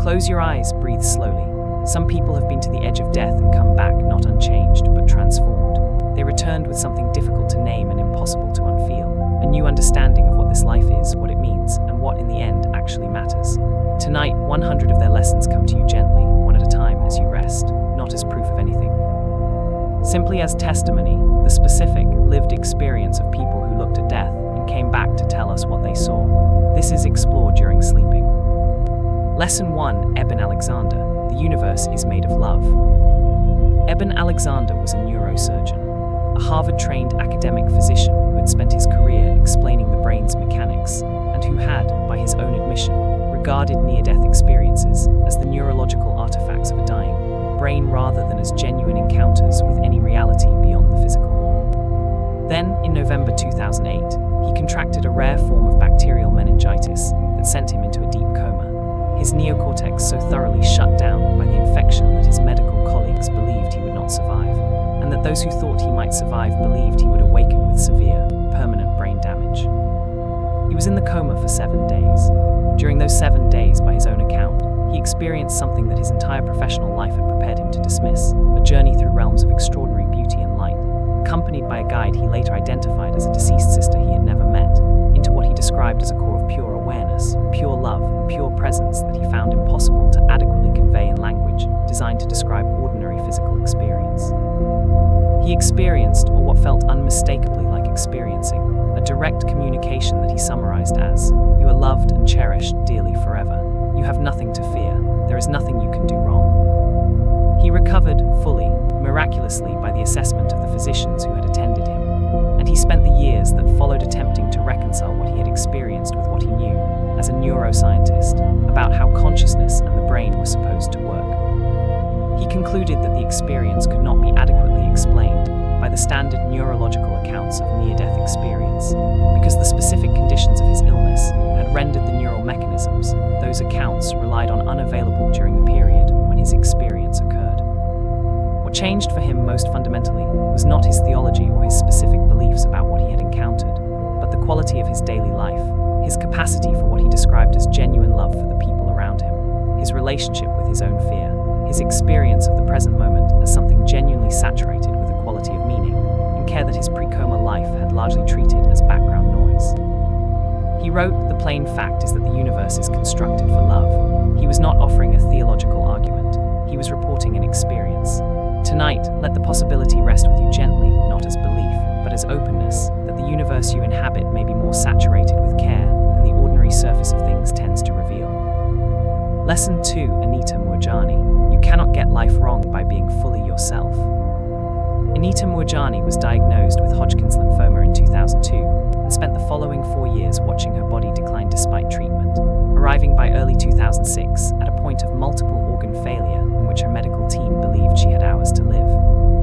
Close your eyes, breathe slowly. Some people have been to the edge of death and come back not unchanged, but transformed. They returned with something difficult to name and impossible to unfeel. A new understanding of what this life is, what it means, and what in the end actually matters. Tonight, 100 of their lessons come to you gently, one at a time as you rest, not as proof of anything. Simply as testimony, the specific, lived experience of people who looked at death and came back to tell us what they saw. This is explored during sleeping. Lesson 1. Eben Alexander. The universe is made of love. Eben Alexander was a neurosurgeon, a Harvard-trained academic physician who had spent his career explaining the brain's mechanics, and who had, by his own admission, regarded near-death experiences as the neurological artifacts of a dying brain rather than as genuine encounters with any reality beyond the physical. Then, in November 2008, he contracted a rare form of bacterial meningitis that sent him into a deep coma. His neocortex so thoroughly shut down by the infection that his medical colleagues believed he would not survive, and that those who thought he might survive believed he would awaken with severe, permanent brain damage. He was in the coma for 7 days. During those 7 days, by his own account, he experienced something that his entire professional life had prepared him to dismiss, a journey through realms of extraordinary beauty and light, accompanied by a guide he later identified as a deceased sister he had never met, into what he described as a core of pure awareness, pure love, and pure presence that he found impossible to adequately convey in language designed to describe ordinary physical experience. He experienced, or what felt unmistakably like experiencing, a direct communication that he summarized as, "You are loved and cherished dearly forever. You have nothing to fear. There is nothing you can do wrong." He recovered fully, miraculously, by the assessment of the physicians who had attended him, and he spent the years that followed attempting to reconcile what he had experienced with what he knew, as a neuroscientist, about how consciousness and the brain were supposed to work. He concluded that the experience could not be adequately explained by the standard neurological accounts of near-death experience, because the specific conditions of his illness had rendered the neural mechanisms those accounts relied on unavailable during the period when his experience occurred. What changed for him most fundamentally was not his theology or his specific beliefs about what he had encountered, but the quality of his daily life, his capacity for what he described as genuine love for the people around him, his relationship with his own fear, his experience of the present moment as something genuinely saturated with a quality of meaning, and care that his pre-coma life had largely treated as background noise. He wrote, "The plain fact is that the universe is constructed for love." He was not offering a theological argument. He was reporting an experience. Tonight, let the possibility rest with you gently, not as belief, but as openness, that the universe you inhabit may be more saturated with care than the ordinary surface of things tends to reveal. Lesson 2. Anita Moorjani. You cannot get life wrong by being fully yourself. Anita Moorjani was diagnosed with Hodgkin's lymphoma in 2002 and spent the following 4 years watching her body decline despite treatment, arriving by early 2006 at a point of multiple organ failure in which her medical team believed she had hours to live.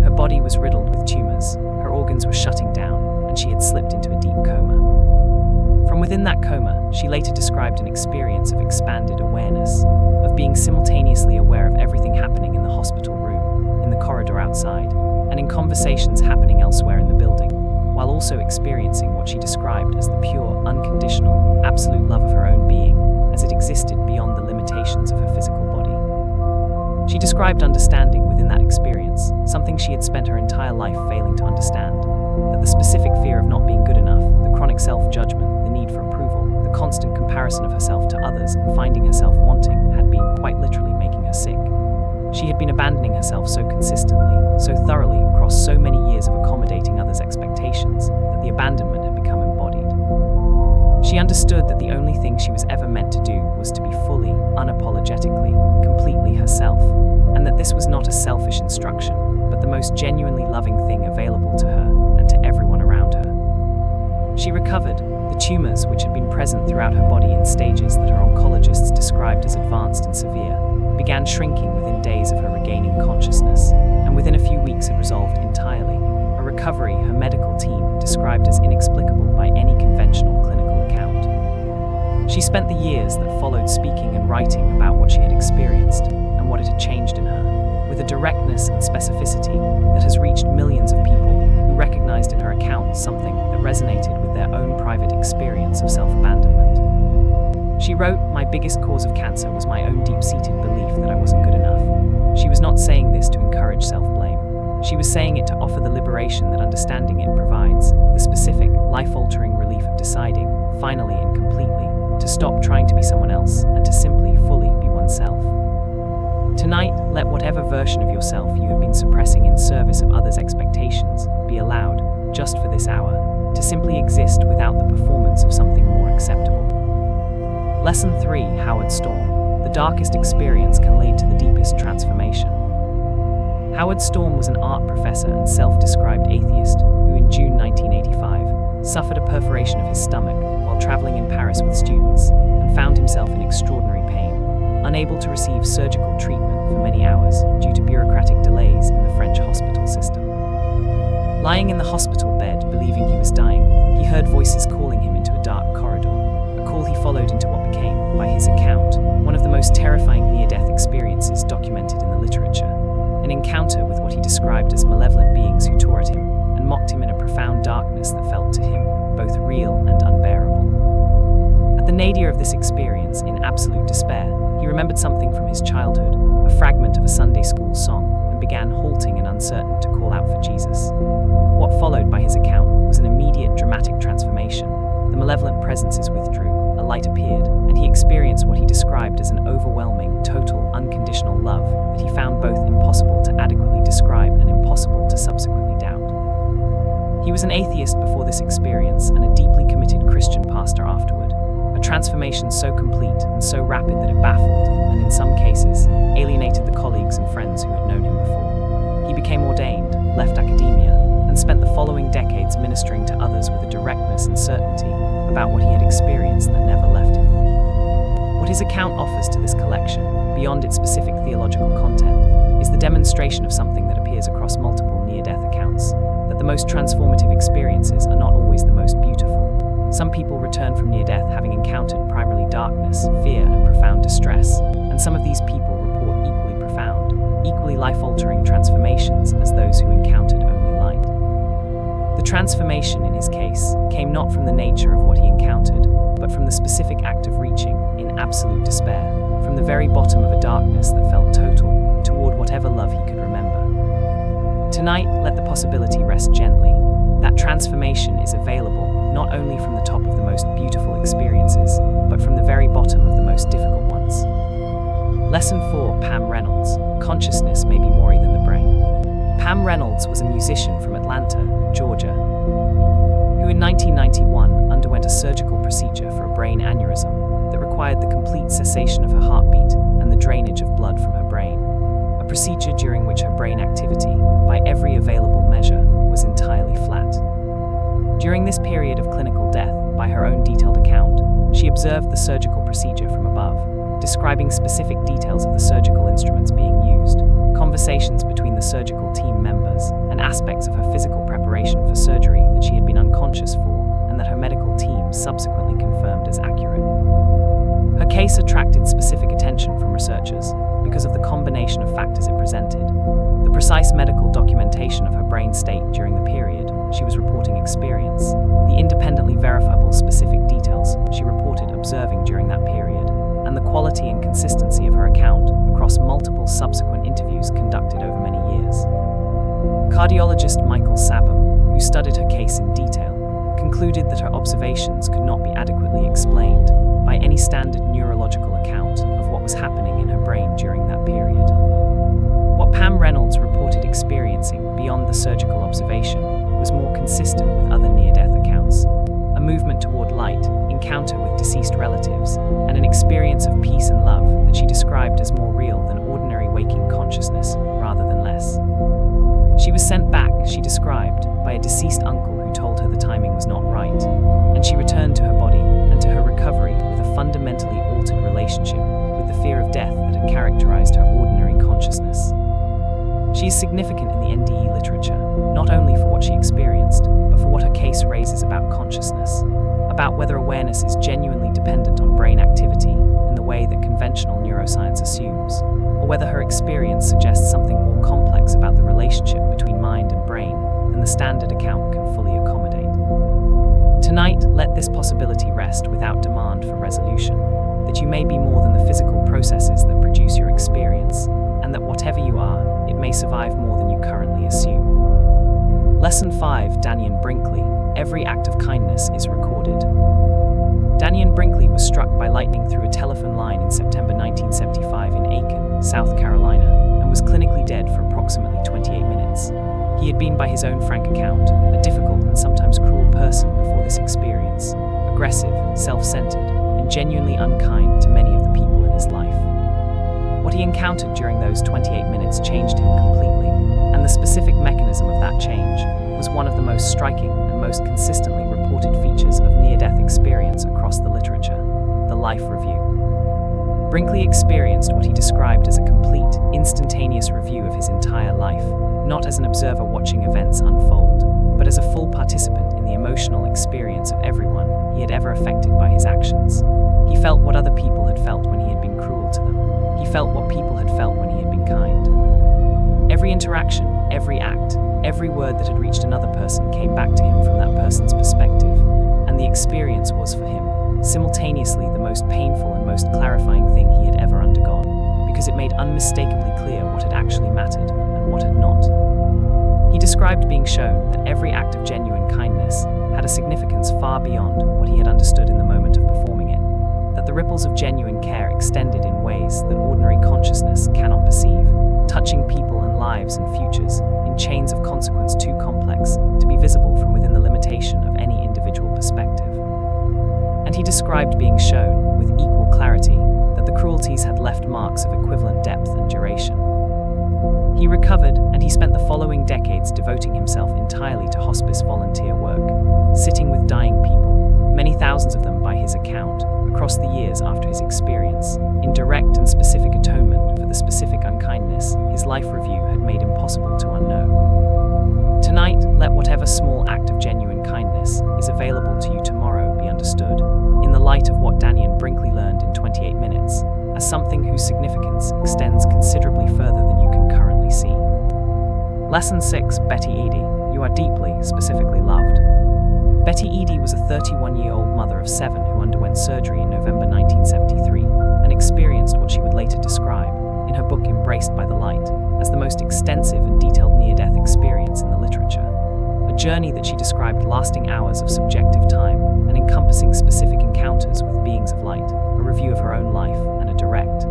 Her body was riddled with tumors, her organs were shutting down, and she had slipped into a deep coma. From within that coma, she later described an experience of expanded awareness, of being simultaneously aware of everything happening in the hospital room, in the corridor outside, and in conversations happening elsewhere in the building, while also experiencing what she described as the pure, unconditional, absolute love of her own being, as it existed beyond the limitations of her physical body. She described understanding within that experience, something she had spent her entire life failing to understand, that the specific fear of not being good enough, the chronic self-judgment, the need for approval, the constant comparison of herself to others and finding herself wanting had been quite literally making her sick. She had been abandoning herself so consistently, so thoroughly, across so many years of accommodating others' expectations, that the abandonment had become embodied. She understood that the only thing she was ever meant to do was to be fully, unapologetically, completely herself, and that this was not a selfish instruction, but the most genuinely loving thing available to her and to everyone around her. She recovered. The tumors, which had been present throughout her body in stages that her oncologists described as advanced and severe, began shrinking within days of her regaining consciousness, and within a few weeks had resolved entirely, a recovery her medical team described as inexplicable by any conventional clinical account. She spent the years that followed speaking and writing about what she had experienced and what it had changed in her, with a directness and specificity that has reached millions of people who recognized in her account something that resonated with their own private experience of self-abandonment. She wrote, "My biggest cause of cancer was my own deep-seated belief that I wasn't good enough." She was not saying this to encourage self-blame. She was saying it to offer the liberation that understanding it provides, the specific, life-altering relief of deciding, finally and completely, to stop trying to be someone else and to simply, fully be oneself. Tonight, let whatever version of yourself you have been suppressing in service of others' expectations be allowed, just for this hour, to simply exist without the performance of something more acceptable. Lesson 3, Howard Storm. The darkest experience can lead to the deepest transformation. Howard Storm was an art professor and self-described atheist who, in June 1985, suffered a perforation of his stomach while traveling in Paris with students and found himself in extraordinary pain, unable to receive surgical treatment for many hours due to bureaucratic delays in the French hospital system. Lying in the hospital bed, believing he was dying, he heard voices calling him into a dark corridor, a call he followed into what became, by his account, one of the most terrifying near-death experiences documented in the literature, an encounter with what he described as malevolent beings who tore at him and mocked him in a profound darkness that felt to him both real and unbearable. At the nadir of this experience, in absolute despair, he remembered something from his childhood, a fragment of a Sunday school song, and began halting and uncertain to call out for Jesus. What followed, by his account, was an immediate dramatic transformation. The malevolent presences withdrew, a light appeared, and he experienced what he described as an overwhelming, total, unconditional love that he found both impossible to adequately describe and impossible to subsequently doubt. He was an atheist before this experience and a deeply committed Christian pastor afterward. A transformation so complete and so rapid that it baffled, and in some cases, alienated the colleagues and friends who had known him before. He became ordained, left academia, and spent the following decades ministering to others with a directness and certainty about what he had experienced that never left him. What his account offers to this collection, beyond its specific theological content, is the demonstration of something that appears across multiple near-death accounts, that the most transformative experiences are not always the most beautiful. Some people return from near-death having encountered primarily darkness, fear, and profound distress, and some of these people report equally profound, equally life-altering transformations as those who encountered only light. The transformation, in his case, came not from the nature of what he encountered, but from the specific act of reaching, in absolute despair, from the very bottom of a darkness that felt total, toward whatever love he could remember. Tonight, let the possibility rest gently. That transformation is available not only from the top of the most beautiful experiences, but from the very bottom of the most difficult ones. Lesson 4, Pam Reynolds. Consciousness may be more than the brain. Pam Reynolds was a musician from Atlanta, Georgia, who in 1991 underwent a surgical procedure for a brain aneurysm that required the complete cessation of her heartbeat and the drainage of blood from her brain, a procedure during which her brain activity, by every available measure, was entirely flat. During this period of clinical death, by her own detailed account, she observed the surgical procedure from above, describing specific details of the surgical instruments being used, conversations between the surgical team members, and aspects of her physical preparation for surgery that she had been unconscious for, and that her medical team subsequently confirmed as accurate. Her case attracted specific attention from researchers because of the combination of factors it presented: the precise medical documentation of her brain state during the period she was reporting experience, the independently verifiable specific details she reported observing during that period, and the quality and consistency of her account across multiple subsequent interviews conducted over many years. Cardiologist Michael Sabom, who studied her case in detail, concluded that her observations could not be adequately explained by any standard neurological account of what was happening in her brain during that period. What Pam Reynolds reported experiencing beyond the surgical observation was more consistent with other near-death accounts: a movement toward light, encounter with deceased relatives, and an experience of peace and love that she described as more real than ordinary waking consciousness, rather than less. She was sent back, she described, by a deceased uncle who told her the timing was not right, and she returned to her body and to her recovery with a fundamentally altered relationship with the fear of death that had characterized her ordinary consciousness. She is significant in the NDE literature, not only for what she experienced, but for what her case raises about consciousness, about whether awareness is genuinely dependent on brain activity in the way that conventional neuroscience assumes, or whether her experience suggests something more complex about the relationship between mind and brain than the standard account can fully accommodate. Tonight, let this possibility rest without demand for resolution. that you may be more than the physical processes that produce your experience, and that whatever you are, it may survive more than you currently assume. Lesson 5, Danian Brinkley. Every act of kindness is recorded. Danian Brinkley was struck by lightning through a telephone line in September 1975 in Aiken, South Carolina, and was clinically dead for approximately 28 minutes. He had been, by his own frank account, a difficult and sometimes cruel person before this experience, aggressive, self-centered, and genuinely unkind to many of the people in his life. What he encountered during those 28 minutes changed him completely, and the specific mechanism of that change was one of the most striking and most consistently reported features of near-death experience across the literature: the life review. Brinkley experienced what he described as a complete, instantaneous review of his entire life, not as an observer watching events unfold, but as a full participant in the emotional experience of everyone he had ever affected by his actions. He felt what other people had felt when he had been cruel to them. He felt what people had felt when he had been kind. Every interaction, every act, every word that had reached another person came back to him from that person's perspective, and the experience was for him simultaneously the most painful and most clarifying thing he had ever undergone, because it made unmistakably clear what had actually mattered and what had not. He described being shown that every act of genuine kindness had a significance far beyond what he had understood in the moment of performing it, that the ripples of genuine care extended in ways that ordinary consciousness cannot perceive, touching people and lives and futures in chains of consequence too complex to be visible from within the limitation of any individual perspective. And he described being shown, with equal clarity, that the cruelties had left marks of equivalent depth and duration. He recovered, and he spent the following decades devoting himself entirely to hospice volunteer work, sitting with dying people, many thousands of them by his account, across the years after his experience, in direct and specific atonement for the specific unkindness his life review had made impossible to unknow. Tonight, let whatever small act of genuine kindness is available to you tomorrow be understood, in the light of what Danian Brinkley learned in 28 minutes, as something whose significance extends considerably further than you can currently see. Lesson 6, Betty Eady. You are deeply, specifically loved. Betty Eady was a 31-year-old mother of 7 who underwent surgery in November 1973 and experienced what she would later describe, in her book Embraced by the Light, as the most extensive and detailed near-death experience in the literature. A journey that she described lasting hours of subjective time and encompassing specific encounters with beings of light, a review of her own life, and a direct,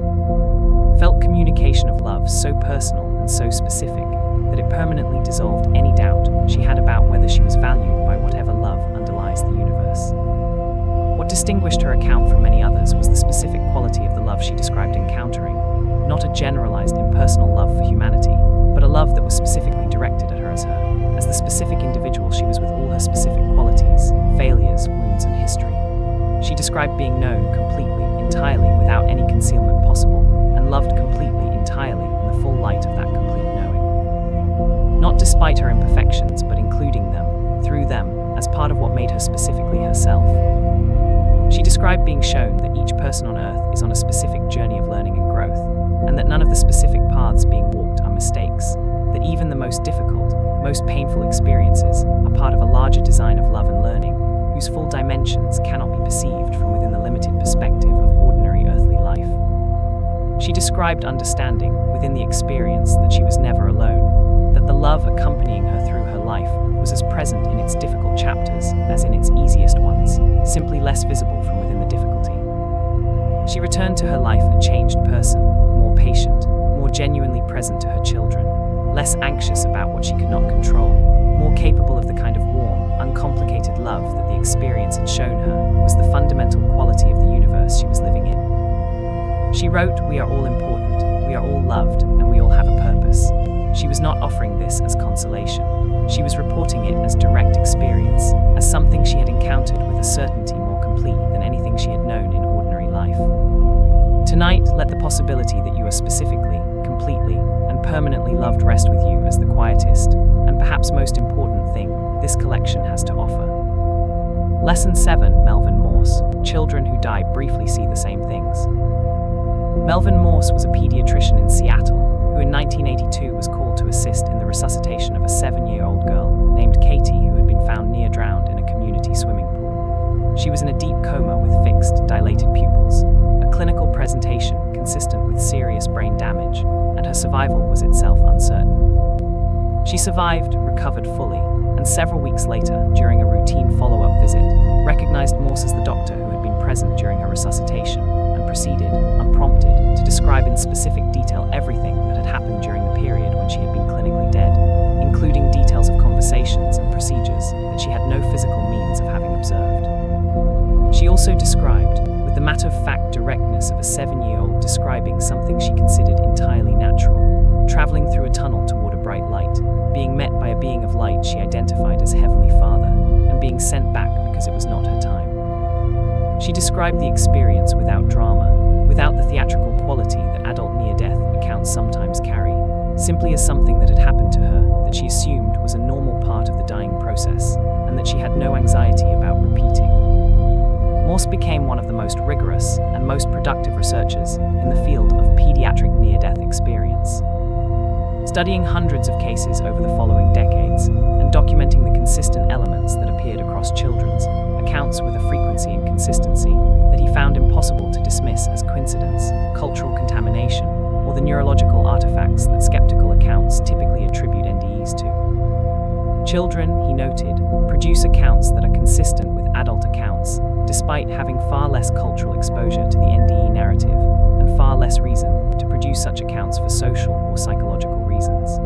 felt communication of love so personal and so specific that it permanently dissolved any doubt she had about whether she was valued by whatever love underlies the universe. What distinguished her account from many others was the specific quality of the love she described encountering, not a generalized impersonal love for humanity, but a love that was specifically directed at her, as the specific individual she was with all her specific qualities, failures, wounds, and history. She described being known completely, entirely, without any concealment possible, and loved completely, entirely, in the full light of that complete knowing. Not despite her imperfections, but including them, through them, as part of what made her specifically herself. She described being shown that each person on Earth is on a specific journey of learning and growth, and that none of the specific paths being walked are mistakes, that even the most difficult, most painful experiences are part of a larger design of love and learning, whose full dimensions cannot be perceived from within the limited perspective of ordinary earthly life. She described understanding, within the experience, that she was never alone, that the love accompanying her through her life was as present in its difficult chapters as in its easiest ones, simply less visible from within the difficulty. She returned to her life a changed person, more patient, more genuinely present to her children, less anxious about what she could not control, more capable of the kind of warm, uncomplicated love that the experience had shown her was the fundamental quality of the universe she was living in. She wrote, "We are all important, we are all loved, and we all have a purpose." She was not offering this as consolation. She was reporting it as direct experience, as something she had encountered with a certainty more complete than anything she had known in ordinary life. Tonight, let the possibility that you are specifically, completely, and permanently loved rest with you as the quietest, and perhaps most important thing this collection has to offer. Lesson 7, Melvin Morse. Children who die briefly see the same things. Melvin Morse was a pediatrician in Seattle, who in 1982 was called to assist in the resuscitation of a 7-year-old girl named Katie who had been found near drowned in a community swimming pool. She was in a deep coma with fixed, dilated pupils, a a clinical presentation consistent with serious brain damage, and her survival was itself uncertain. She survived, recovered fully, and several weeks later, during a routine follow-up visit, recognized Morse as the doctor who had been present during her resuscitation and proceeded, unprompted, to describe in specific detail everything that had happened during the period when she had been clinically dead, including details of conversations and procedures that she had no physical means of having observed. She also described, with the matter-of-fact directness of a 7-year-old describing something she considered entirely natural, traveling through a tunnel toward a bright light, being met by a being of light she identified as Heavenly Father, and being sent back because it was not her time. She described the experience without drama, without the theatrical quality that adult near-death accounts sometimes carry, simply as something that had happened to her that she assumed was a normal part of the dying process, and that she had no anxiety about repeating. Morse became one of the most rigorous and most productive researchers in the field of pediatric near-death experience. Studying hundreds of cases over the following decades and documenting the consistent elements that appeared across children's accounts with a frequency and consistency that he found impossible to dismiss as coincidence, cultural contamination, or the neurological artifacts that skeptical accounts typically attribute NDEs to. Children, he noted, produce accounts that are consistent with adult accounts, despite having far less cultural exposure to the NDE narrative and far less reason to produce such accounts for social or psychological reasons.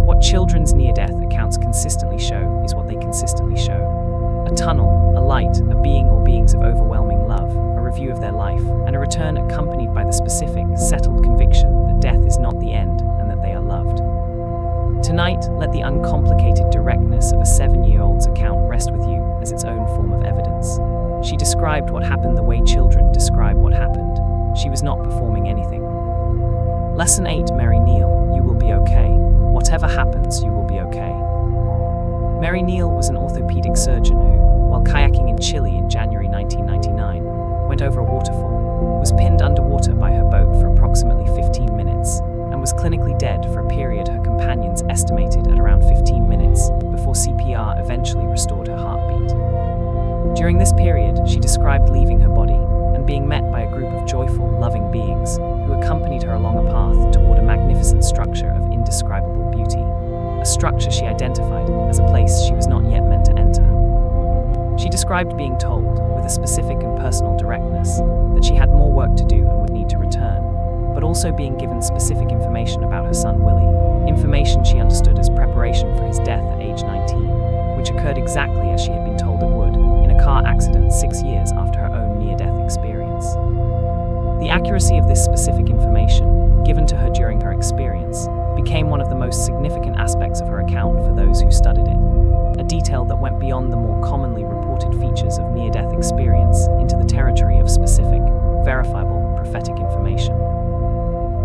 What children's near-death accounts consistently show is what they consistently show. A tunnel, a light, a being or beings of overwhelming love, a review of their life, and a return accompanied by the specific, settled conviction that death is not the end and that they are loved. Tonight, let the uncomplicated directness of a 7-year-old's account rest with you as its own form of evidence. She described what happened the way children describe what happened. She was not performing anything. Lesson 8, Mary Neal, you will be okay. Whatever happens, you will be okay. Mary Neal was an orthopedic surgeon who, while kayaking in Chile in January 1999, went over a waterfall, was pinned underwater by her boat for approximately 15 minutes, and was clinically dead for a period her companions estimated at around 15 minutes before CPR eventually restored her heartbeat. During this period, she described leaving her body and being met by a group of joyful, loving beings who accompanied her along a path toward a magnificent structure of indescribable beauty, a structure she identified as a place she was not yet meant to enter. She described being told, with a specific and personal directness, that she had more work to do and would need to return, but also being given specific information about her son Willie, information she understood as preparation for his death at age 19, which occurred exactly as she had been told it would, in a car accident 6 years after her own near-death experience. The accuracy of this specific information, given to her during her experience, became one of the most significant aspects of her account for those who studied it, a detail that went beyond the more commonly reported features of near-death experience into the territory of specific, verifiable, prophetic information.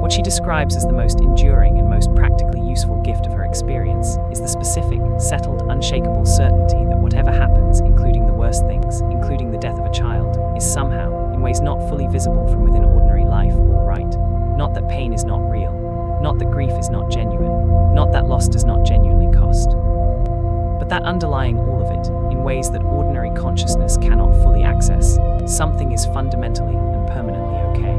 What she describes as the most enduring and most practically useful gift of her experience is the specific, settled, unshakable certainty that whatever happens, including the worst things, including the death of a child, is somehow, in ways not fully visible from within ordinary life, all right. Not that pain is not real, not that grief is not genuine, not that loss does not genuinely cost, but that underlying all of it, in ways that ordinary consciousness cannot fully access, something is fundamentally and permanently okay.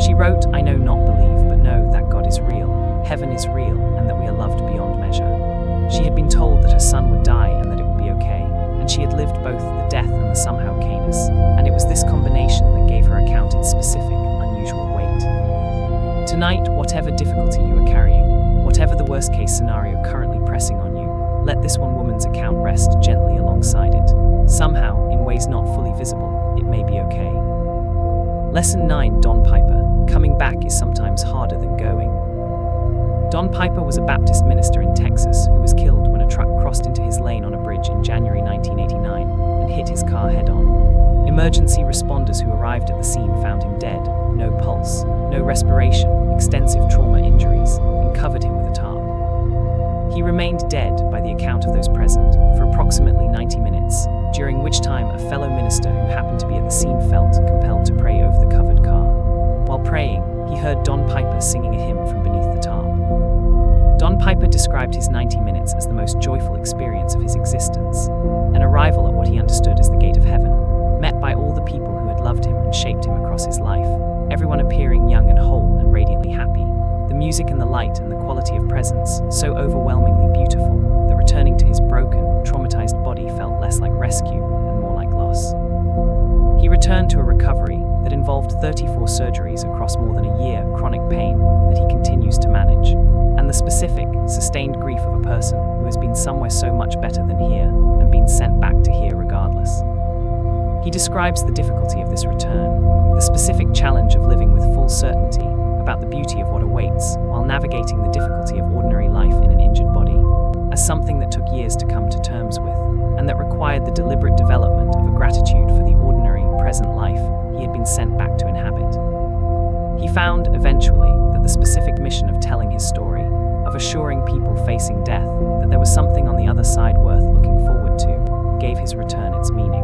She wrote, I know not believe, but know that God is real, heaven is real, and that we are loved beyond measure. She had been told that her son would die and that it would be okay, and she had lived both the death and the somehow okayness, and it was this combination that gave her account its specific, unusual weight. Tonight, whatever difficulty you are carrying, whatever the worst-case scenario currently pressing on you, let this one woman's account rest gently alongside it. Somehow, in ways not fully visible, it may be okay. Lesson 9, Don Piper. Coming back is sometimes harder than going. Don Piper was a Baptist minister in Texas who was killed when a truck crossed into his lane on a bridge in January 1989 and hit his car head-on. Emergency responders who arrived at the scene found him dead, no pulse, no respiration, extensive trauma injuries, and covered him with a tarp. He remained dead, by the account of those present, for approximately 90 minutes, during which time a fellow minister who happened to be at the scene felt compelled to pray over the covered car. While praying, he heard Don Piper singing a hymn from beneath the tarp. Don Piper described his 90 minutes as the most joyful experience of his existence, an arrival at what he understood as the gate of heaven, met by all the people who had loved him and shaped him across his life, everyone appearing young and whole and radiantly happy. The music and the light and the quality of presence, so overwhelmingly beautiful, that returning to his broken, traumatized body felt less like rescue and more like loss. He returned to a recovery that involved 34 surgeries across more than a year, chronic pain that he continues to manage, and the specific, sustained grief of a person who has been somewhere so much better than here and been sent back to here regardless. He describes the difficulty of this return, the specific challenge of living with full certainty about the beauty of what awaits while navigating the difficulty of ordinary life in an injured body, as something that took years to come to terms with, and that required the deliberate development of a gratitude for the ordinary, present life he had been sent back to inhabit. He found, eventually, that the specific mission of telling his story, of assuring people facing death that there was something on the other side worth looking forward to, gave his return its meaning.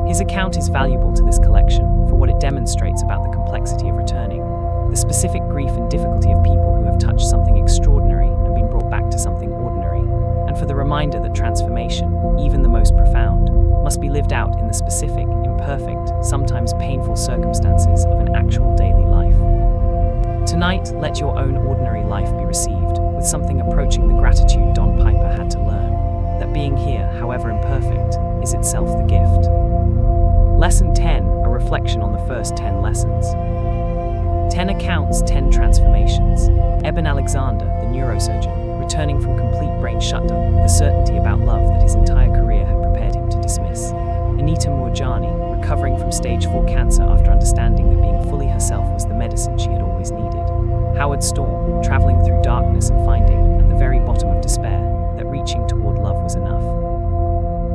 His account is valuable to this collection for what it demonstrates about the complexity of returning, the specific grief and difficulty of people who have touched something extraordinary and been brought back to something ordinary, and for the reminder that transformation, even the most profound, must be lived out in the specific, imperfect, sometimes painful circumstances of an actual daily life. Tonight, let your own ordinary life be received with something approaching the gratitude Don Piper had to learn, that being here, however imperfect, is itself the gift. Lesson 10, a reflection on the first 10 lessons. 10 accounts, 10 transformations. Eben Alexander, the neurosurgeon, returning from complete brain shutdown with the certainty about love that his entire career had prepared him to dismiss. Anita Moorjani, recovering from stage 4 cancer after understanding that being fully herself was the medicine she had always needed. Howard Storm, traveling through darkness and finding, at the very bottom of despair, that reaching toward love was enough.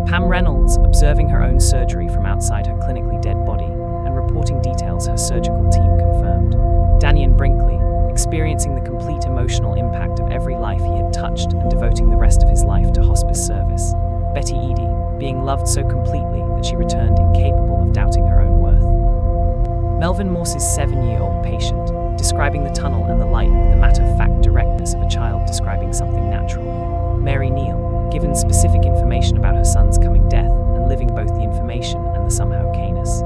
Pam Reynolds, observing her own surgery from outside her clinically dead body and reporting details her surgical team confirmed. Daniel Brinkley, experiencing the complete emotional impact of every life he had touched and devoting the rest of his life to hospice service. Betty Eady, being loved so completely that she returned incapable of doubting her own worth. Melvin Morse's 7-year-old patient, describing the tunnel and the light with the matter-of-fact directness of a child describing something natural. Mary Neal, given specific information about her son's coming death and living both the information and the somehow cayness.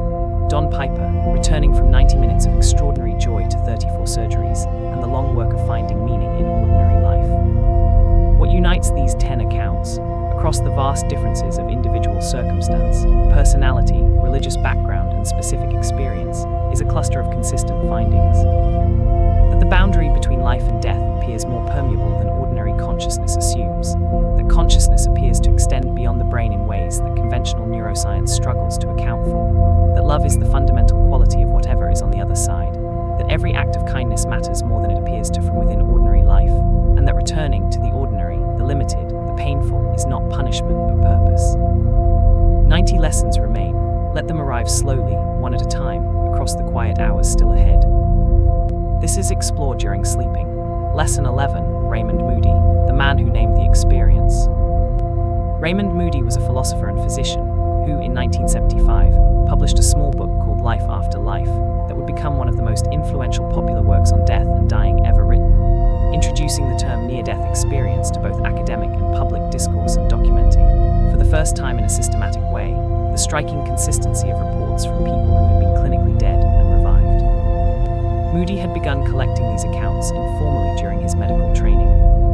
Don Piper, returning from 90 minutes of extraordinary joy to 34 surgeries and the long work of finding meaning in ordinary life. What unites these 10 accounts, across the vast differences of individual circumstance, personality, religious background, and specific experience, is a cluster of consistent findings. That the boundary between life and death appears more permeable than ordinary consciousness assumes. That consciousness appears to extend beyond the brain in ways that conventional neuroscience struggles to account for. That love is the fundamental quality of whatever is on the other side. That every act of kindness matters more than it appears to from within ordinary life. And that returning to the ordinary, the limited, the painful, is not punishment but purpose. 90 lessons remain. Let them arrive slowly, one at a time, across the quiet hours still ahead. This is explored during sleeping. Lesson 11, Raymond Moody, the man who named the experience. Raymond Moody was a philosopher and physician who, in 1975, published a small book called Life After Life that would become one of the most influential popular works on death and dying ever written, introducing the term near-death experience to both academic and public discourse and documenting, for the first time in a systematic way, the striking consistency of reports from people who had been clinically dead and revived. Moody had begun collecting these accounts informally during his medical training,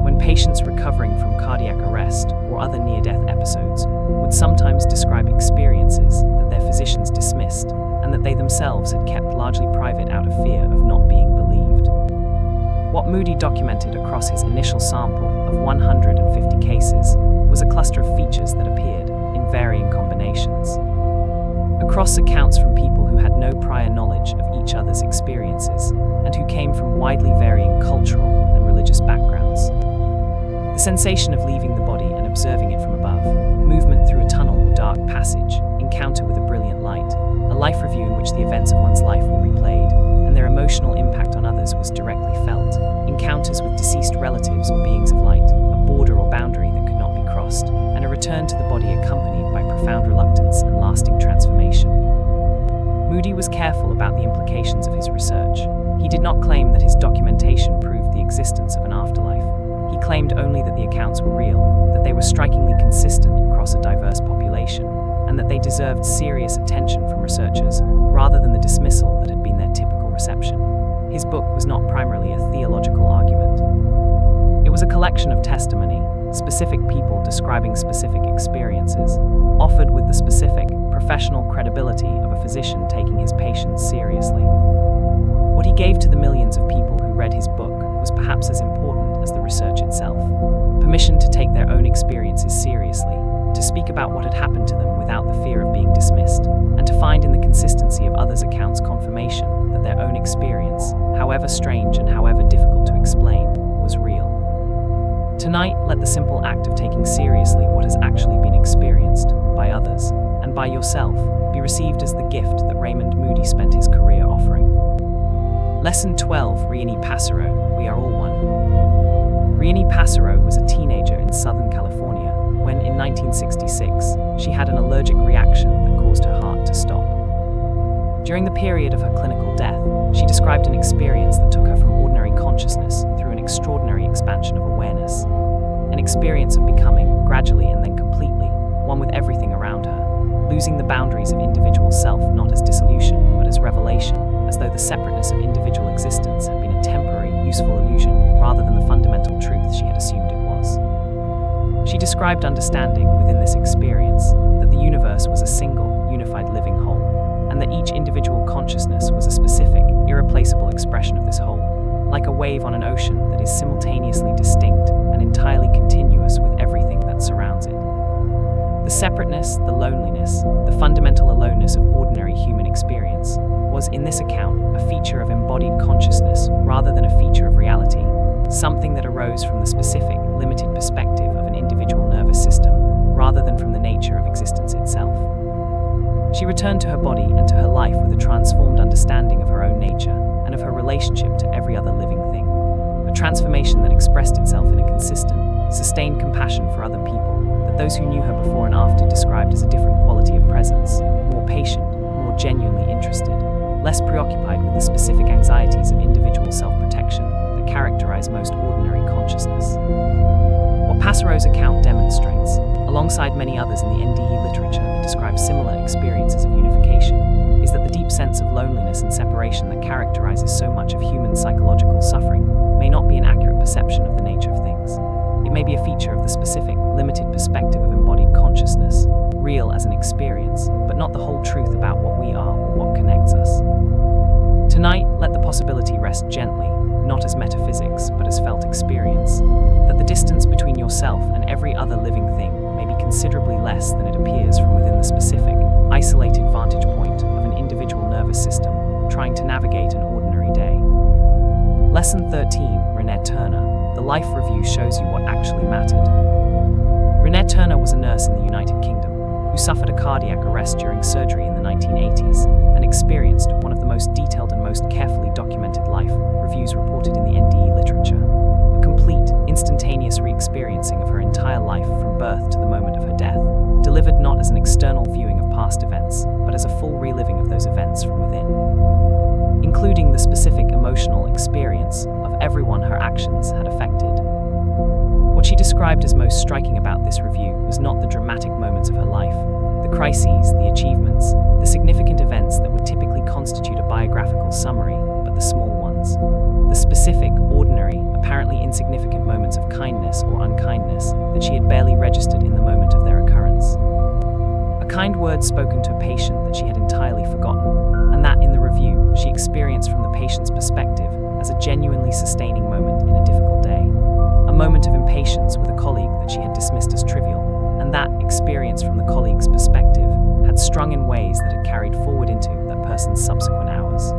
when patients recovering from cardiac arrest or other near-death episodes would sometimes describe experiences that their physicians dismissed and that they themselves had kept largely private out of fear of not being believed. What Moody documented across his initial sample of 150 cases was a cluster of features that appeared in varying combinations. Across accounts from people who had no prior knowledge of each other's experiences and who came from widely varying cultural and religious backgrounds. The sensation of leaving the body and observing it from above, movement through a tunnel or dark passage, encounter with a brilliant light, a life review in which the events of one's life were replayed, and their emotional impact on others was directly felt, encounters with deceased relatives or beings of light, a border or boundary that could not be crossed, and a return to the body accompanied by profound reluctance and lasting transformation. Moody was careful about the implications of his research. He did not claim that his documentation proved the existence of an afterlife. He claimed only that the accounts were real, that they were strikingly consistent across a diverse population, and that they deserved serious attention from researchers rather than the dismissal that had been their typical reception. His book was not primarily a theological argument. It was a collection of testimony, specific people describing specific experiences, offered with the specific, professional credibility of a physician taking his patients seriously. What he gave to the millions of people who read his book was perhaps as important as the research itself. Permission to take their own experiences seriously, to speak about what had happened to them without the fear of being dismissed, and to find in the consistency of others' accounts confirmation that their own experience, however strange and however difficult to explain, was real. Tonight, let the simple act of taking seriously what has actually been experienced, by others, and by yourself, be received as the gift that Raymond Moody spent his career offering. Lesson 12, Rieni Passero, We Are All One. Rieni Passero was a teenager in Southern California when, in 1966, she had an allergic reaction that caused her heart to stop. During the period of her clinical death, she described an experience that took her from ordinary consciousness through an extraordinary expansion of awareness. An experience of becoming, gradually and then completely, one with everything around her, losing the boundaries of individual self not as dissolution, but as revelation, as though the separateness of individual existence had been a temporary, useful illusion, rather than the fundamental truth she had assumed it was. She described understanding, within this experience, that the universe was a single, unified living whole, and that each individual consciousness was a specific, irreplaceable expression of this whole, like a wave on an ocean that is simultaneously distinct and entirely continuous with everything that surrounds it. The separateness, the loneliness, the fundamental aloneness of ordinary human experience was, in this account, a feature of embodied consciousness rather than a feature of reality, something that arose from the specific, limited perspective of an individual nervous system rather than from the nature of existence itself. She returned to her body and to her life with a transformed understanding of her own nature and of her relationship to every other living thing, a transformation that expressed itself in a consistent, sustained compassion for other people that those who knew her before and after described as a different quality of presence, more patient, more genuinely interested, less preoccupied with the specific anxieties of individual self-protection that characterize most ordinary consciousness. What Passero's account demonstrates, alongside many others in the NDE literature that describe similar experiences of unification, is that the deep sense of loneliness and separation that characterizes so much of human psychological suffering may not be an accurate perception of the nature of things. It may be a feature of the specific, limited perspective of embodied consciousness, real as an experience, but not the whole truth about what we are or what connects us. Tonight, let the possibility rest gently, not as metaphysics, but as felt experience, that the distance between yourself and every other living thing may be considerably less than it appears from within the specific, isolated vantage point of an individual nervous system trying to navigate an ordinary day. Lesson 13, Renée Turner. The Life Review shows you what actually mattered. Renée Turner was a nurse in the United Kingdom who suffered a cardiac arrest during surgery in the 1980s and experienced one of the most detailed and most carefully documented life reviews reported in the NDE literature. A complete, instantaneous re-experiencing of her entire life from birth to the moment of her death, delivered not as an external viewing of past events, but as a full reliving of those events from within, including the specific emotional experience of everyone her actions had affected. What she described as most striking about this review was not the dramatic moments of her life, the crises, the achievements, the significant events that would typically constitute a biographical summary, but the small ones. The specific, ordinary, apparently insignificant moments of kindness or unkindness that she had barely registered in the moment of their occurrence. A kind word spoken to a patient that she had entirely forgotten, and that, in the review, she experienced from the patient's perspective as a genuinely sustaining moment in a difficult day. A moment of impatience with a colleague that she had dismissed as trivial, and that, experienced from the colleague's perspective, had strung in ways that had carried forward into that person's subsequent hours.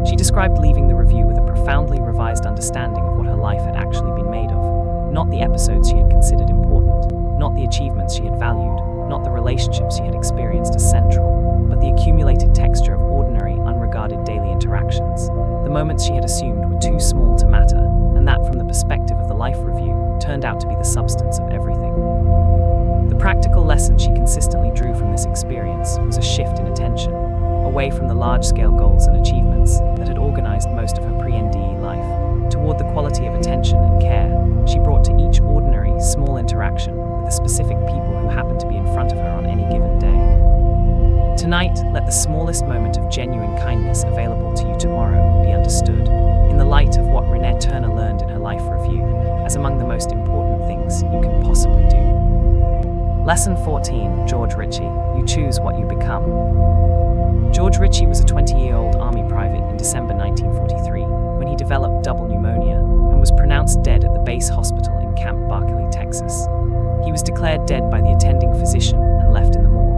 She described leaving the review with a profoundly revised understanding of what her life had actually been made of, not the episodes she had considered important, not the achievements she had valued, not the relationships she had experienced as central, but the accumulated texture of ordinary, unregarded daily interactions. The moments she had assumed were too small to matter, and that, from the perspective of the life review, turned out to be the substance of everything. The practical lesson she consistently drew from this experience was a shift in attention, away from the large-scale goals and achievements that had organized most of her pre-NDE life, toward the quality of attention and care she brought to each ordinary, small interaction with the specific people who happened to be in front of her on any given day. Tonight, let the smallest moment of genuine kindness available to you tomorrow be understood in the light of what Renee Turner learned in her life review as among the most important things you can possibly do. Lesson 14, George Ritchie, you choose what you become. George Ritchie was a 20-year-old Army private in December 1943 when he developed double pneumonia and was pronounced dead at the base hospital in Camp Barkley, Texas. He was declared dead by the attending physician and left in the morgue,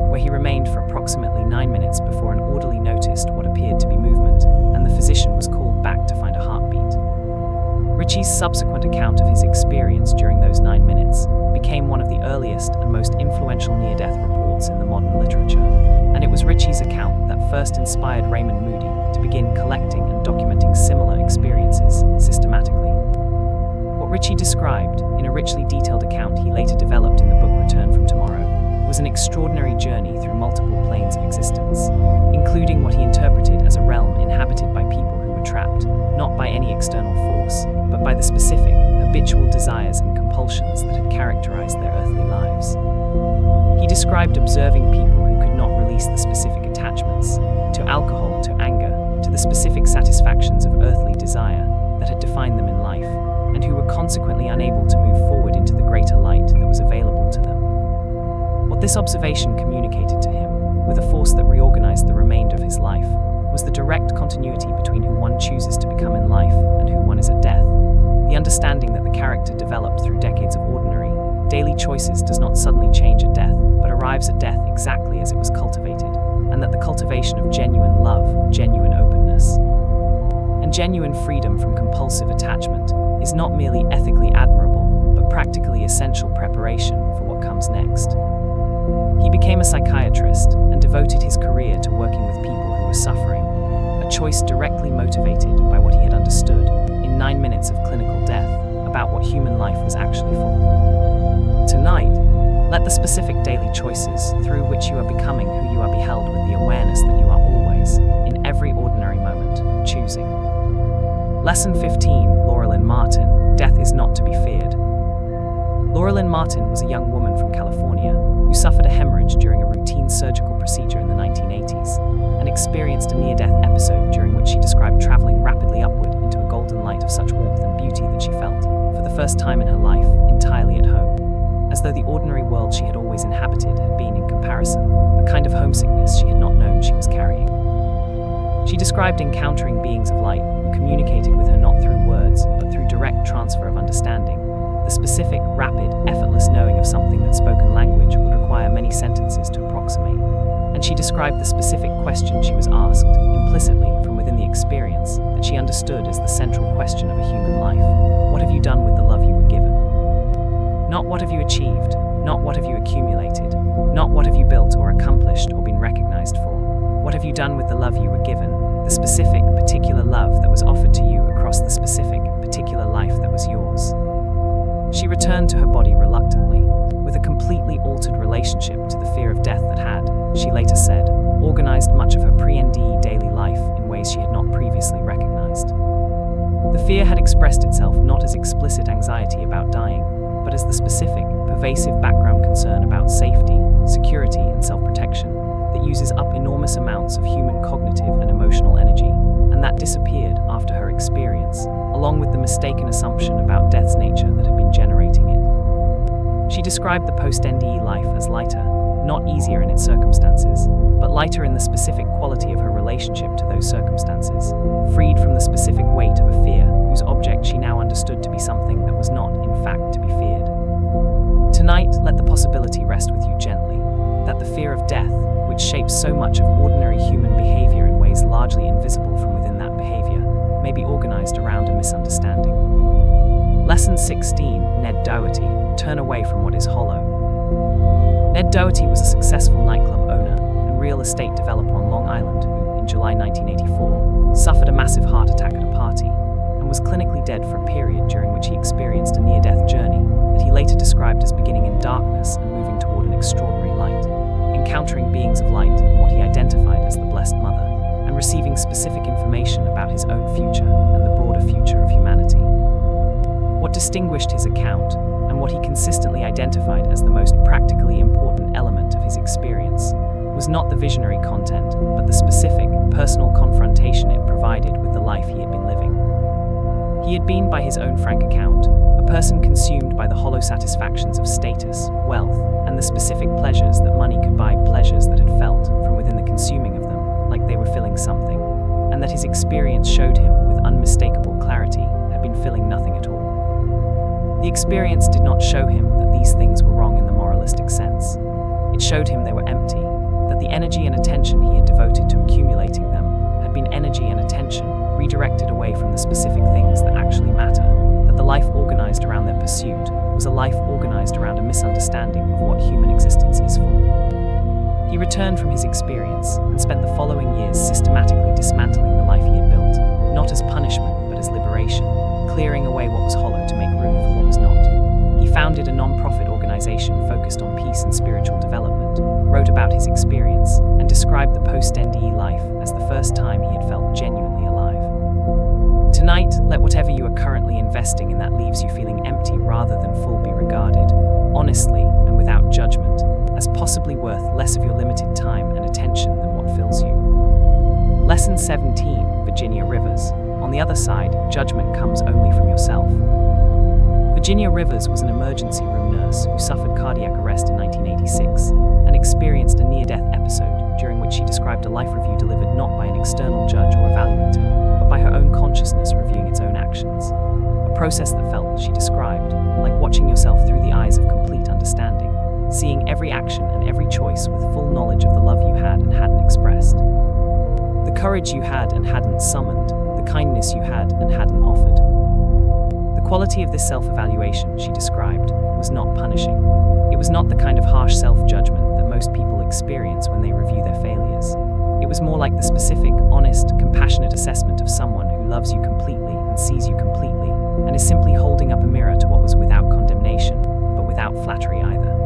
where he remained for approximately 9 minutes before an orderly noticed what appeared to be movement, and the physician was called back to find a heartbeat. Ritchie's subsequent account of his experience during those 9 minutes became one of the earliest and most influential near-death reports in the modern literature, and it was Ritchie's account that first inspired Raymond Moody to begin collecting and documenting similar experiences systematically. What Ritchie described, in a richly detailed account he later developed in the book Return from Tomorrow, was an extraordinary journey through multiple planes of existence, including what he interpreted as a realm inhabited by people who were trapped, not by any external force, but by the specific, habitual desires and compulsions that had characterized their earthly lives. He described observing people who could not release the specific attachments, to alcohol, to anger, to the specific satisfactions of earthly desire that had defined them in life, and who were consequently unable to move forward into the greater light that was available to them. What this observation communicated to him, with a force that reorganized the remainder of his life, was the direct continuity between who one chooses to become in life and who one is at death. The understanding that the character developed through decades of ordinary, daily choices does not suddenly change at death, but arrives at death exactly as it was cultivated, and that the cultivation of genuine love, genuine openness, and genuine freedom from compulsive attachment is not merely ethically admirable, but practically essential preparation for what comes next. He became a psychiatrist and devoted his career to working with people who were suffering, a choice directly motivated by what he had understood in 9 minutes of clinical death about what human life was actually for. Tonight, let the specific daily choices through which you are becoming who you are be held with the awareness that you are always, in every ordinary moment, choosing. Lesson 15, Laurelyn Martin, death is not to be feared. Laurelyn Martin was a young woman from California who suffered a hemorrhage during a routine surgical procedure in the 1980s and experienced a near-death episode during which she described traveling rapidly upward into a golden light of such warmth and beauty that she felt, for the first time in her life, entirely at home, as though the ordinary world she had always inhabited had been, in comparison, a kind of homesickness she had not known she was carrying. She described encountering beings of light who communicated with her not through words, but through direct transfer of understanding, the specific, rapid, effortless knowing of something that spoken language would require many sentences to approximate. And she described the specific question she was asked, implicitly from within the experience, that she understood as the central question of a human life. What have you done with the love you were given? Not what have you achieved, not what have you accumulated, not what have you built or accomplished or been recognized for. What have you done with the love you were given, the specific, particular love that was offered to you across the specific, particular life that was yours? She returned to her body reluctantly, with a completely altered relationship to the fear of death that had, she later said, organized much of her pre-NDE daily life in ways she had not previously recognized. The fear had expressed itself not as explicit anxiety about dying, but as the specific, pervasive background concern about safety, security, and self-protection that uses up enormous amounts of human cognitive and emotional energy, and that disappeared after her experience, along with the mistaken assumption about death's nature that had been generating it. She described the post-NDE life as lighter, not easier in its circumstances, but lighter in the specific quality of her relationship to those circumstances, freed from the specific weight of a fear whose object she now understood to be something that was not, in fact, to be feared. Tonight, let the possibility rest with you gently, that the fear of death, which shapes so much of ordinary human behavior in ways largely invisible from within that behavior, may be organized around a misunderstanding. Lesson 16, Ned Dougherty, turn away from what is hollow. Ned Dougherty was a successful nightclub owner and real estate developer on Long Island who, in July 1984, suffered a massive heart attack at a party and was clinically dead for a period during which he experienced a near-death journey that he later described as beginning in darkness and moving toward an extraordinary light, encountering beings of light, what he identified as the Blessed Mother, and receiving specific information about his own future and the broader future of humanity. What distinguished his account, and what he consistently identified as the most practically important element of his experience, was not the visionary content, but the specific, personal confrontation it provided with the life he had been living. He had been, by his own frank account, a person consumed by the hollow satisfactions of status, wealth, and the specific pleasures that money could buy, pleasures that had felt, from within the consuming of them, like they were filling something, and that his experience showed him, with unmistakable clarity, had been filling nothing at all. The experience did not show him that these things were wrong in the moralistic sense. It showed him they were empty, that the energy and attention he had devoted to accumulating them had been energy and attention redirected away from the specific things that actually matter, that the life organized around their pursuit was a life organized around a misunderstanding of what human existence is for. He returned from his experience and spent the following years systematically dismantling the life he had built, not as punishment but as liberation, clearing away what was hollow to make room for what was not. He founded a non-profit organization focused on peace and spiritual development, wrote about his experience, and described the post-NDE life as the first time he had felt genuinely alive. Tonight, let whatever you are currently investing in that leaves you feeling empty rather than full be regarded, honestly and without judgment, as possibly worth less of your limited time and attention than what fills you. Lesson 17, Virginia Rivers. On the other side, judgment comes only from yourself. Virginia Rivers was an emergency room nurse who suffered cardiac arrest in 1986 and experienced a near-death episode during which she described a life review delivered not by an external judge or evaluator, but by her own consciousness reviewing its own actions. A process that felt, she described, like watching yourself through the eyes of complete understanding, seeing every action and every choice with full knowledge of the love you had and hadn't expressed, the courage you had and hadn't summoned, the kindness you had and hadn't offered. The quality of this self-evaluation, she described, was not punishing. It was not the kind of harsh self-judgment that most people experience when they review their failures. It was more like the specific, honest, compassionate assessment of someone who loves you completely and sees you completely, and is simply holding up a mirror to what was without condemnation, but without flattery either.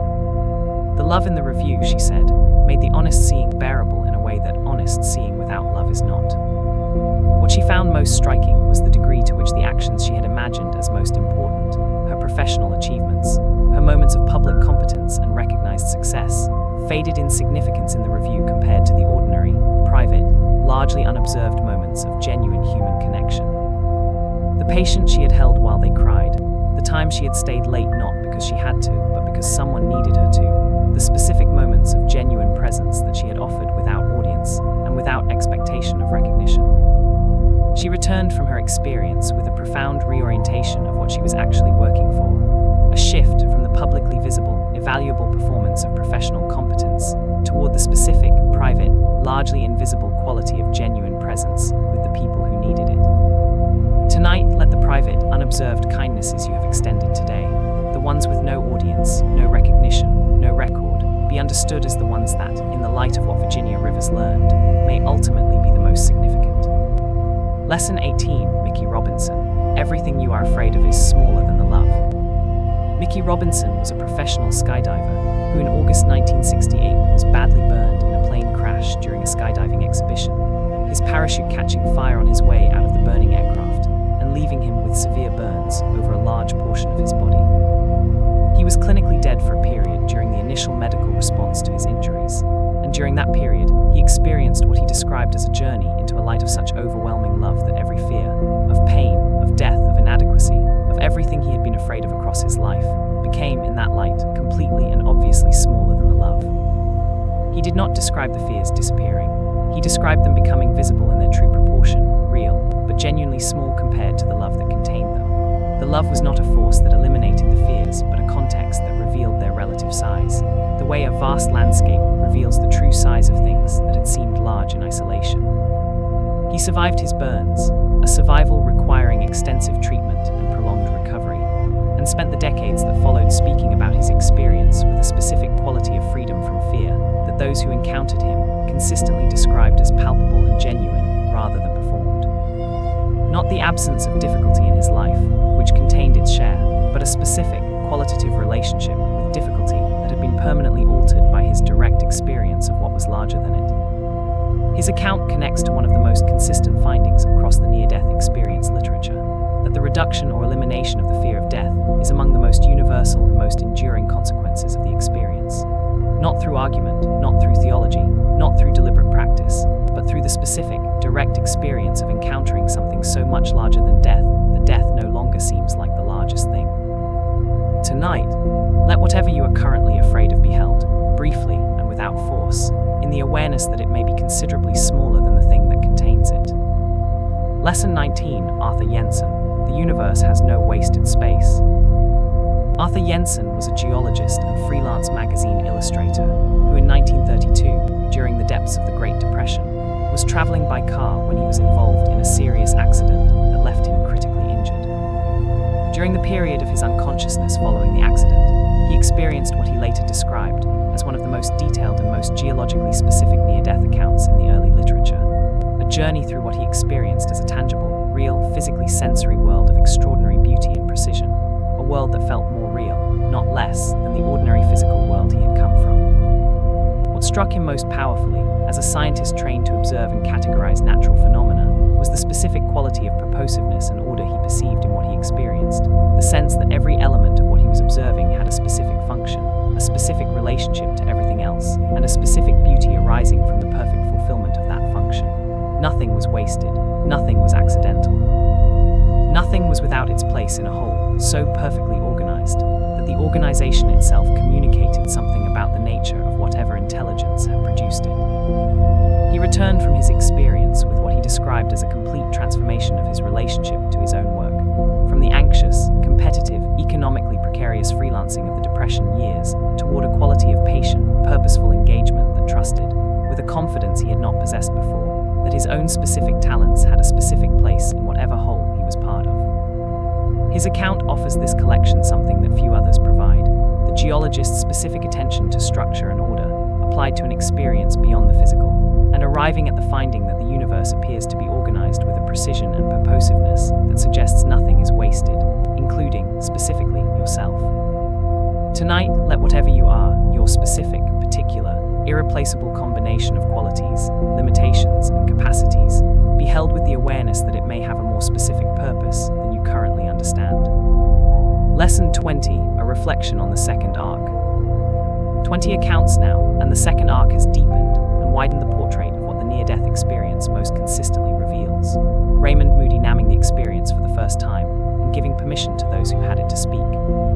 The love in the review, she said, made the honest seeing bearable in a way that honest seeing without love is not. What she found most striking was the degree to which the actions she had imagined as most important, her professional achievements, her moments of public competence and recognized success, faded in significance in the review compared to the ordinary, private, largely unobserved moments of genuine human connection. The patient she had held while they cried, the time she had stayed late not because she had to, but because someone needed her to, the specific moments of genuine presence that she had offered without audience and without expectation of recognition. She returned from her experience with a profound reorientation of what she was actually working for, a shift from the publicly visible, evaluable performance of professional competence toward the specific, private, largely invisible quality of genuine presence with the people who needed it. Tonight, let the private, unobserved kindnesses you have extended today, the ones with no audience, no recognition, no record, be understood as the ones that, in the light of what Virginia Rivers learned, may ultimately be the most significant. Lesson 18, Mickey Robinson. Everything you are afraid of is smaller than the love. Mickey Robinson was a professional skydiver who in August 1968 was badly burned in a plane crash during a skydiving exhibition, his parachute catching fire on his way out of the burning aircraft and leaving him with severe burns over a large portion of his body. He was clinically dead for a period during the initial medical response to his injuries, and during that period, he experienced what he described as a journey into a light of such overwhelming love that every fear, of pain, of death, of inadequacy, of everything he had been afraid of across his life, became, in that light, completely and obviously smaller than the love. He did not describe the fears disappearing. He described them becoming visible in their true proportion, real, but genuinely small compared to the love that contained them. The love was not a force that eliminated the fears, but a context that revealed their relative size, the way a vast landscape reveals the true size of things that had seemed large in isolation. He survived his burns, a survival requiring extensive treatment and prolonged recovery, and spent the decades that followed speaking about his experience with a specific quality of freedom from fear that those who encountered him consistently described as palpable and genuine rather than performed. Not the absence of difficulty in his life, which contained its share, but a specific, qualitative relationship with difficulty that had been permanently altered by his direct experience of what was larger than it. His account connects to one of the most consistent findings across the near-death experience literature, that the reduction or elimination of the fear of death is among the most universal and most enduring consequences of the experience. Not through argument, not through theology, not through deliberate practice, but through the specific, direct experience of encountering something so much larger than death that death no longer seems like the largest thing. Tonight, let whatever you are currently afraid of be held, briefly and without force, in the awareness that it may be considerably smaller than the thing that contains it. Lesson 19, Arthur Jensen. The universe has no wasted space. Arthur Jensen was a geologist and freelance magazine illustrator who in 1932, during the depths of the Great Depression, was traveling by car when he was involved in a serious accident that left him critically injured. During the period of his unconsciousness following the accident, he experienced what he later described as one of the most detailed and most geologically specific near-death accounts in the early literature. A journey through what he experienced as a tangible, real, physically sensory world of extraordinary beauty and precision. A world that felt more real, not less, than the ordinary physical world he had come from. What struck him most powerfully, as a scientist trained to observe and categorize natural phenomena, was the specific quality of purposiveness and order he perceived in what he experienced. The sense that every element of what he was observing had a specific function, a specific relationship to everything else, and a specific beauty arising from the perfect fulfillment of that function. Nothing was wasted, nothing was accidental. Nothing was without its place in a whole, so perfectly organized, that the organization itself communicated something about the nature of whatever intelligence had produced it. He returned from his experience with what he described as a complete transformation of his relationship to his own work, from the anxious, competitive, economically precarious freelancing of the Depression years toward a quality of patient, purposeful engagement that trusted, with a confidence he had not possessed before, that his own specific talents had a specific place in whatever whole he was part of. His account offers this collection something that few others provide: the geologist's specific attention to structure and order, applied to an experience beyond the physical, and arriving at the finding that the universe appears to be organized with a precision and purposiveness that suggests nothing is wasted, including, specifically, yourself. Tonight, let whatever you are, your specific, particular, irreplaceable combination of qualities, limitations, and capacities, be held with the awareness that it may have a more specific purpose than you currently understand. Lesson 20, a reflection on the second arc. 20 accounts now, and the second arc has deepened and widened the portrait of what the near-death experience most consistently reveals. Raymond Moody naming the experience for the first time and giving permission to those who had it to speak.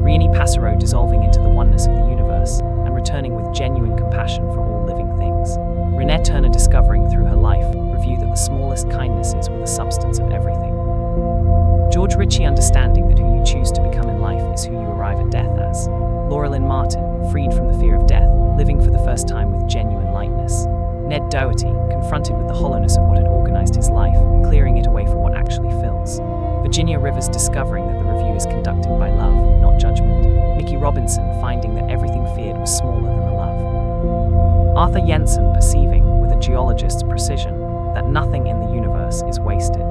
Rieni Passero dissolving into the oneness of the universe and returning with genuine compassion for all living things. Renee Turner discovering through her life review that the smallest kindnesses were the substance of everything. George Ritchie understanding that who you choose to become in life is who you arrive at death as. Laura Lynn Martin, freed from the fear of death, living for the first time with genuine lightness. Ned Doherty, confronted with the hollowness of what had organized his life, clearing it away for what actually fills. Virginia Rivers discovering that the review is conducted by love, not judgment. Mickey Robinson finding that everything feared was smaller than the love. Arthur Jensen perceiving, with a geologist's precision, that nothing in the universe is wasted.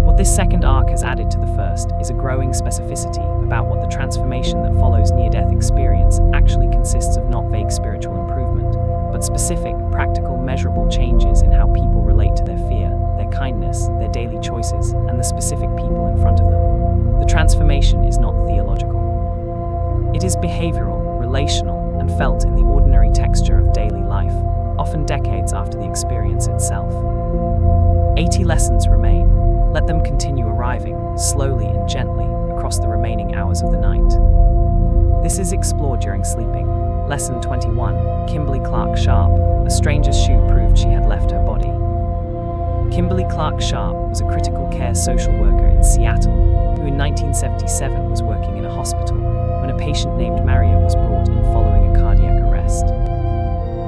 What this second arc has added to the first is a growing specificity about what the transformation that follows near-death experience actually consists of, not vague spiritual improvement, but specific, practical, measurable changes in how people relate to their fear, their kindness, their daily choices, and the specific people in front of them. The transformation is not theological. It is behavioral, relational, and felt in the ordinary texture of daily life, often decades after the experience itself. 80 lessons remain. Let them continue arriving, slowly and gently, across the remaining hours of the night. This is explored during sleeping. Lesson 21, Kimberly Clark Sharp. A stranger's shoe proved she had left her body. Kimberly Clark Sharp was a critical care social worker in Seattle, who in 1977 was working in a hospital when a patient named Maria was brought in following a cardiac arrest.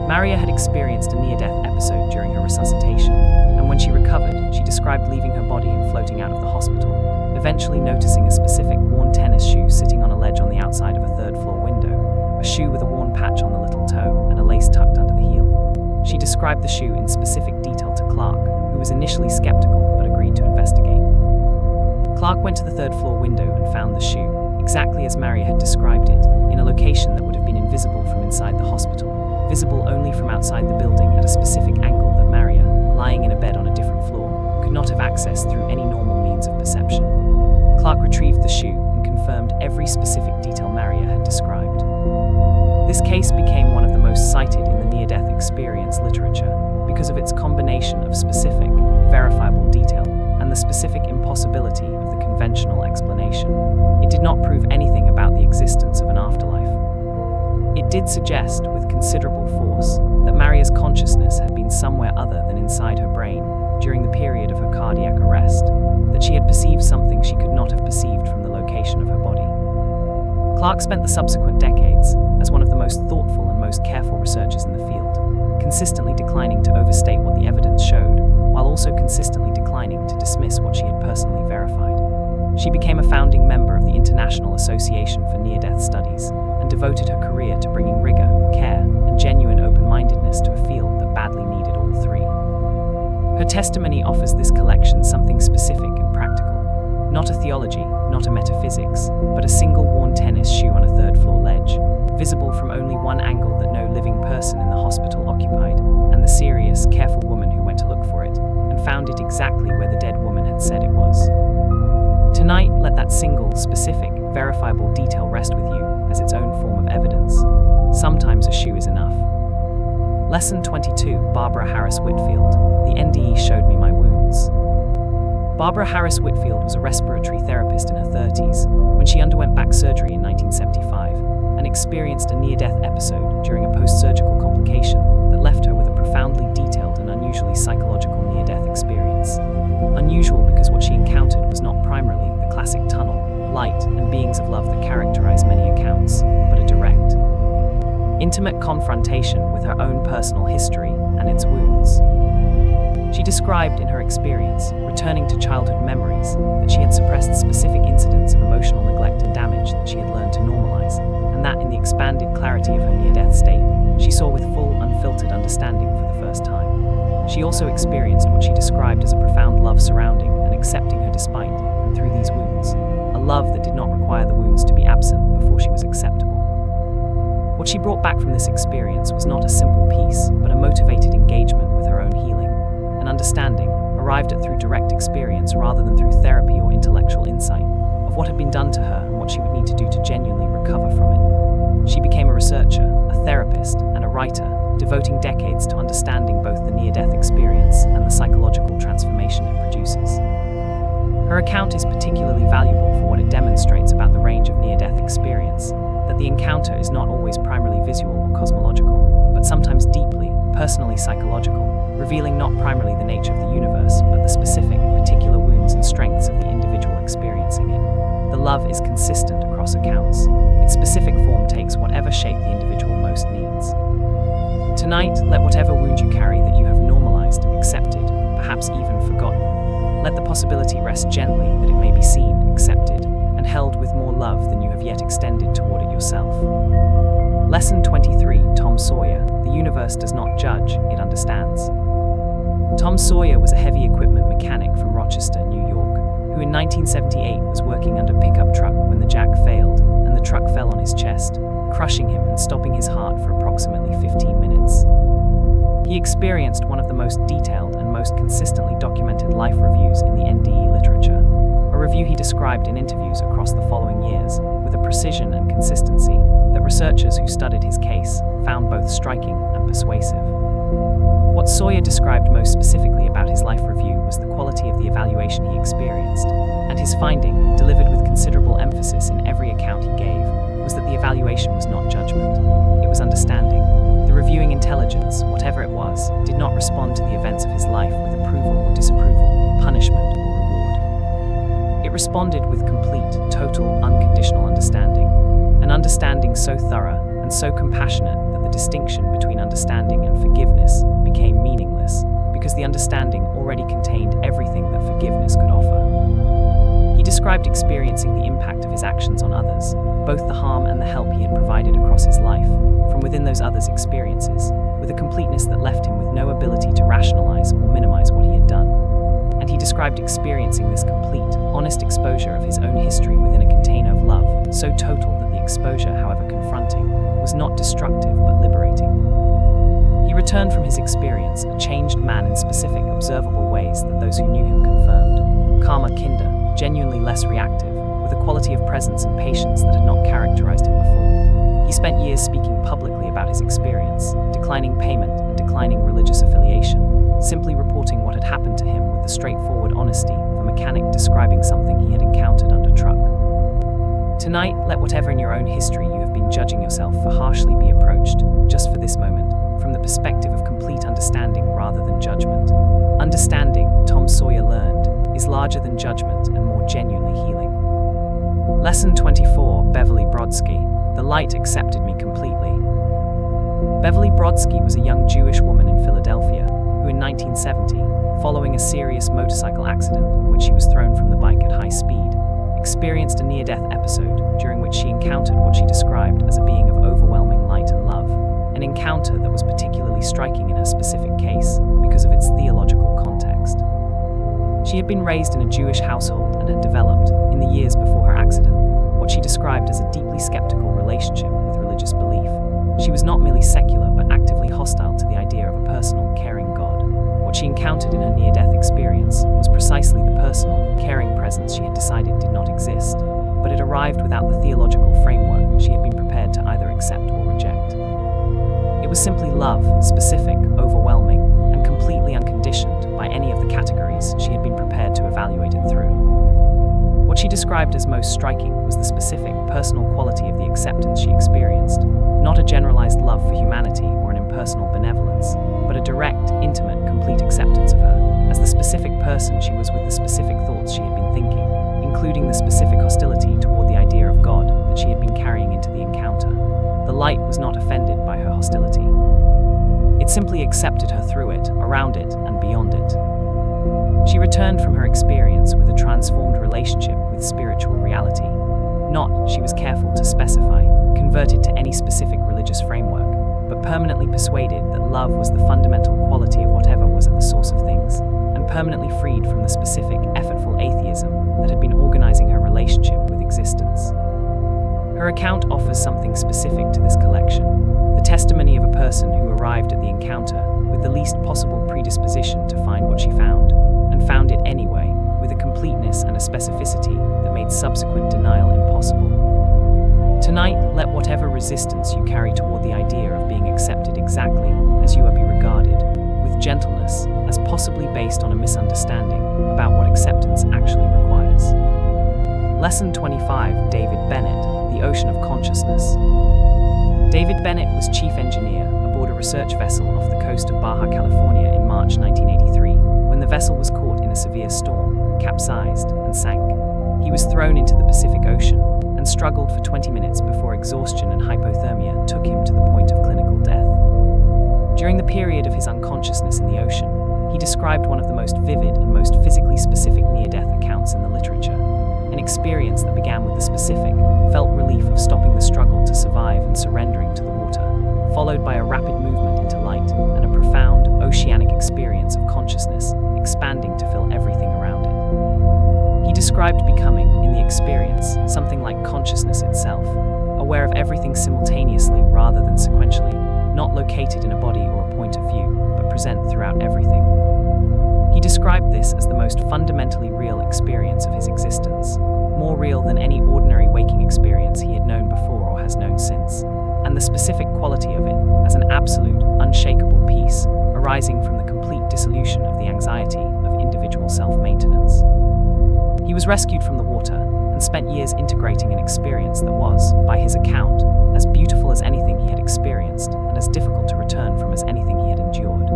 Maria had experienced a near-death episode during her resuscitation, and when she recovered, she described leaving her body and floating out of the hospital, eventually noticing a specific worn tennis shoe sitting on a ledge on the outside of a third-floor window, a shoe with a worn patch on the little toe and a lace tucked under the heel. She described the shoe in specific detail to Clark, who was initially skeptical but agreed to investigate. Clark went to the third-floor window and found the shoe, exactly as Maria had described it, in a location that would have been invisible from inside the hospital, visible only from outside the building at a specific angle that Maria, lying in a bed on a different floor, could not have accessed through any normal means of perception. Clark retrieved the shoe and confirmed every specific detail Maria had described. This case became one of the most cited in the near-death experience literature because of its combination of specific, verifiable detail and the specific impossibility of the conventional explanation. It did not prove anything about the existence of an afterlife. It did suggest, with considerable force, that Maria's consciousness had been somewhere other than inside her brain during the period of her cardiac arrest, that she had perceived something she could not have perceived from the location of her body. Clark spent the subsequent decades as one of the most thoughtful and most careful researchers in the field, consistently declining to overstate what the evidence showed, while also consistently declining to dismiss what she had personally verified. She became a founding member of the International Association for Near-Death Studies and devoted her career to bringing rigor, care, and genuine open-mindedness to a field that badly needed all three. Her testimony offers this collection something specific and practical. Not a theology, not a metaphysics, but a single worn tennis shoe on a third-floor ledge, visible from only one angle that no living person in the hospital occupied, and the serious, careful woman who went to look for it, and found it exactly where the dead woman had said it was. Tonight, let that single, specific, verifiable detail rest with you as its own form of evidence. Sometimes a shoe is enough. Lesson 22, Barbara Harris Whitfield. The NDE showed me my wounds. Barbara Harris Whitfield was a respiratory therapist in her 30s when she underwent back surgery in 1975 and experienced a near-death episode during a post-surgical complication that left her with a profoundly detailed and unusually psychological near-death experience. Unusual because what she encountered was not primarily the classic tunnel, light, and beings of love that characterize many accounts, but a direct, intimate confrontation with her own personal history and its wounds. She described in her experience, returning to childhood memories, that she had suppressed specific incidents of emotional neglect and damage that she had learned to normalize, and that in the expanded clarity of her near-death state, she saw with full, unfiltered understanding for the first time. She also experienced what she described as a profound love surrounding and accepting her despite and through these wounds, a love that did not require the wounds to be absent before she was acceptable. What she brought back from this experience was not a simple peace, but a motivated engagement with her own healing, an understanding, arrived at through direct experience rather than through therapy or intellectual insight, of what had been done to her and what she would need to do to genuinely recover from it. She became a researcher, a therapist, and a writer, devoting decades to understanding both the near-death experience and the psychological transformation it produces. Her account is particularly valuable for what it demonstrates about the range of near-death experience, that the encounter is not always primarily visual or cosmological, but sometimes deeply, personally psychological, revealing not primarily the nature of the universe, but the specific, particular wounds and strengths of the individual experiencing it. The love is consistent across accounts. Its specific form takes whatever shape the individual most needs. Tonight, let whatever wound you carry that you have normalized, accepted, perhaps even forgotten, let the possibility rest gently that it may be seen, accepted, and held with more love than you have yet extended toward it yourself. Lesson 23, Tom Sawyer. The universe does not judge, it understands. Tom Sawyer was a heavy equipment mechanic from Rochester, New York, who in 1978 was working under a pickup truck when the jack failed, and the truck fell on his chest, crushing him and stopping his heart for approximately 15 minutes. He experienced one of the most detailed and most consistently documented life reviews in the NDE literature, a review he described in interviews across the following years with a precision and consistency that researchers who studied his case found both striking and persuasive. What Sawyer described most specifically about his life review was the quality of the evaluation he experienced, and his finding, delivered with considerable emphasis in every account he gave, was that the evaluation was not judgment, it was understanding. The reviewing intelligence, whatever it was, did not respond to the events of his life with approval or disapproval, punishment or reward. It responded with complete, total, unconditional understanding, an understanding so thorough and so compassionate that the distinction between understanding and forgiveness became meaningless, because the understanding already contained everything that forgiveness could offer. He described experiencing the impact of his actions on others, both the harm and the help he had provided across his life, from within those others' experiences, with a completeness that left him with no ability to rationalize or minimize what he had done. And he described experiencing this complete, honest exposure of his own history within a container of love, so total that the exposure, however confronting, was not destructive but liberating. He returned from his experience a changed man in specific, observable ways that those who knew him confirmed. Calmer, kinder, genuinely less reactive, with a quality of presence and patience that had not characterized him before. He spent years speaking publicly about his experience, declining payment and declining religious affiliation, simply reporting what had happened to him with the straightforward honesty of a mechanic describing something he had encountered under truck. Tonight, let whatever in your own history you have been judging yourself for harshly be approached, just for this moment, from the perspective of complete understanding rather than judgment. Understanding, Tom Sawyer learned, is larger than judgment and more genuinely healing. Lesson 24, Beverly Brodsky. The light accepted me completely. Beverly Brodsky was a young Jewish woman in Philadelphia who in 1970, following a serious motorcycle accident in which she was thrown from the bike at high speed, experienced a near-death episode during which she encountered what she described as a being of overwhelming light and love, an encounter that was particularly striking in her specific case because of its theological context. She had been raised in a Jewish household and had developed, in the years before her accident, what she described as a deeply skeptical relationship with religious belief. She was not merely secular but actively hostile to the idea of a personal, caring God. What she encountered in her near-death experience was precisely the personal, caring presence she had decided did not exist, but it arrived without the theological framework she had been prepared to either accept or reject. It was simply love, specific, overwhelming, and completely unconditioned by any of the categories she had been prepared to evaluate it through. What she described as most striking was the specific, personal quality of the acceptance she experienced, not a generalized love for humanity or an impersonal benevolence, but a direct, intimate, complete acceptance of her, as the specific person she was with the specific thoughts she had been thinking, including the specific hostility toward the idea of God that she had been carrying into the encounter. The light was not offended by her hostility. It simply accepted her through it, around it, and beyond it. She returned from her experience with a transformed relationship with spiritual reality. Not, she was careful to specify, converted to any specific religious framework, but permanently persuaded that love was the fundamental quality of whatever was at the source of things, and permanently freed from the specific, effortful atheism that had been organizing her relationship with existence. Her account offers something specific to this collection, the testimony of a person who arrived at the encounter with the least possible predisposition to find what she found, and found it anyway, with a completeness and a specificity that made subsequent denial impossible. Tonight, let whatever resistance you carry toward the idea of being accepted exactly as you are be regarded, with gentleness, as possibly based on a misunderstanding about what acceptance actually requires. Lesson 25, David Bennett, The Ocean of Consciousness. David Bennett was chief engineer aboard a research vessel off the coast of Baja California in March 1983, when the vessel was caught in a severe storm, capsized, and sank. He was thrown into the Pacific Ocean and struggled for 20 minutes before exhaustion and hypothermia took him to the point of clinical death. During the period of his unconsciousness in the ocean, he described one of the most vivid and most physically specific near-death accounts in the literature, an experience that began with the specific, felt relief of stopping the struggle to survive and surrendering to the water, followed by a rapid movement into light and a profound, oceanic experience of consciousness, expanding to fill everything around it. He described becoming, in the experience, something like consciousness itself, aware of everything simultaneously rather than sequentially, not located in a body or a point of view, but present throughout everything. He described this as the most fundamentally real experience of his existence, more real than any ordinary waking experience he had known before or has known since, and the specific quality of it as an absolute, unshakable peace arising from the complete dissolution of the anxiety of individual self-maintenance. He was rescued from the water and spent years integrating an experience that was, by his account, as beautiful as anything he had experienced and as difficult to return from as anything he had endured.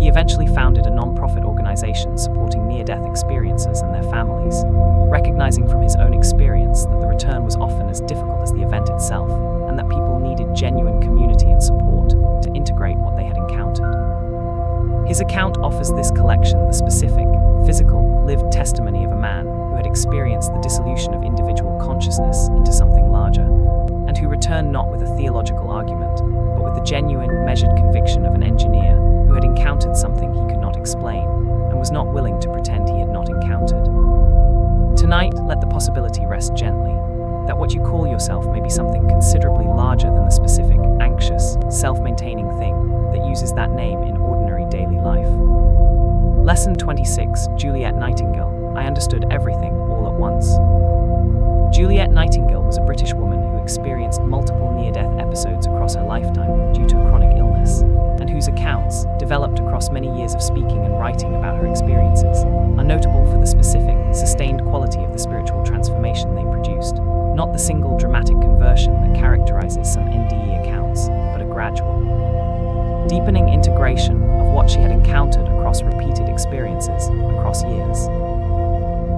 He eventually founded a non-profit organization supporting near-death experiencers and their families, recognizing from his own experience that the return was often as difficult as the event itself, and that people needed genuine community and support to integrate what they had encountered. His account offers this collection the specific, physical, lived testimony of a man who had experienced the dissolution of individual consciousness into something larger, and who returned not with a theological argument, but with the genuine, measured conviction of an engineer who had encountered something he could not explain, and was not willing to pretend he had not encountered. Tonight, let the possibility rest gently, that what you call yourself may be something considerably larger than the specific, anxious, self-maintaining thing that uses that name in ordinary daily life. Lesson 26, Juliet Nightingale, I understood everything all at once. Juliet Nightingale was a British woman who experienced multiple near-death episodes across her lifetime due to a chronic illness, and whose accounts, developed across many years of speaking and writing about her experiences, are notable for the specific, sustained quality of the spiritual transformation they produced, not the single dramatic conversion that characterizes some NDE accounts, but a gradual, deepening integration of what she had encountered across repeated experiences across years.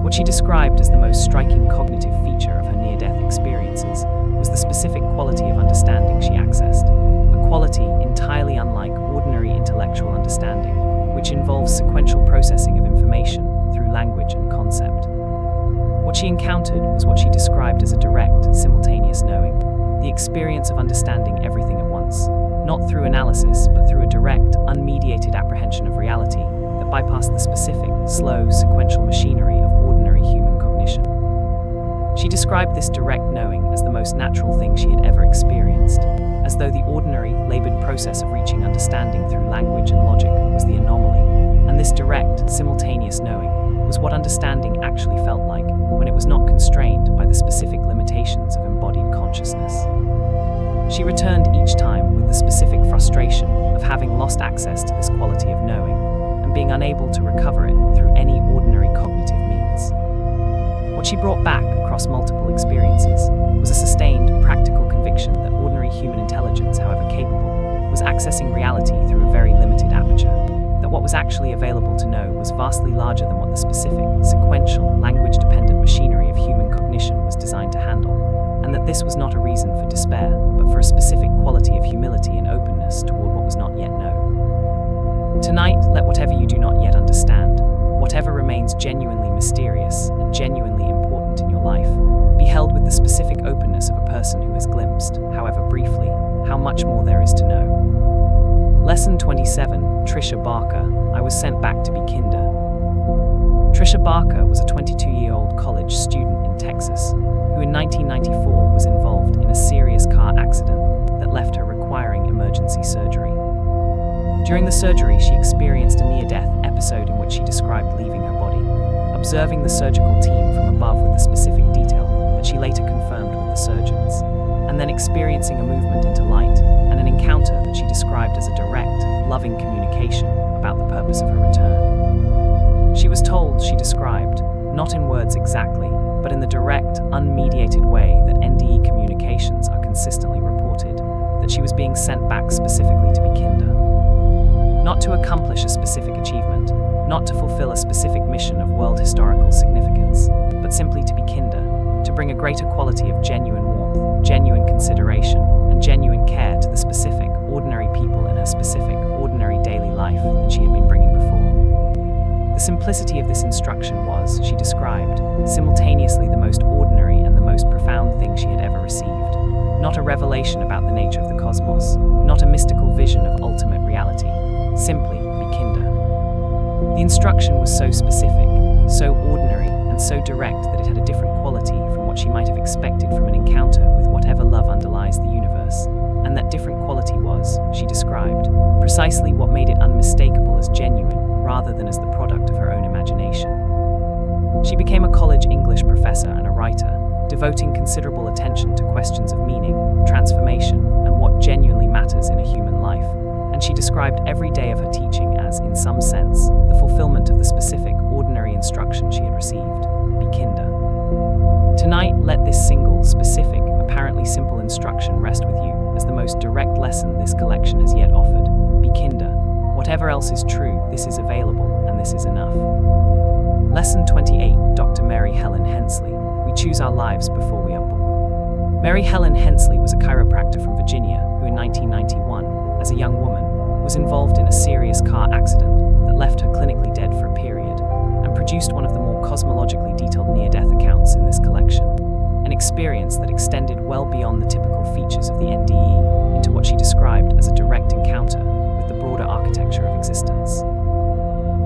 What she described as the most striking cognitive feature of her near-death experiences was the specific quality of understanding she accessed, a quality entirely unlike ordinary intellectual understanding, which involves sequential processing of information through language and concept. What she encountered was what she described as a direct, simultaneous knowing, the experience of understanding everything at once, not through analysis, but through a direct, unmediated apprehension of reality that bypassed the specific, slow, sequential machinery of ordinary human cognition. She described this direct knowing as the most natural thing she had ever experienced, as though the ordinary, labored process of reaching understanding through language and logic was the anomaly, and this direct, simultaneous knowing was what understanding actually felt like when it was not constrained by the specific limitations of embodied consciousness. She returned each time with the specific frustration of having lost access to this quality of knowing and being unable to recover it through any ordinary cognitive means. What she brought back across multiple experiences was a sustained, practical conviction that ordinary human intelligence, however capable, was accessing reality through a very limited aperture, that what was actually available to know was vastly larger than what the specific, sequential, language-dependent machinery of human cognition was designed to handle, and that this was not a reason for despair, but for a specific quality of humility and openness toward what was not yet known. Tonight, let whatever you do not yet understand, whatever remains genuinely mysterious and genuinely important in your life, be held with the specific openness of a person who has glimpsed, however briefly, how much more there is to know. Lesson 27, Trisha Barker, I was sent back to be kinder. Trisha Barker was a 22-year-old college student in Texas who in 1994 was involved in a serious car accident that left her requiring emergency surgery. During the surgery, she experienced a near-death episode in which she described leaving her body, observing the surgical team from above with the specific detail that she later confirmed with the surgeons, and then experiencing a movement into light and an encounter that she described as a direct, loving communication about the purpose of her return. She was told, she described, not in words exactly, but in the direct, unmediated way that NDE communications are consistently reported, that she was being sent back specifically to be kinder. Not to accomplish a specific achievement, not to fulfill a specific mission of world historical significance, but simply to be kinder, to bring a greater quality of genuine warmth, genuine consideration, and genuine care to the specific, ordinary people in her specific, ordinary daily life than she had been bringing before. The simplicity of this instruction was, she described, simultaneously the most ordinary and the most profound thing she had ever received. Not a revelation about the nature of the cosmos, not a mystical vision of ultimate reality. Simply, be kinder. The instruction was so specific, so ordinary, and so direct that it had a different quality from what she might have expected from an encounter with whatever love underlies the universe. And that different quality was, she described, precisely what made it unmistakable as genuine, rather than as the product of her own imagination. She became a college English professor and a writer, devoting considerable attention to questions of meaning, transformation, and what genuinely matters in a human life. And she described every day of her teaching as, in some sense, the fulfillment of the specific, ordinary instruction she had received. Be kinder. Tonight, let this single, specific, apparently simple instruction rest with you as the most direct lesson this collection has yet offered. Be kinder. Whatever else is true, this is available, and this is enough. Lesson 28, Dr. Mary Helen Hensley. We choose our lives before we are born. Mary Helen Hensley was a chiropractor from Virginia who in 1991, as a young woman, was involved in a serious car accident that left her clinically dead for a period and produced one of the more cosmologically detailed near-death accounts in this collection, an experience that extended well beyond the typical features of the NDE into what she described as a direct encounter with the broader architecture of existence,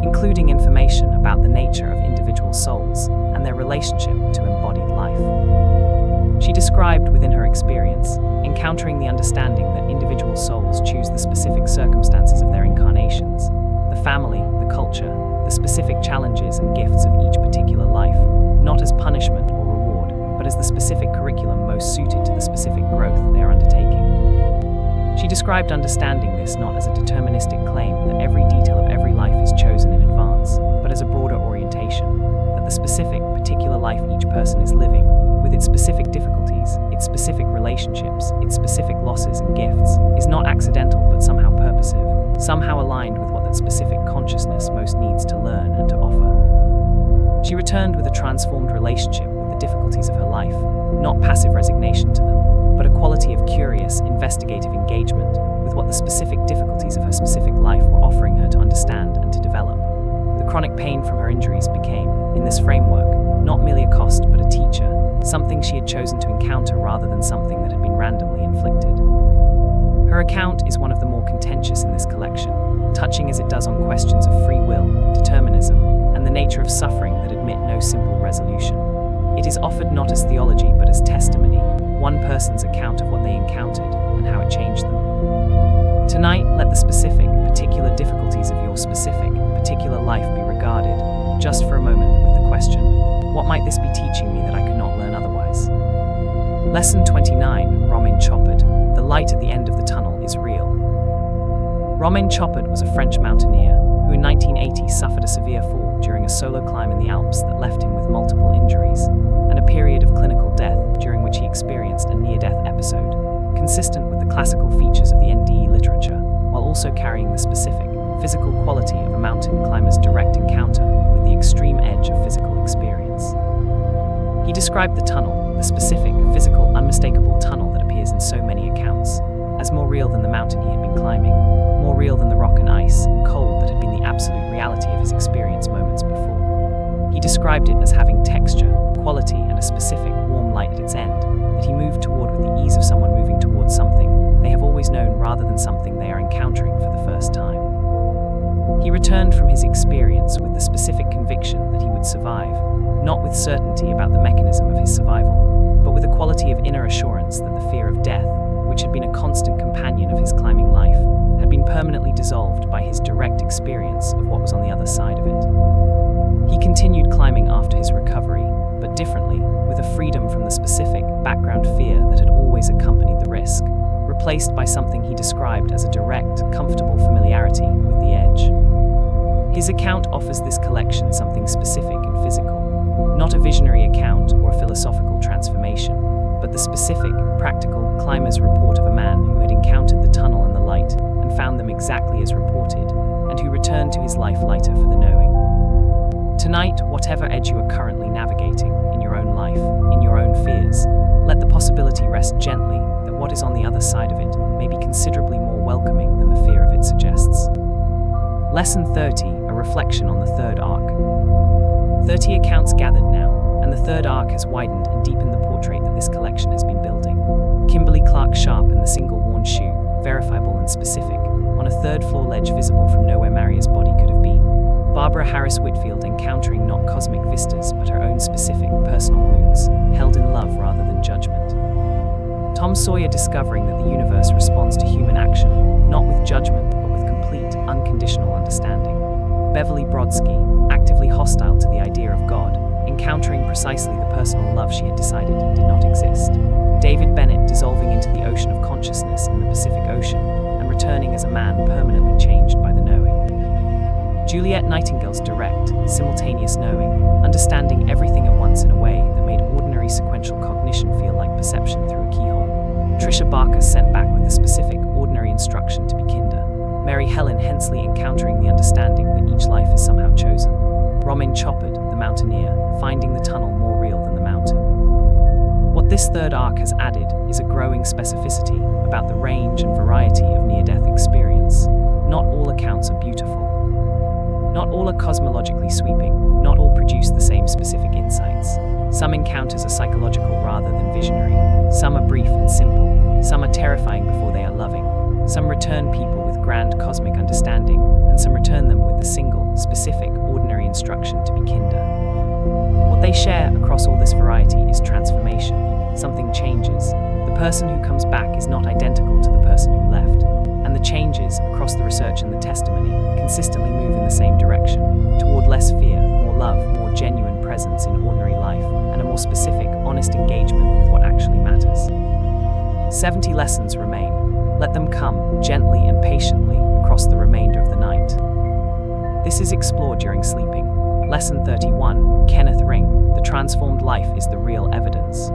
including information about the nature of individual souls and their relationship to embodied life. She described within her experience encountering the understanding that individual souls choose the specific circumstances of their incarnations, the family, the culture, the specific challenges and gifts of each particular life, not as punishment or reward, but but as the specific curriculum most suited to the specific growth they are undertaking. She described understanding this not as a deterministic claim that every detail of every life is chosen in advance, but as a broader orientation, that the specific, particular life each person is living, with its specific difficulties, its specific relationships, its specific losses and gifts, is not accidental but somehow purposive, somehow aligned with what that specific consciousness most needs to learn and to offer. She returned with a transformed relationship with the difficulties of her life, not passive resignation to them, but a quality of curious, investigative engagement with what the specific difficulties of her specific life were offering her to understand and to develop. The chronic pain from her injuries became, in this framework, not merely a cost but a teacher, something she had chosen to encounter rather than something that had been randomly inflicted. Her account is one of the more contentious in this collection, touching as it does on questions of free will, determinism, and the nature of suffering that admit no simple resolution. It is offered not as theology but as testimony, one person's account of what they encountered and how it changed them. Tonight, let the specific, particular difficulties of your specific, particular life be regarded, just for a moment, with the question, what might this be teaching me that I could not learn otherwise? Lesson 29, Romain Choppard, the light at the end of the tunnel is real. Romain Choppard was a French mountaineer who in 1980 suffered a severe fall during a solo climb in the Alps that left him with multiple injuries and a period of clinical death during which he experienced a near-death episode, consistent with the classical features of the NDE literature, while also carrying the specific, physical quality of a mountain climber's direct encounter with the extreme edge of physical experience. He described the tunnel, the specific, physical, unmistakable tunnel that appears in so many accounts, as more real than the mountain he had been climbing, more real than the rock and ice and cold that had been the absolute reality of his experience moments before. He described it as having texture, quality, and a specific, warm light at its end, that he moved toward with the ease of someone moving towards something they have always known rather than something they are encountering for the first time. He returned from his experience with the specific conviction that he would survive, not with certainty about the mechanism of his survival, but with a quality of inner assurance that the fear of death, which had been a constant companion of his climbing life, had been permanently dissolved by his direct experience of what was on the other side of it. He continued climbing after his recovery, but differently, with a freedom from the specific, background fear that had always accompanied the risk, replaced by something he described as a direct, comfortable familiarity with the edge. His account offers this collection something specific and physical, not a visionary account or a philosophical transformation, but the specific, practical, climber's report of a man who had encountered the tunnel and the light and found them exactly as reported, and who returned to his life lighter for the knowing. Tonight, whatever edge you are currently navigating in your own life, in your own fears, let the possibility rest gently that what is on the other side of it may be considerably more welcoming than the fear of it suggests. Lesson 30, a reflection on the third arc. 30 accounts gathered now, and the third arc has widened and deepened the portrait that this collection has been building. Kimberly Clark Sharp and the single worn shoe, verifiable and specific, on a third-floor ledge visible from nowhere Maria's body could have been. Barbara Harris Whitfield encountering not cosmic vistas but her own specific, personal wounds, held in love rather than judgment. Tom Sawyer discovering that the universe responds to human action, not with judgment but with complete, unconditional understanding. Beverly Brodsky, actively hostile to the idea of God, encountering precisely the personal love she had decided did not exist. David Bennett dissolving into the ocean of consciousness in the Pacific Ocean and returning as a man permanently changed by the knowing. Juliet Nightingale's direct, simultaneous knowing, understanding everything at once in a way that made ordinary sequential cognition feel like perception through a keyhole. Tricia Barker sent back with the specific, ordinary instruction to be kinder. Mary Helen Hensley encountering the understanding that each life is somehow chosen. Romain Choppard, the mountaineer, finding the tunnel more real than the mountain. What this third arc has added is a growing specificity about the range and variety of near-death experience. Not all accounts are beautiful. Not all are cosmologically sweeping. Not all produce the same specific insights. Some encounters are psychological rather than visionary. Some are brief and simple. Some are terrifying before they are loving. Some return people with grand cosmic understanding, and some return them with the single, specific, ordinary instruction to be kinder. What they share across all this variety is transformation. Something changes. The person who comes back is not identical to the person who left, and the changes across the research and the testimony consistently move in the same direction, toward less fear, more love, more genuine presence in ordinary life, and a more specific, honest honest engagement with what actually matters. 70 lessons remain. Let them come gently and patiently across the remainder of the night. This is explored during sleeping. Lesson 31, Kenneth Ring, The Transformed Life is the Real Evidence.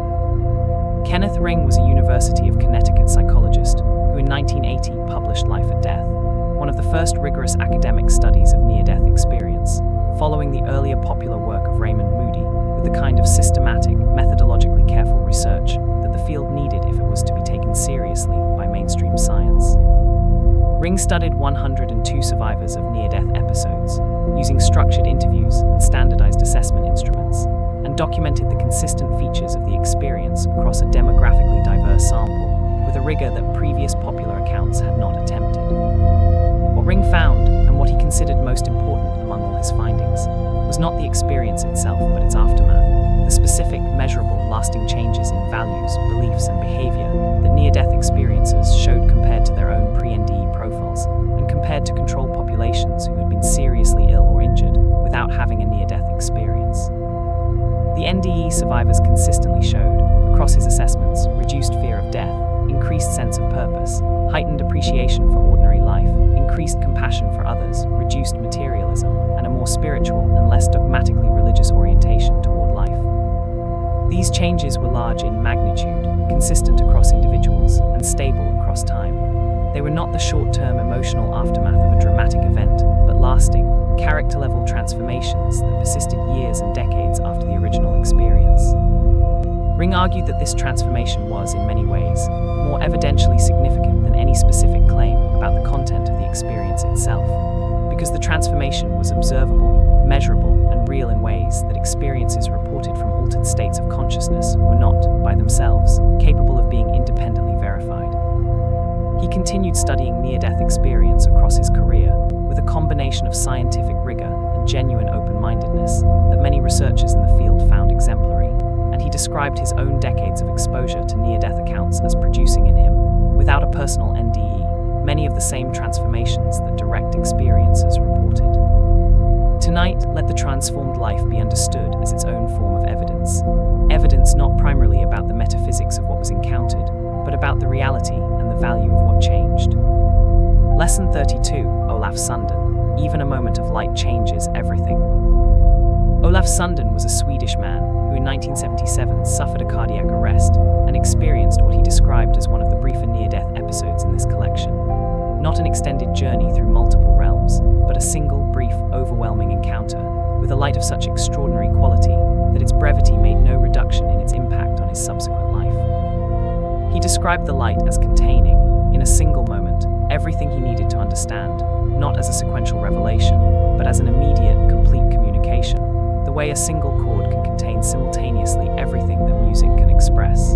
Kenneth Ring was a University of Connecticut psychologist who in 1980 published Life at Death, one of the first rigorous academic studies of near-death experience, following the earlier popular work of Raymond Moody, with the kind of systematic, methodologically careful research that the field needed if it was to be taken seriously by mainstream science. Ring studied 102 survivors of near-death episodes, using structured interviews and standardized assessment instruments, and documented the consistent features of the experience across a demographically diverse sample, with a rigor that previous popular accounts had not attempted. What Ring found, and what he considered most important among all his findings, was not the experience itself, but its aftermath, the specific, measurable, lasting changes in values, beliefs, and behavior that near-death experiences showed compared to their own pre-NDE profiles, and compared to control populations who had been seriously ill or injured without having a near-death experience. The NDE survivors consistently showed, across his assessments, reduced fear of death, increased sense of purpose, heightened appreciation for ordinary life, increased compassion for others, reduced materialism, and a more spiritual and less dogmatically religious orientation toward life. These changes were large in magnitude, consistent across individuals, and stable across time. They were not the short-term emotional aftermath of a dramatic event, but lasting, character-level transformations that persisted years and decades after the original experience. Ring argued that this transformation was, in many ways, more evidentially significant than any specific claim about the content of the experience itself, because the transformation was observable, measurable, and real in ways that experiences reported from altered states of consciousness were not, by themselves, capable of being independently verified. He continued studying near-death experience across his career, with a combination of scientific rigor and genuine open-mindedness that many researchers in the field found exemplary, and he described his own decades of exposure to near-death accounts as producing in him, without a personal NDE, many of the same transformations that direct experiences reported. Tonight, let the transformed life be understood as its own form of evidence. Evidence not primarily about the metaphysics of what was encountered, but about the reality and the value of what changed. Lesson 32, Olaf Sundin, Even a Moment of Light Changes Everything. Olaf Sundin was a Swedish man who in 1977 suffered a cardiac arrest and experienced what he described as one of the briefer near-death episodes in this collection. Not an extended journey through multiple realms, but a single, brief, overwhelming encounter with a light of such extraordinary quality that its brevity made no reduction in its impact on his subsequent life. He described the light as containing, in a single moment, everything he needed to understand, not as a sequential revelation, but as an immediate, complete communication, the way a single chord can contain simultaneously everything that music can express.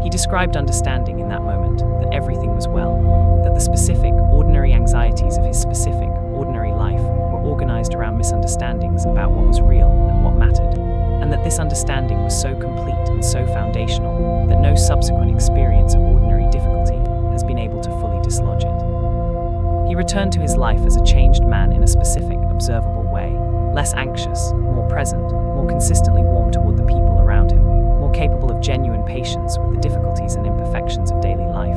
He described understanding in that moment that everything was well, that the specific, ordinary anxieties of his specific, ordinary life were organized around misunderstandings about what was real and what mattered, and that this understanding was so complete and so foundational that no subsequent experience of ordinary difficulty has been able to fully dislodge it. He returned to his life as a changed man in a specific, observable way, less anxious, more present, more consistently warm toward the people around him, more capable of genuine patience with the difficulties and imperfections of daily life.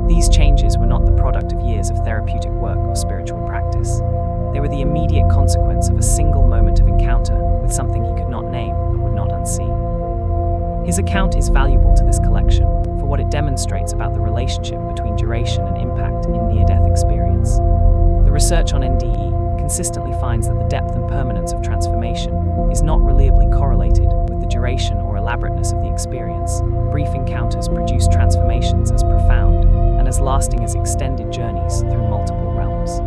These changes were not the product of years of therapeutic work or spiritual practice. They were the immediate consequence of a single moment of encounter with something he could not name but would not unsee. His account is valuable to this collection for what it demonstrates about the relationship between duration and impact in near-death experience. The research on NDE consistently finds that the depth and permanence of transformation is not reliably correlated with the duration or elaborateness of the experience. Brief encounters produce transformations as profound and as lasting as extended journeys through multiple realms.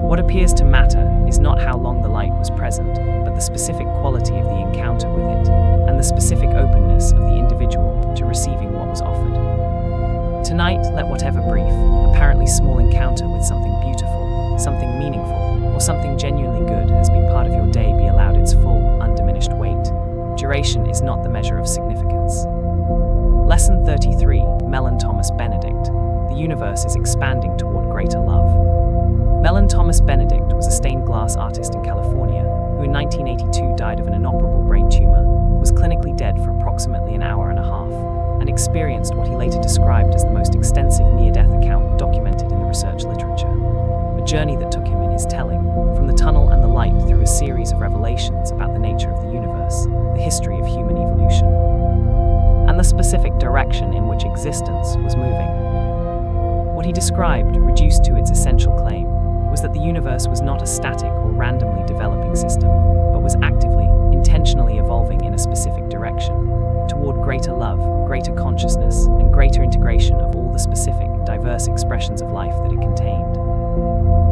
What appears to matter is not how long the light was present, but the specific quality of the encounter with it, and the specific openness of the individual to receiving what was offered. Tonight, let whatever brief, apparently small encounter with something beautiful, something meaningful, or something genuinely good has been part of your day be allowed its full, undiminished weight. Duration is not the measure of significance. Lesson 33, Mellon Thomas Benedict. The universe is expanding toward greater love. Mellon Thomas Benedict was a stained glass artist in California who in 1982 died of an inoperable brain tumor, was clinically dead for approximately experienced what he later described as the most extensive near-death account documented in the research literature. A journey that took him in his telling, from the tunnel and the light through a series of revelations about the nature of the universe, the history of human evolution, and the specific direction in which existence was moving. What he described, reduced to its essential claim, was that the universe was not a static or randomly developing system, but was actively, intentionally evolving in a specific direction, toward greater love, greater consciousness, and greater integration of all the specific, diverse expressions of life that it contained.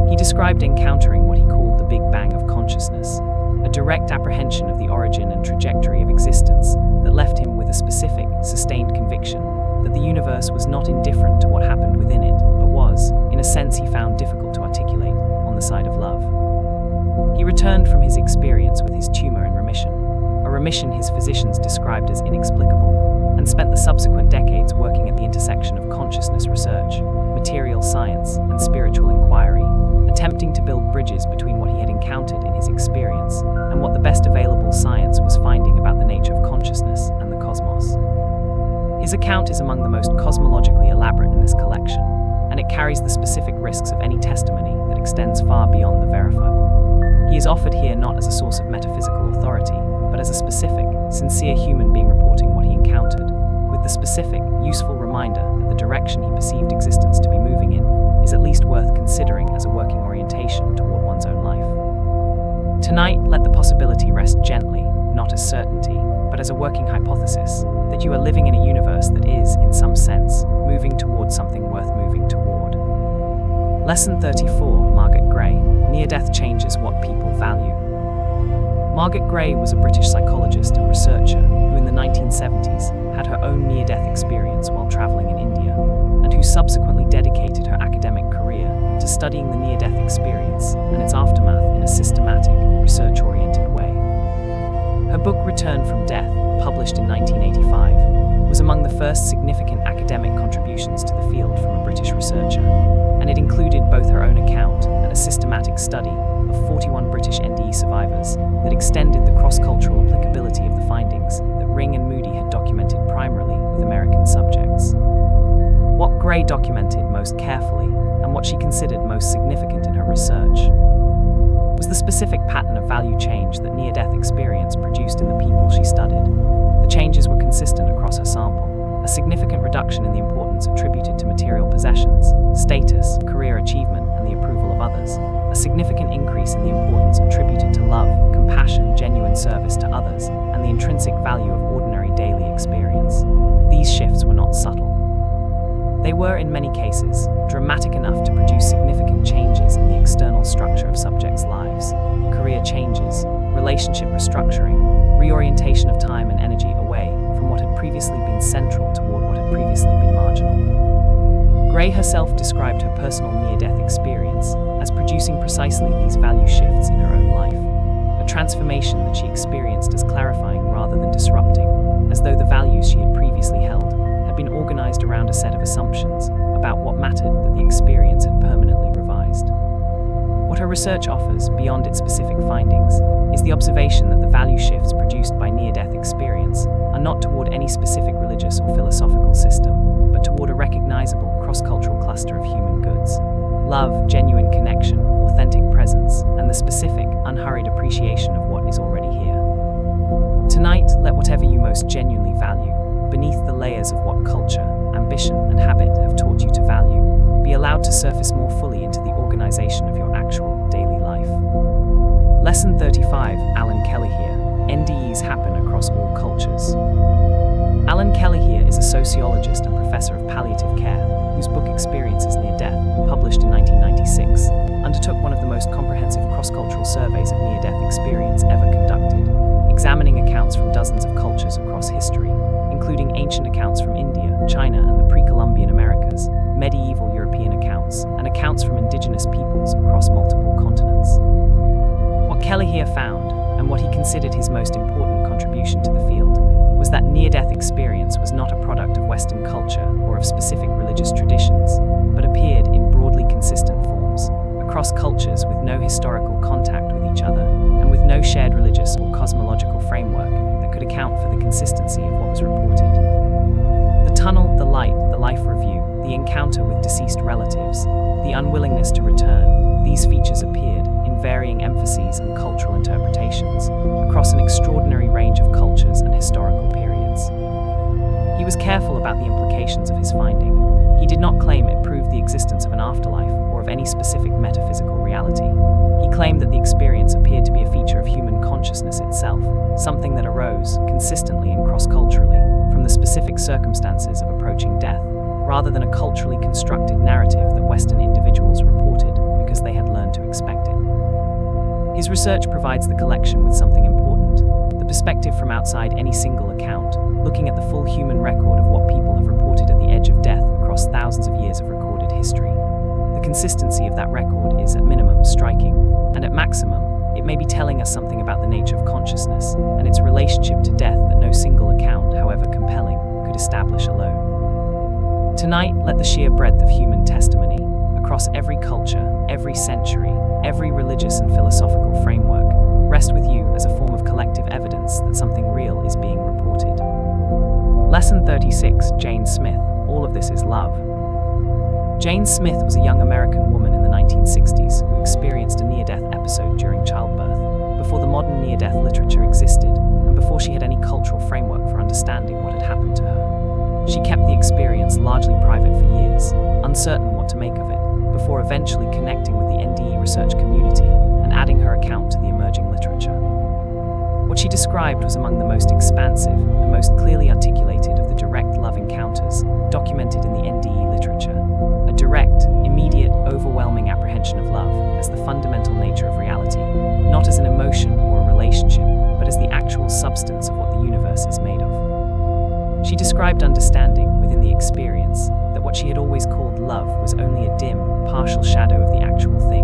He described encountering what he called the Big Bang of consciousness, a direct apprehension of the origin and trajectory of existence that left him with a specific, sustained conviction that the universe was not indifferent to what happened within it, but was, in a sense he found difficult to articulate, on the side of love. He returned from his experience with his tumor in remission, a remission his physicians described as inexplicable, and spent the subsequent decades working at the intersection of consciousness research, material science, and spiritual inquiry, attempting to build bridges between what he had encountered in his experience and what the best available science was finding about the nature of consciousness and the cosmos. His account is among the most cosmologically elaborate in this collection, and it carries the specific risks of any testimony that extends far beyond the verifiable. He is offered here not as a source of metaphysical authority, but as a specific, sincere human being reporting what he encountered, with the specific, useful reminder that the direction he perceived existence to be moving in is at least worth considering as a working orientation toward one's own life. Tonight, let the possibility rest gently, not as certainty, but as a working hypothesis, that you are living in a universe that is, in some sense, moving toward something worth moving toward. Lesson 34, Margaret Gray, Near-Death Changes What People Value. Margaret Gray was a British psychologist and researcher who in the 1970s had her own near-death experience while traveling in India, and who subsequently dedicated her academic career to studying the near-death experience and its aftermath in a systematic, research-oriented way. Her book Return from Death, published in 1985, was among the first significant academic contributions to the field from a British researcher, and it included both her own account and a systematic study of 41 British NDE survivors that extended the cross-cultural applicability of the findings that Ring and Moody had documented primarily with American subjects. What Gray documented most carefully, and what she considered most significant in her research, was the specific pattern of value change that near-death experience produced in the people she studied. The changes were consistent across her sample: a significant reduction in the importance attributed to material possessions, status, career achievement, and the approval of others, a significant increase in the importance attributed to love, compassion, genuine service to others, and the intrinsic value of ordinary daily experience. These shifts were not subtle. They were, in many cases, dramatic enough to produce significant changes in the external structure of subjects' lives: career changes, relationship restructuring, reorientation of time and energy away from what had previously been central toward what had previously been marginal. Gray herself described her personal near-death experience as producing precisely these value shifts in her own life, a transformation that she experienced as clarifying rather than disrupting, as though the values she had previously held had been organized around a set of assumptions about what mattered that the experience had permanently revised. What her research offers, beyond its specific findings, is the observation that the value shifts produced by near-death experience are not toward any specific religious or philosophical system, but toward a recognizable cross-cultural cluster of human goods: love, genuine connection, authentic presence, and the specific, unhurried appreciation of what is already here. Tonight, let whatever you most genuinely value, beneath the layers of what culture, ambition, and habit have taught you to value, be allowed to surface more fully into the organization of your actual daily life. Lesson 35, Alan Kelly here. NDEs happen across all cultures. Alan Kelly here is a sociologist and professor of palliative care, whose book Experiences Near Death, published in 1996, undertook one of the most comprehensive cross-cultural surveys of near-death experience ever conducted, examining accounts from dozens of cultures across history, including ancient accounts from India, China, and the pre-Columbian Americas, medieval European accounts, and accounts from indigenous peoples across multiple continents. What Kelly here found, and what he considered his most important contribution to the field, was that near-death experience was not a product of Western culture or of specific religious traditions, but appeared in broadly consistent forms, across cultures with no historical contact with each other, and with no shared religious or cosmological framework that could account for the consistency of what was reported. The the encounter with deceased relatives, the unwillingness to return, these features appeared, in varying emphases and cultural interpretations, across an extraordinary range of cultures and historical periods. He was careful about the implications of his finding. He did not claim it proved the existence of an afterlife or of any specific metaphysical reality. He claimed that the experience appeared to be a feature of human consciousness itself, something that arose, consistently and cross-culturally, from the specific circumstances of approaching death, rather than a culturally constructed narrative that Western individuals reported because they had learned to expect it. His research provides the collection with something important, the perspective from outside any single account, looking at the full human record of what people have reported at the edge of death across thousands of years of recorded history. The consistency of that record is, at minimum, striking, and at maximum, it may be telling us something about the nature of consciousness and its relationship to death that no single account, however compelling, could establish alone. Tonight, let the sheer breadth of human testimony, across every culture, every century, every religious and philosophical framework, rest with you as a form of collective evidence that something real is being reported. Lesson 36, Jane Smith. All of this is love. Jane Smith was a young American woman in the 1960s who experienced a near-death episode during childbirth, before the modern near-death literature existed, and before she had any cultural framework for understanding what had happened to her. She kept the experience largely private for years, uncertain what to make of it, before eventually connecting with the NDE research community and adding her account to the emerging literature. What she described was among the most expansive and most clearly articulated of the direct love encounters documented in the NDE literature. A direct, immediate, overwhelming apprehension of love as the fundamental nature of reality, not as an emotion or a relationship, but as the actual substance of what the universe is made of. She described understanding within the experience that what she had always called love was only a dim, partial shadow of the actual thing,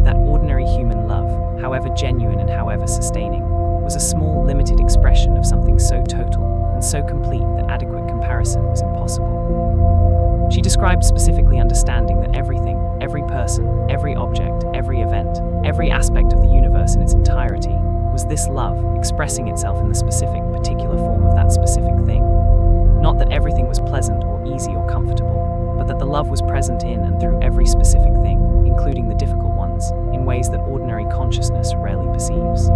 that ordinary human love, however genuine and however sustaining, was a small, limited expression of something so total and so complete that adequate comparison was impossible. She described specifically understanding that everything, every person, every object, every event, every aspect of the universe in its entirety was this love expressing itself in the specific, particular form of that specific thing. Not that everything was pleasant or easy or comfortable, but that the love was present in and through every specific thing, including the difficult ones, in ways that ordinary consciousness rarely perceives.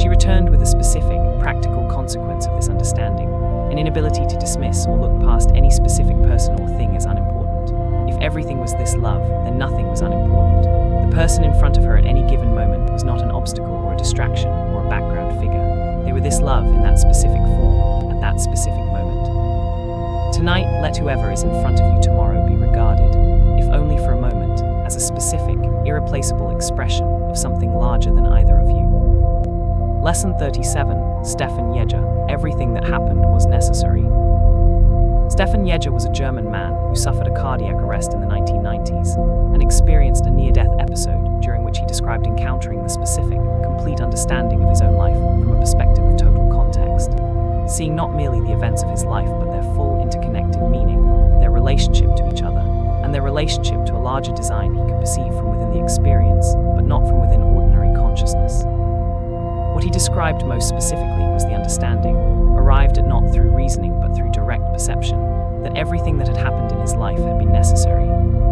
She returned with a specific, practical consequence of this understanding, an inability to dismiss or look past any specific person or thing as unimportant. If everything was this love, then nothing was unimportant. The person in front of her at any given moment was not an obstacle or a distraction or a background figure. They were this love in that specific form, at that specific moment. Tonight, let whoever is in front of you tomorrow be regarded, if only for a moment, as a specific, irreplaceable expression of something larger than either of you. Lesson 37, Stefan Yeger. Everything that happened was necessary. Stefan Yeger was a German man who suffered a cardiac arrest in the 1990s and experienced a near-death episode during which he described encountering the specific, complete understanding of his own life from a perspective of total context, seeing not merely the events of his life but their full interconnected meaning, their relationship to each other, and their relationship to a larger design he could perceive from within the experience, but not from within ordinary consciousness. What he described most specifically was the understanding, arrived at not through reasoning but through direct perception, that everything that had happened in his life had been necessary,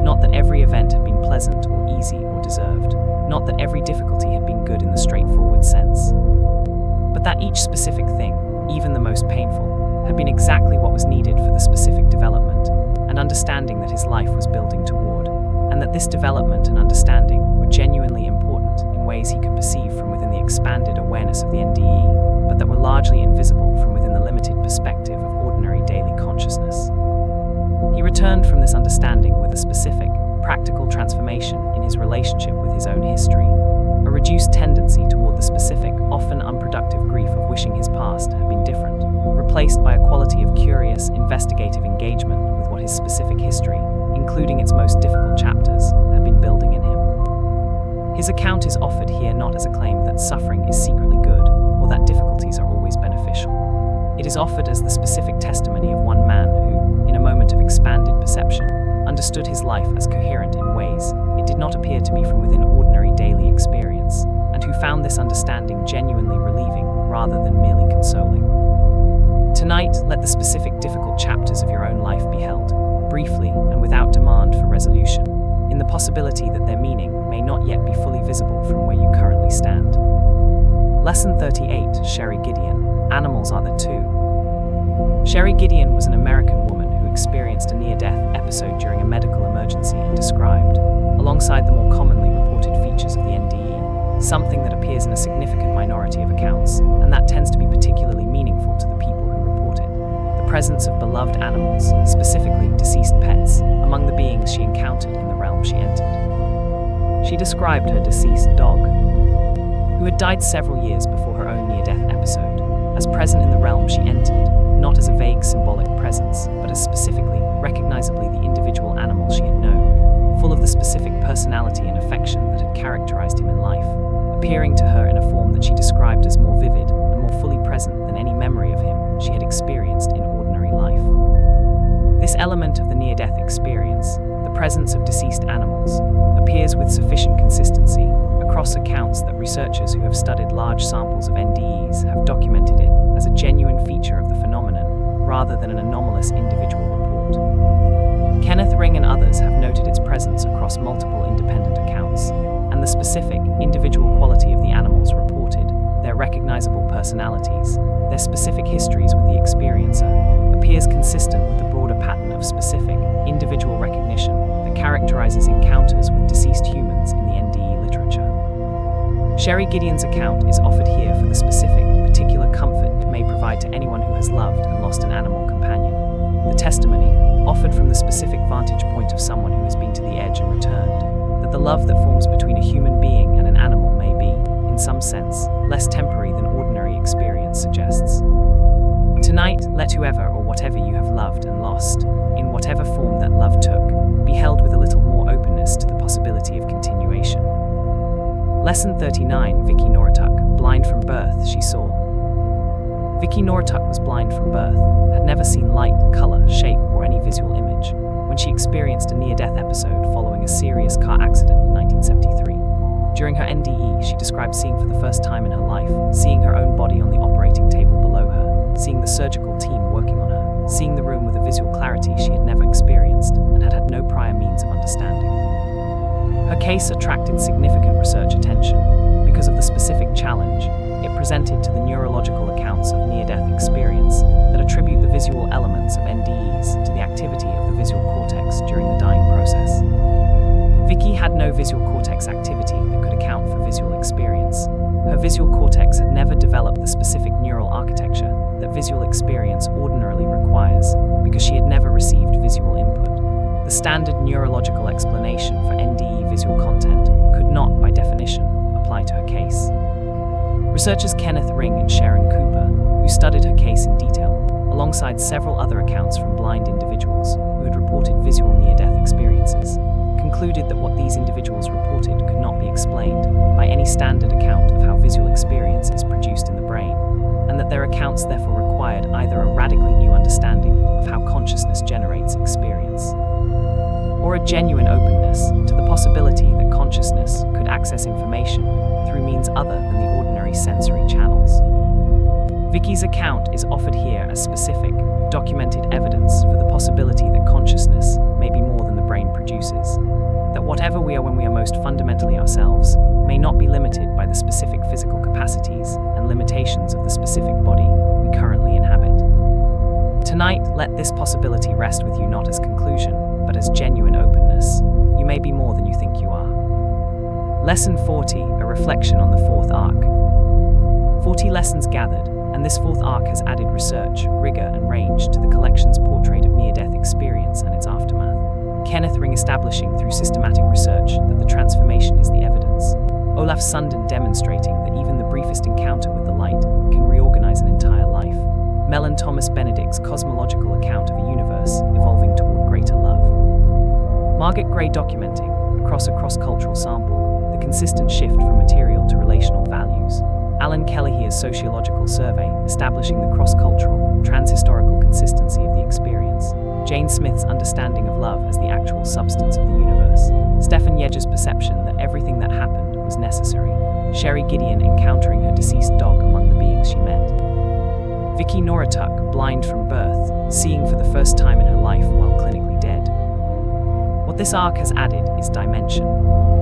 not that every event had been pleasant or easy or deserved, not that every difficulty had been good in the straightforward sense, but that each specific thing, even the most painful, had been exactly what was needed for the specific development, and understanding that his life was building toward, and that this development and understanding were genuinely important in ways he could perceive from within the expanded awareness of the NDE, but that were largely invisible from within the limited perspective of ordinary daily consciousness. He returned from this understanding with a specific, practical transformation in his relationship with his own history, a reduced tendency toward the specific, often unproductive grief of wishing his past had been different, replaced by a quality of curious, investigative engagement with what his specific history, including its most difficult chapters, had been building in him. His account is offered here not as a claim that suffering is secretly good or that difficulties are always beneficial. It is offered as the specific testimony of one man who, in a moment of expanded perception, understood his life as coherent in ways it did not appear to be from within ordinary daily experience, and who found this understanding genuinely relieving rather than merely consoling. Tonight, let the specific difficult chapters of your own life be held, briefly and without demand for resolution, in the possibility that their meaning may not yet be fully visible from where you currently stand. Lesson 38, Sherry Gideon. Animals are the two. Sherry Gideon was an American woman who experienced a near-death episode during a medical emergency and described, alongside the more commonly reported features of the NDE, something that appears in a significant minority of accounts, and that tends to be particularly meaningful to the people who report it: the presence of beloved animals, specifically deceased pets, among the beings she encountered in the realm she entered. She described her deceased dog, who had died several years before her own near-death episode, as present in the realm she entered, not as a vague symbolic presence, but as specifically, recognizably the individual animal she had known, full of the specific personality and affection that had characterized him in life, appearing to her in a form that she described as more vivid and more fully present than any memory of him she had experienced in ordinary life. This element of the near-death experience, the presence of deceased animals, appears with sufficient consistency across accounts that researchers who have studied large samples of NDEs have documented it as a genuine feature of the phenomenon, rather than an anomalous individual report. Kenneth Ring and others have noted its presence across multiple independent accounts, and the specific, individual quality of the animals reported, their recognizable personalities, their specific histories with the experiencer, appears consistent with the broader pattern of specific, individual recognition that characterizes encounters with deceased humans in the NDE literature. Sherry Gideon's account is offered here for the specific, particular comfort it may provide to anyone who has loved and lost an animal companion. The testimony, offered from the specific vantage point of someone who has been to the edge and returned, that the love that forms between a human being and an animal may be, in some sense, less temporary than ordinary experience suggests. Tonight, let whoever or whatever you have loved and lost, in whatever form that love took, be held with a little more openness to the possibility of continuation. Lesson 39, Vicky Noratuck. Blind from birth, she saw. Vicky Noratuck was blind from birth, had never seen light, color, shape, or any visual image, when she experienced a near-death episode following a serious car accident in 1973. During her NDE, she described seeing for the first time in her life, seeing her own body on the operating table below her, seeing the surgical team working on her, seeing the room with a visual clarity she had never experienced and had had no prior means of understanding. Her case attracted significant research attention because of the specific challenge it presented to the neurological accounts of near-death experience that attribute the visual elements of NDEs to the activity of the visual cortex during the dying process. Vicky had no visual cortex activity that could account for visual experience. Her visual cortex had never developed the specific neural architecture that visual experience ordinarily requires because she had never received visual input. The standard neurological explanation for NDE visual content could not, by definition, apply to her case. Researchers Kenneth Ring and Sharon Cooper, who studied her case in detail, alongside several other accounts from blind individuals who had reported visual near-death experiences, concluded that what these individuals reported could not be explained by any standard account of how visual experience is produced in the brain, and that their accounts therefore required either a radically new understanding of how consciousness generates experience, or a genuine openness to the possibility that consciousness could access information through means other than the ordinary sensory channels. Vicky's account is offered here as specific, documented evidence for the possibility that consciousness may be more than the brain produces, that whatever we are when we are most fundamentally ourselves may not be limited by the specific physical capacities and limitations of the specific body we currently inhabit. Tonight, let this possibility rest with you not as conclusion, but as genuine openness. You may be more than you think you are. Lesson 40, a reflection on the fourth arc. 40 lessons gathered, and this fourth arc has added research, rigor, and range to the collection's portrait of near-death experience and its aftermath. Kenneth Ring establishing through systematic research that the transformation is the evidence. Olaf Sundin demonstrating that even the briefest encounter with the light can reorganize an entire life. Mel and Thomas Benedict's cosmological account of a universe evolving toward greater love. Margaret Gray documenting, across a cross-cultural sample, the consistent shift from material to relational values. Alan Kelleher's sociological survey establishing the cross-cultural, transhistorical consistency of the experience. Jane Smith's understanding of love as the actual substance of the universe. Stefan Yeger's perception that everything that happened was necessary. Sherry Gideon encountering her deceased dog among the beings she met. Vicky Noratuck, blind from birth, seeing for the first time in her life while clinically dead. What this arc has added is dimension.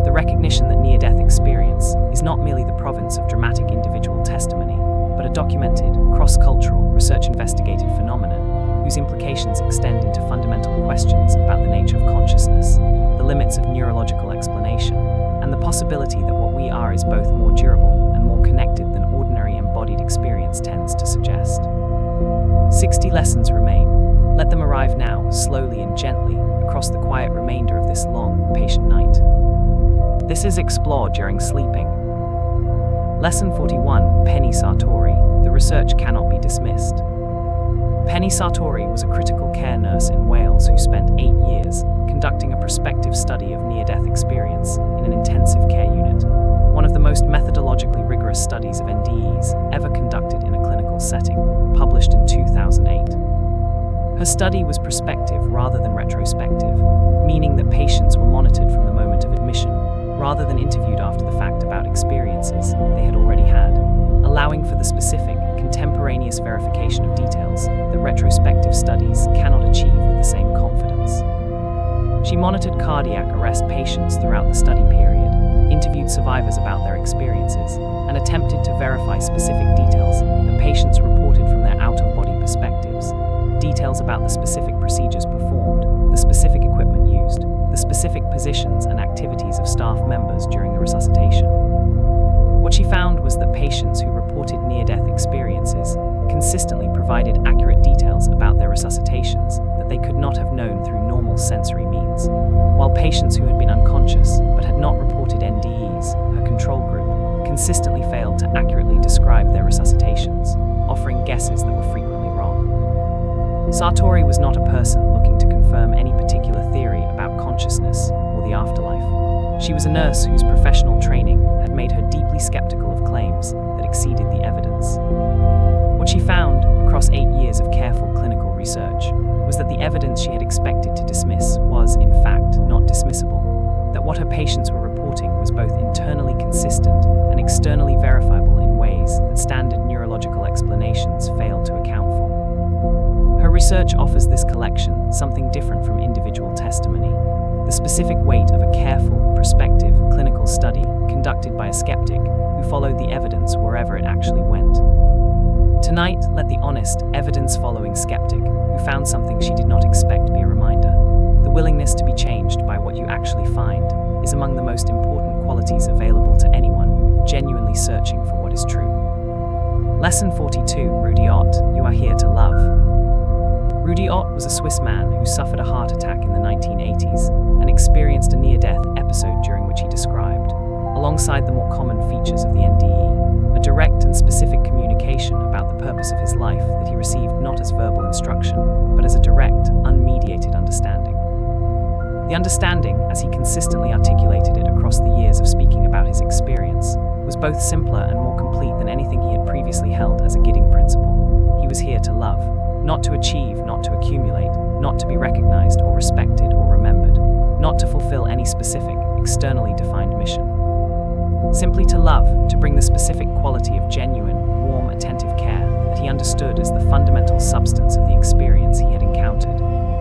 The recognition that near-death experience is not merely the province of dramatic individual testimony, but a documented, cross-cultural, research-investigated phenomenon whose implications extend into fundamental questions about the nature of consciousness, the limits of neurological explanation, and the possibility that what we are is both more durable and more connected than ordinary embodied experience tends to suggest. 60 lessons remain. Let them arrive now, slowly and gently, across the quiet remainder of this long, patient night. This is explored during sleeping. Lesson 41, Penny Sartori. The research cannot be dismissed. Penny Sartori was a critical care nurse in Wales who spent 8 years conducting a prospective study of near-death experience in an intensive care unit, one of the most methodologically rigorous studies of NDEs ever conducted in a clinical setting, published in 2008. Her study was prospective rather than retrospective, meaning that patients were monitored from the moment of admission rather than interviewed after the fact about experiences they had already had, allowing for the specific, contemporaneous verification of details that retrospective studies cannot achieve with the same confidence. She monitored cardiac arrest patients throughout the study period, interviewed survivors about their experiences, and attempted to verify specific details that patients reported from their out-of-body perspectives, details about the specific procedures performed, the specific equipment used, the specific positions and activities of staff members during the resuscitation. What she found was that patients who reported near-death experiences consistently provided accurate details about their resuscitations that they could not have known through normal sensory means, while patients who had been unconscious but had not reported NDEs, her control group, consistently failed to accurately describe their resuscitations, offering guesses that were frequently wrong. Sartori was not a person looking to confirm any particular theory about consciousness or the afterlife. She was a nurse whose professional training had made her deeply skeptical of claims that exceeded the evidence. What she found, across 8 years of careful clinical research, was that the evidence she had expected to dismiss was, in fact, not dismissible, that what her patients were reporting was both internally consistent and externally verifiable in ways that standard neurological explanations failed to account for. Her research offers this collection something different from individual testimony, the specific weight of a careful, prospective, clinical study conducted by a skeptic who followed the evidence wherever it actually went. Tonight, let the honest, evidence-following skeptic who found something she did not expect be a reminder. The willingness to be changed by what you actually find is among the most important qualities available to anyone genuinely searching for what is true. Lesson 42, Rudi Ott, you are here to love. Rudi Ott was a Swiss man who suffered a heart attack in the 1980s and experienced a near-death episode during which he described, alongside the more common features of the NDE, a direct and specific communication about the purpose of his life that he received not as verbal instruction, but as a direct, unmediated understanding. The understanding, as he consistently articulated it across the years of speaking about his experience, was both simpler and more complete than anything he had previously held as a guiding principle. He was here to love, not to achieve, not to accumulate, not to be recognized or respected or remembered, not to fulfill any specific, externally defined mission. Simply to love, to bring the specific quality of genuine, warm, attentive care that he understood as the fundamental substance of the experience he had encountered,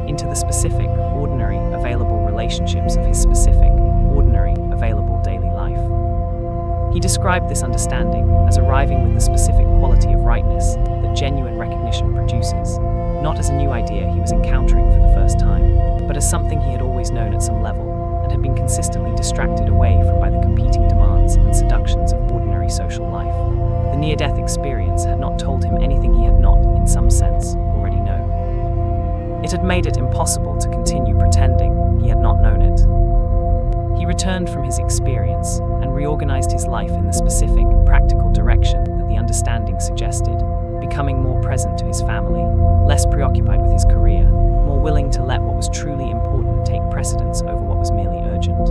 into the specific, ordinary, available relationships of his specific, ordinary, available daily life. He described this understanding as arriving with the specific quality of rightness that genuine recognition produces, not as a new idea he was encountering for the first time, but as something he had always known at some level and had been consistently distracted away from by the competing demands and seductions of ordinary social life. The near-death experience had not told him anything he had not, in some sense, already known. It had made it impossible to continue pretending he had not known it. He returned from his experience and reorganized his life in the specific, practical direction that the understanding suggested, becoming more present to his family, less preoccupied with his career, more willing to let what was truly important take precedence over what was merely urgent.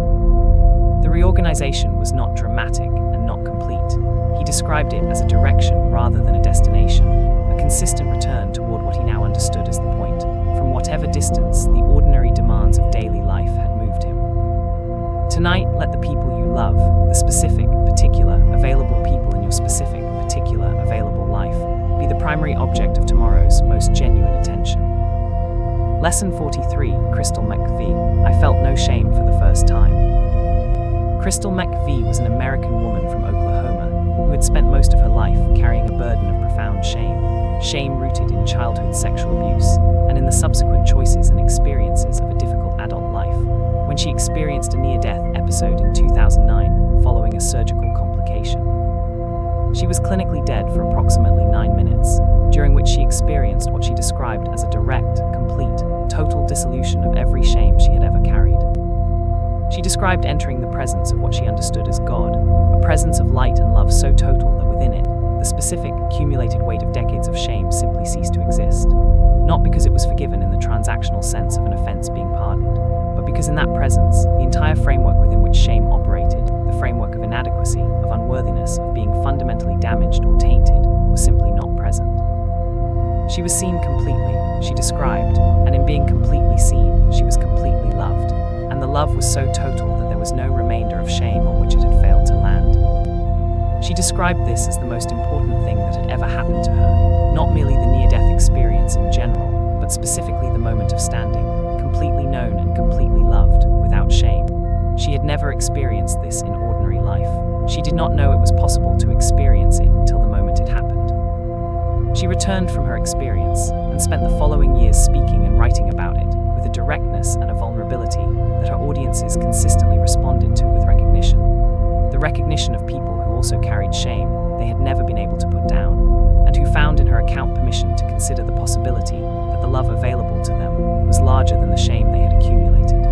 The reorganization was not dramatic and not complete. He described it as a direction rather than a destination, a consistent return toward what he now understood as the point, from whatever distance the ordinary demands of daily life had moved him. Tonight, let the people you love, the specific, particular, available people in your specific, particular, available life, be the primary object of tomorrow's most genuine attention. Lesson 43, Crystal McVie. I felt no shame for the first time. Crystal McVie was an American woman from Oklahoma who had spent most of her life carrying a burden of profound shame rooted in childhood sexual abuse and in the subsequent choices and experiences of a difficult adult life. When she experienced a near-death episode in 2009 following a surgical complication. She was clinically dead for approximately 9 minutes, during which she experienced what she described as a direct, complete, total dissolution of every shame she had ever carried. She described entering the presence of what she understood as God, a presence of light and love so total that within it, the specific, accumulated weight of decades of shame simply ceased to exist. Not because it was forgiven in the transactional sense of an offense being pardoned, but because in that presence, the entire framework within which shame operated, the framework of inadequacy, of unworthiness, of being fundamentally damaged or tainted, was simply not present. She was seen completely, she described, and in being completely seen, she was completely loved. And the love was so total that there was no remainder of shame on which it had failed to land. She described this as the most important thing that had ever happened to her, not merely the near-death experience in general, but specifically the moment of standing, completely known and completely loved, without shame. She had never experienced this in ordinary life. She did not know it was possible to experience it until the moment it happened. She returned from her experience and spent the following years speaking and writing about it with a directness and a vulnerability that her audiences consistently responded to with recognition. The recognition of people who also carried shame they had never been able to put down, and who found in her account permission to consider the possibility that the love available to them was larger than the shame they had accumulated.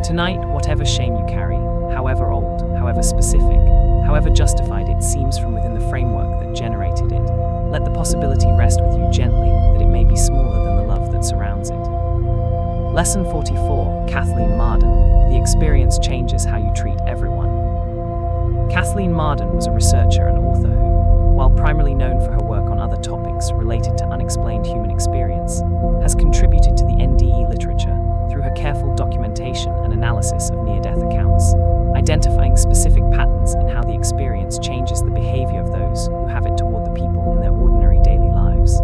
Tonight, whatever shame you carry, however old, however specific, however justified it seems from within the framework that generated it, let the possibility rest with you gently that it may be smaller than the love that surrounds it. Lesson 44, Kathleen Marden. The experience changes how you treat everyone. Kathleen Marden was a researcher and author who, while primarily known for her work on other topics related to unexplained human experience, has contributed to the NDE literature through her careful documentation and analysis of near-death accounts, identifying specific patterns in how the experience changes the behavior of those who have it toward the people in their ordinary daily lives.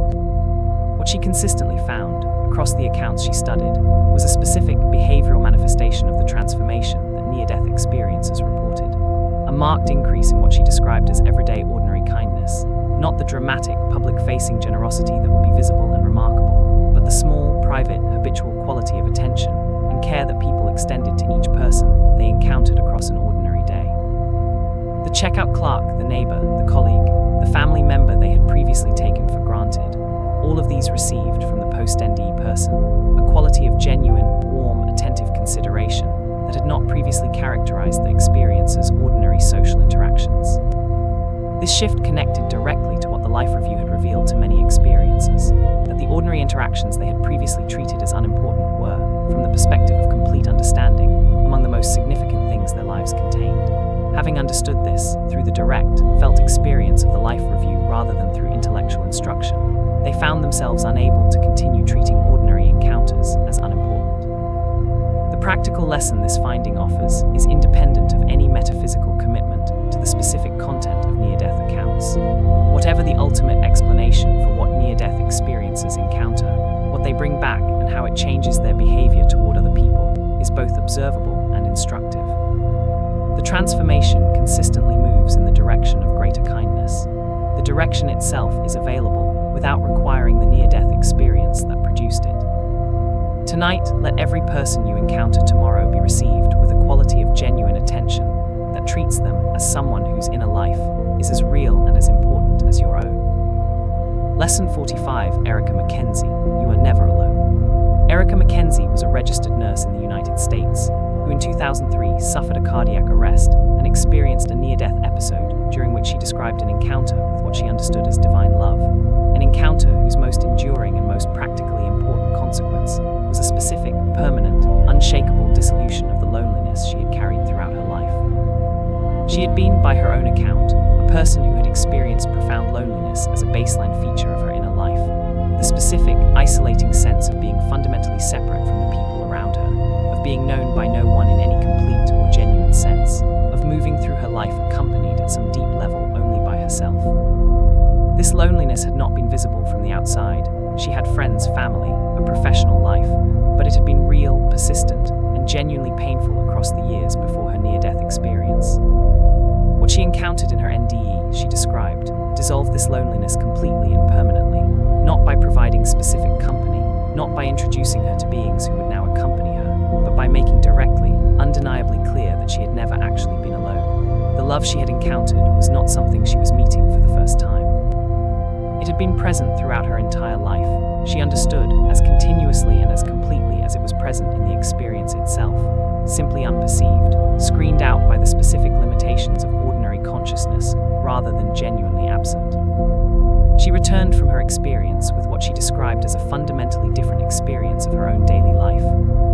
What she consistently found, across the accounts she studied, was a specific behavioral manifestation of the transformation that near-death experiences reported. A marked increase in what she described as everyday ordinary kindness, not the dramatic, public-facing generosity that would be visible and remarkable, but the small, private, habitual quality of attention and care that people extended to each person they encountered across an ordinary day. The checkout clerk, the neighbor, the colleague, the family member they had previously taken for granted, all of these received from the post-NDE person a quality of genuine, warm, attentive consideration that had not previously characterized the experience as ordinary social interactions. This shift connected directly to what the life review had revealed to many experiences, that the ordinary interactions they had previously treated as unimportant were, from the perspective of complete understanding, among the most significant things their lives contained. Having understood this through the direct, felt experience of the life review rather than through intellectual instruction, they found themselves unable to continue treating ordinary encounters as unimportant. The practical lesson this finding offers is independent of any metaphysical commitment to the specific content of near-death accounts. Whatever the ultimate explanation for what near-death experiences encounter, what they bring back and how it changes their behavior toward other people is both observable and instructive. The transformation consistently moves in the direction of greater kindness. The direction itself is available without requiring the near-death experience that produced it. Tonight, let every person you encounter tomorrow be received with a quality of genuine attention that treats them as someone whose inner life is as real and as important as your own. Lesson 45, Erica Mackenzie. You are never alone. Erica Mackenzie was a registered nurse in the United States who in 2003 suffered a cardiac arrest and experienced a near-death episode during which she described an encounter with what she understood as divine love, an encounter whose most enduring and most practically important consequence was a specific, permanent, unshakable dissolution of the loneliness she had carried throughout her life. She had been, by her own account, a person who had experienced profound loneliness as a baseline feature of her inner life, the specific, isolating sense of being fundamentally separate from the people around her, of being known by no one in any complete or genuine sense, of moving through her life accompanied at some deep level only by herself. This loneliness had not been visible from the outside. She had friends, family, a professional life, but it had been real, persistent, and genuinely painful across the years before her near-death experience. What she encountered in her NDE, she described, dissolved this loneliness completely and permanently, not by providing specific company, not by introducing her to beings who would now accompany her, but by making directly, undeniably clear that she had never actually been alone. The love she had encountered was not something she was meeting for the first time. It had been present throughout her entire life. She understood, as continuously and as completely as it was present in the experience itself, simply unperceived, screened out by the specific limitations of ordinary consciousness, rather than genuinely absent. She returned from her experience with what she described as a fundamentally different experience of her own daily life.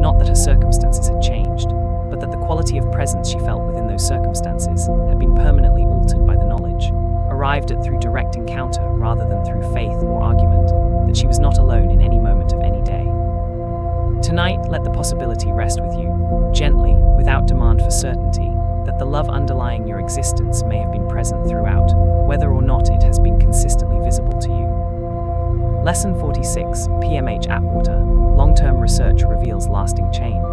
Not that her circumstances had changed, but that the quality of presence she felt within those circumstances had been permanently altered by the knowledge, arrived at through direct encounter rather than through faith or argument, that she was not alone in any moment of any day. Tonight, let the possibility rest with you, gently, without demand for certainty, that the love underlying your existence may have been present throughout, whether or not it has been consistently visible to you. Lesson 46, PMH Atwater, Long-Term Research Reveals Lasting Change.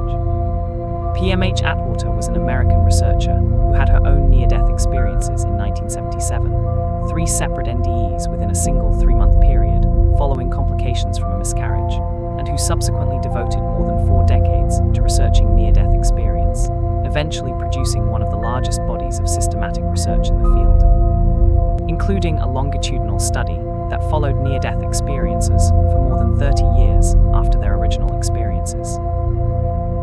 PMH Atwater was an American researcher who had her own near-death experiences in 1977, 3 separate NDEs within a single 3-month period, following complications from a miscarriage, and who subsequently devoted more than 4 decades to researching near-death experience, eventually producing one of the largest bodies of systematic research in the field, including a longitudinal study that followed near-death experiences for more than 30 years after their original experiences.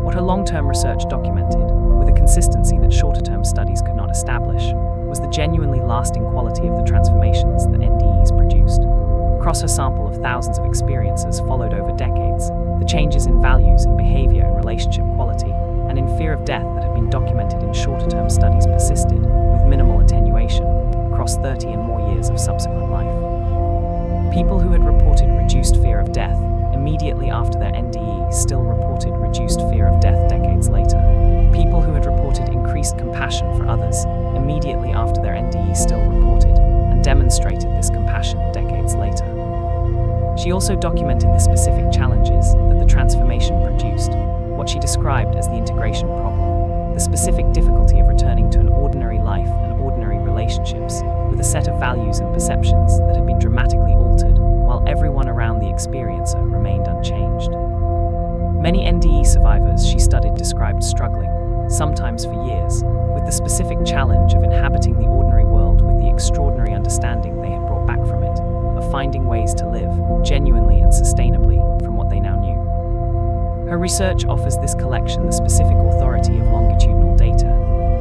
What her long-term research documented, with a consistency that shorter-term studies could not establish, was the genuinely lasting quality of the transformations that NDEs produced. Across her sample of thousands of experiences followed over decades, the changes in values, in behavior, in relationship quality, and in fear of death that had been documented in shorter-term studies persisted, with minimal attenuation, across 30 and more years of subsequent life. People who had reported reduced fear of death immediately after their NDE still reported reduced fear of death decades later. People who had reported increased compassion for others immediately after their NDE still reported and demonstrated this compassion decades later. She also documented the specific challenges that the transformation produced, what she described as the integration problem, the specific difficulty of returning to an ordinary life and ordinary relationships with a set of values and perceptions that had been dramatically altered while everyone around the experiencer remained unchanged. Many NDE survivors she studied described struggling, sometimes for years, with the specific challenge of inhabiting the ordinary world with the extraordinary understanding they had brought back from it, of finding ways to live, genuinely and sustainably, from what they now knew. Her research offers this collection the specific authority of longitudinal data,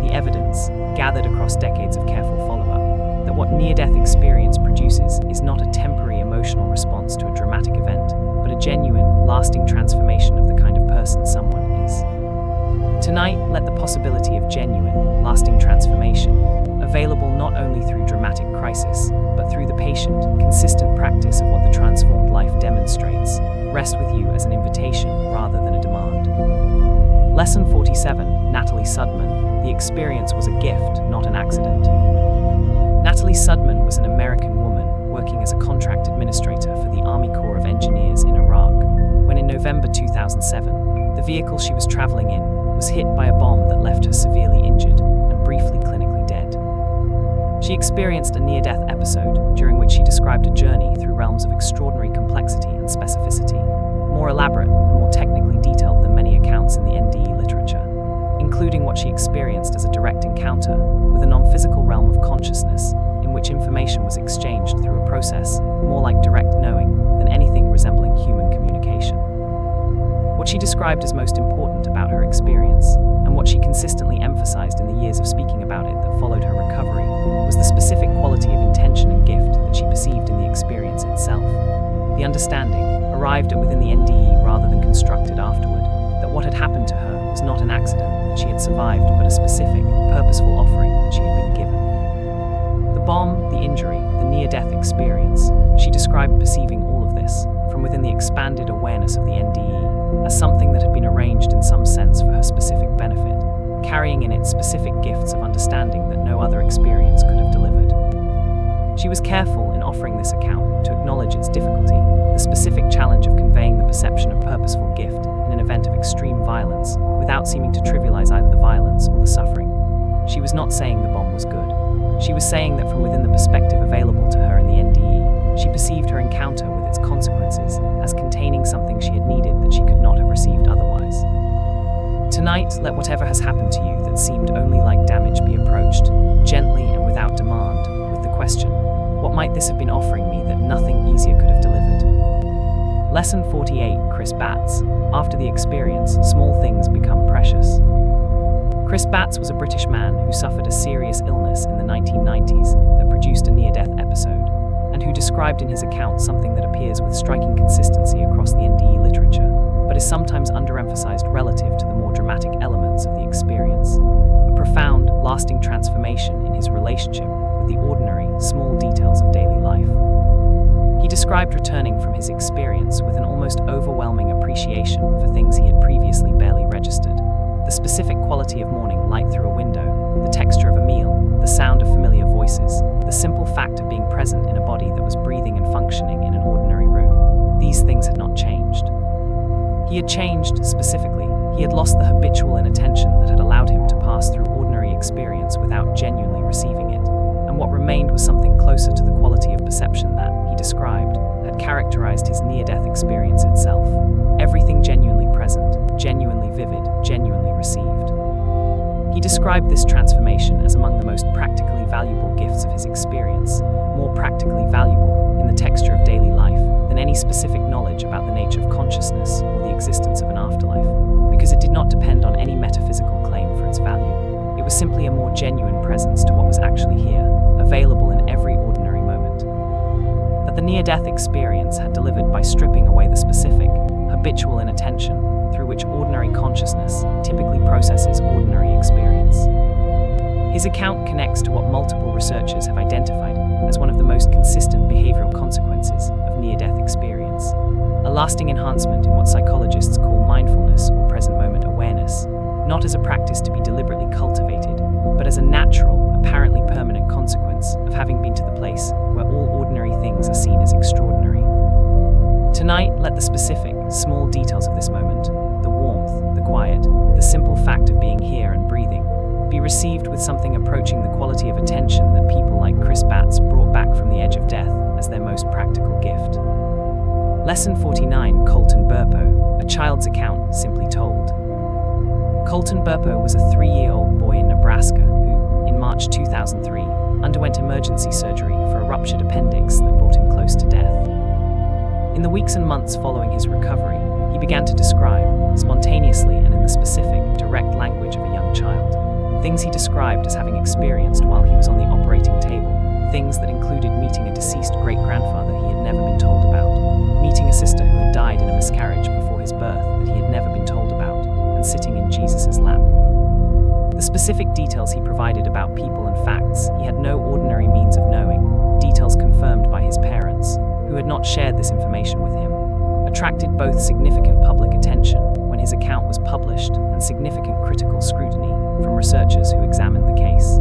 the evidence, gathered across decades of careful follow-up, that what near-death experience produces is not a temporary emotional response to a dramatic event, but a genuine, lasting transformation of the kind of person someone is. Tonight, let the possibility of genuine, lasting transformation, available not only through dramatic crisis, but through the patient, consistent practice of what the transformed life demonstrates, rest with you as an invitation rather than a demand. Lesson 47, Natalie Sudman, the experience was a gift, not an accident. Natalie Sudman was an American woman working as a contract administrator for the Army Corps of Engineers in Iraq, when in November 2007, the vehicle she was traveling in was hit by a bomb that left her severely injured and briefly clinically dead. She experienced a near-death episode during which she described a journey through realms of extraordinary complexity and specificity, more elaborate and more technically detailed than many accounts in the NDE literature, including what she experienced as a direct encounter with a non-physical realm of consciousness in which information was exchanged through a process more like direct knowing than anything resembling human communication. What she described as most important about her experience, and what she consistently emphasized in the years of speaking about it that followed her recovery, was the specific quality of intention and gift that she perceived in the experience itself. The understanding, arrived at within the NDE rather than constructed afterward, that what had happened to her was not an accident that she had survived, but a specific, purposeful offering that she had been given. The bomb, the injury, the near-death experience, she described perceiving all of this, from within the expanded awareness of the NDE, as something that had been arranged in some sense for her specific benefit, carrying in it specific gifts of understanding that no other experience could have delivered. She was careful in offering this account to acknowledge its difficulty, the specific challenge of conveying the perception of purposeful gift in an event of extreme violence, without seeming to trivialize either the violence or the suffering. She was not saying the bomb was good. She was saying that from within the perspective available to her in the NDE, she perceived her encounter with its consequences as containing something she had needed that she could not have received otherwise. Tonight, let whatever has happened to you that seemed only like damage be approached, gently and without demand, with the question, what might this have been offering me that nothing easier could have delivered? Lesson 48, Chris Batts. After the experience, small things become precious. Chris Batts was a British man who suffered a serious illness in the 1990s that produced a near-death episode, and who described in his account something that appears with striking consistency across the NDE literature, but is sometimes underemphasized relative to the more dramatic elements of the experience. A profound, lasting transformation in his relationship with the ordinary, small details of daily life. He described returning from his experience with an almost overwhelming appreciation for things he had previously barely registered. The specific quality of morning light through a window, the texture of a meal, the sound of familiar voices, the simple fact of being present in a body that was breathing and functioning in an ordinary room. These things had not changed. He had changed, specifically. He had lost the habitual inattention that had allowed him to pass through ordinary experience without genuinely receiving it, and what remained was something closer to the quality of perception that, he described, had characterized his near-death experience itself. Everything genuinely present, genuinely vivid, genuinely received. He described this transformation as among the most practically valuable gifts of his experience, more practically valuable, in the texture of daily life, than any specific knowledge about the nature of consciousness or the existence of an afterlife, because it did not depend on any metaphysical claim for its value. It was simply a more genuine presence to what was actually here, available in every ordinary moment. That the near-death experience had delivered by stripping away the specific, habitual inattention through which ordinary consciousness typically processes ordinary experience. His account connects to what multiple researchers have identified as one of the most consistent behavioral consequences of near-death experience, a lasting enhancement in what psychologists call mindfulness or present moment awareness, not as a practice to be deliberately cultivated, but as a natural, apparently permanent consequence of having been to the place where all ordinary things are seen as extraordinary. Tonight, let the specific, small details of this moment, the warmth, the quiet, the simple fact of being here and breathing, be received with something approaching the quality of attention that people like Chris Batts brought back from the edge of death as their most practical gift. Lesson 49, Colton Burpo, a child's account simply told. Colton Burpo was a 3-year-old boy in Nebraska who, in March 2003, underwent emergency surgery for a ruptured appendix that brought him close to death. In the weeks and months following his recovery, he began to describe, spontaneously and in the specific, direct language of a young child, things he described as having experienced while he was on the operating table, things that included meeting a deceased great-grandfather he had never been told about, meeting a sister who had died in a miscarriage before his birth that he had never been told about, and sitting in Jesus' lap. The specific details he provided about people and facts he had no ordinary means of knowing, details confirmed by his parents, who had not shared this information with him, attracted both significant public attention when his account was published and significant critical scrutiny from researchers who examined the case.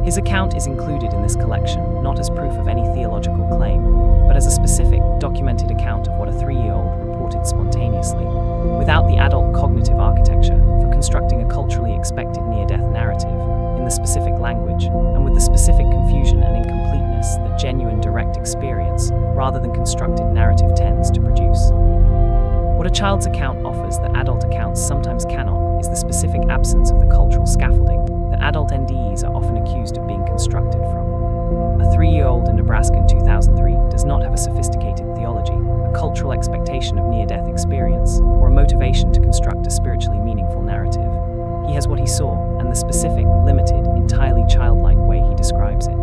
His account is included in this collection not as proof of any theological claim, but as a specific, documented account of what a 3-year-old reported spontaneously, without the adult cognitive architecture for constructing a culturally expected near-death narrative, in the specific language, and with the specific confusion and incompleteness that genuine direct experience, rather than constructed narrative, tends to produce. What a child's account offers that adult accounts sometimes cannot is the specific absence of the cultural scaffolding that adult NDEs are often accused of being constructed from. A 3-year-old in Nebraska in 2003 does not have a sophisticated theology, a cultural expectation of near-death experience, or a motivation to construct a spiritually meaningful narrative. He has what he saw, and the specific, limited, entirely childlike way he describes it.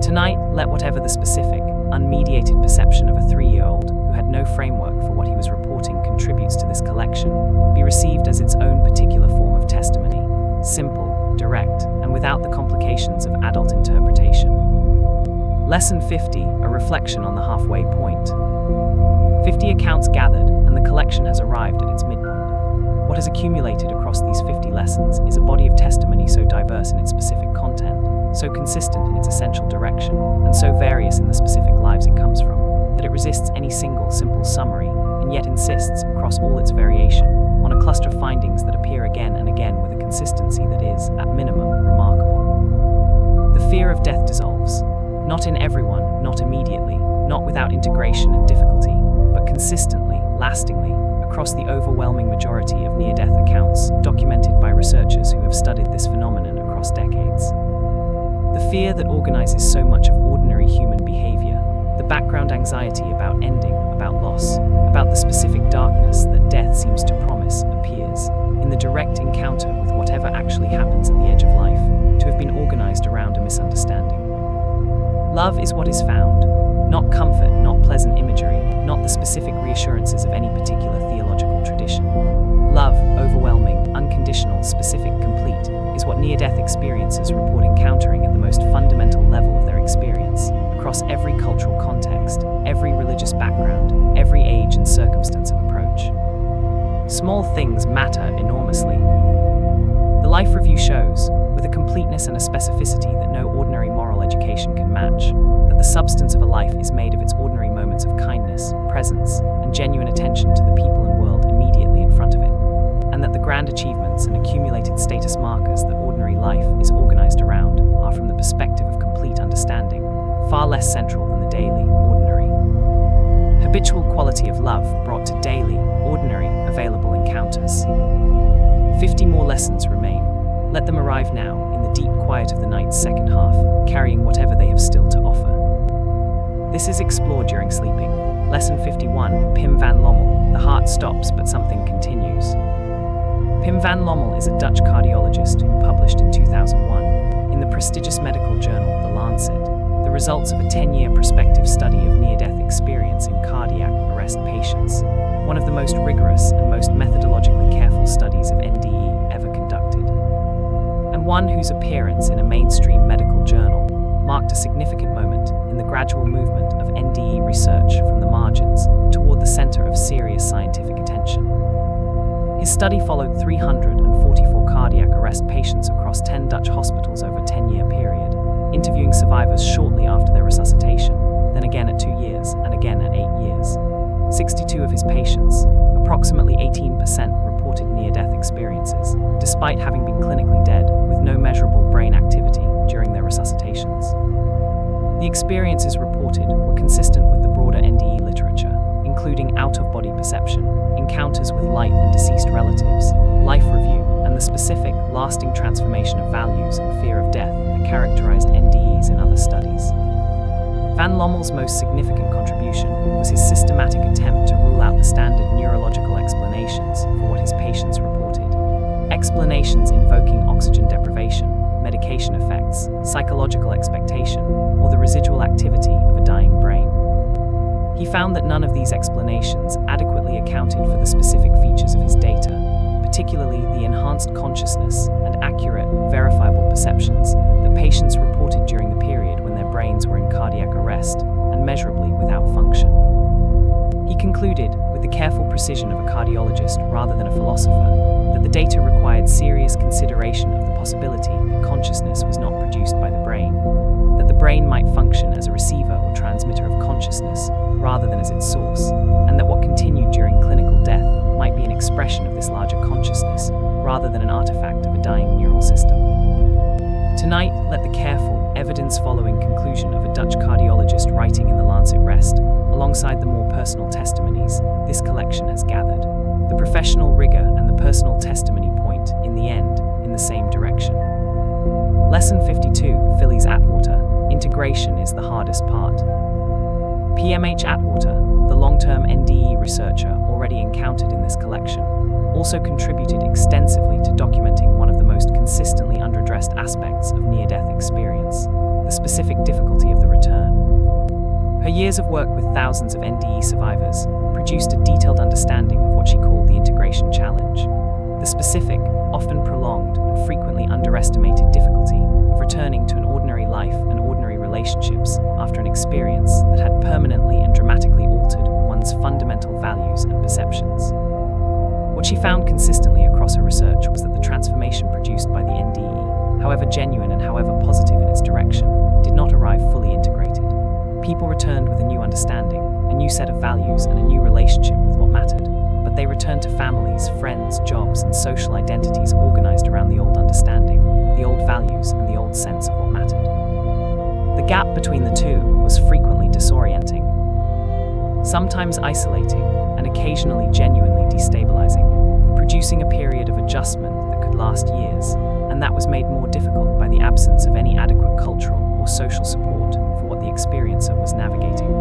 Tonight, let whatever the specific, unmediated perception of a 3-year-old who had no framework for what he was reporting contributes to this collection be received as its own particular form of testimony, simple, direct, and without the complications of adult interpretation. Lesson 50, a reflection on the halfway point. 50 accounts gathered, and the collection has arrived at its midpoint. What has accumulated across these 50 lessons is a body of testimony so diverse in its specific content, so consistent in its essential direction, and so various in the specific lives it comes from, that it resists any single, simple summary, and yet insists, across all its variation, on a cluster of findings that appear again and again with a consistency that is, at minimum, remarkable. The fear of death dissolves, not in everyone, not immediately, not without integration and difficulty, but consistently, lastingly, across the overwhelming majority of near-death accounts documented by researchers who have studied this phenomenon across decades. The fear that organizes so much of ordinary human behavior, the background anxiety about ending, about loss, about the specific darkness that death seems to promise, appears, in the direct encounter with whatever actually happens at the edge of life, to have been organized around a misunderstanding. Love is what is found, not comfort, not pleasant imagery, not the specific reassurances of any particular theological tradition. Love, overwhelming, unconditional, specific, complete, is what near-death experiencers report encountering at the most fundamental level of their experience, across every cultural context, every religious background, every age and circumstance of approach. Small things matter enormously. The Life Review shows, with a completeness and a specificity that no ordinary moral education can match, that the substance of a life is made of its ordinary moments of kindness, presence, and genuine attention to the people and world immediately in front of it, and that the grand achievements and accumulated status markers that ordinary life is organized around are, from the perspective of complete understanding, far less central than the daily, ordinary. Habitual quality of love brought to daily, ordinary, available encounters. 50 more lessons remain. Let them arrive now, in the deep quiet of the night's second half, carrying whatever they have still to offer. This is explored during sleeping. Lesson 51, Pim van Lommel. The heart stops, but something continues. Pim van Lommel is a Dutch cardiologist who published in 2001, in the prestigious medical journal The Lancet, the results of a 10-year prospective study of near-death experience in cardiac arrest patients, one of the most rigorous and most methodologically careful studies of NDE ever conducted, and one whose appearance in a mainstream medical journal marked a significant moment in the gradual movement of NDE research from the margins toward the center of serious scientific attention. His study followed 344 cardiac arrest patients across 10 Dutch hospitals over a 10-year period, interviewing survivors shortly after their resuscitation, then again at 2 years, and again at 8 years. 62 of his patients, approximately 18%, reported near-death experiences, despite having been clinically dead, with no measurable brain activity during their resuscitations. The experiences reported were consistent with the broader NDE literature, including out-of-body perception, encounters with light and deceased relatives, life review, and the specific, lasting transformation of values and fear of death that characterized NDEs in other studies. Van Lommel's most significant contribution was his systematic attempt to rule out the standard neurological explanations for what his patients reported. Explanations invoking oxygen deprivation, medication effects, psychological expectation, or the residual activity of a dying brain. He found that none of these explanations adequately accounted for the specific features of his data, particularly the enhanced consciousness and accurate, verifiable perceptions that patients reported during the period when their brains were in cardiac arrest and measurably without function. He concluded, with the careful precision of a cardiologist rather than a philosopher, that the data required serious consideration of the possibility that consciousness was not produced by the brain, that the brain might function as a receiver or transmitter of consciousness rather than as its source, and that what continued during clinical death might be an expression of this larger consciousness rather than an artifact of a dying neural system. Tonight, let the careful, evidence-following conclusion of a Dutch cardiologist writing in the Lancet rest, alongside the more personal testimonies this collection has gathered. The professional rigor and the personal testimony point, in the end, in the same direction. Lesson 52, Phyllis Atwater. Integration is the hardest part. PMH Atwater, the long-term NDE researcher already encountered in this collection, also contributed extensively to documenting one of the most consistently underaddressed aspects of near-death experience, the specific difficulty of the return. Her years of work with thousands of NDE survivors produced a detailed understanding of what she called the integration challenge, the specific, often prolonged, and frequently underestimated difficulty of returning to an ordinary life and ordinary relationships after an experience that had permanently and dramatically altered one's fundamental values and perceptions. What she found consistently across her research was that the transformation produced by the NDE, however genuine and however positive in its direction, did not arrive fully integrated. People returned with a new understanding, a new set of values, and a new relationship with what mattered, but they returned to families, friends, jobs, and social identities organized around the old understanding, the old values, and the old sense of what mattered. The gap between the two was frequently disorienting, sometimes isolating, and occasionally genuinely destabilizing, producing a period of adjustment that could last years, and that was made more difficult by the absence of any adequate cultural or social support for what the experiencer was navigating.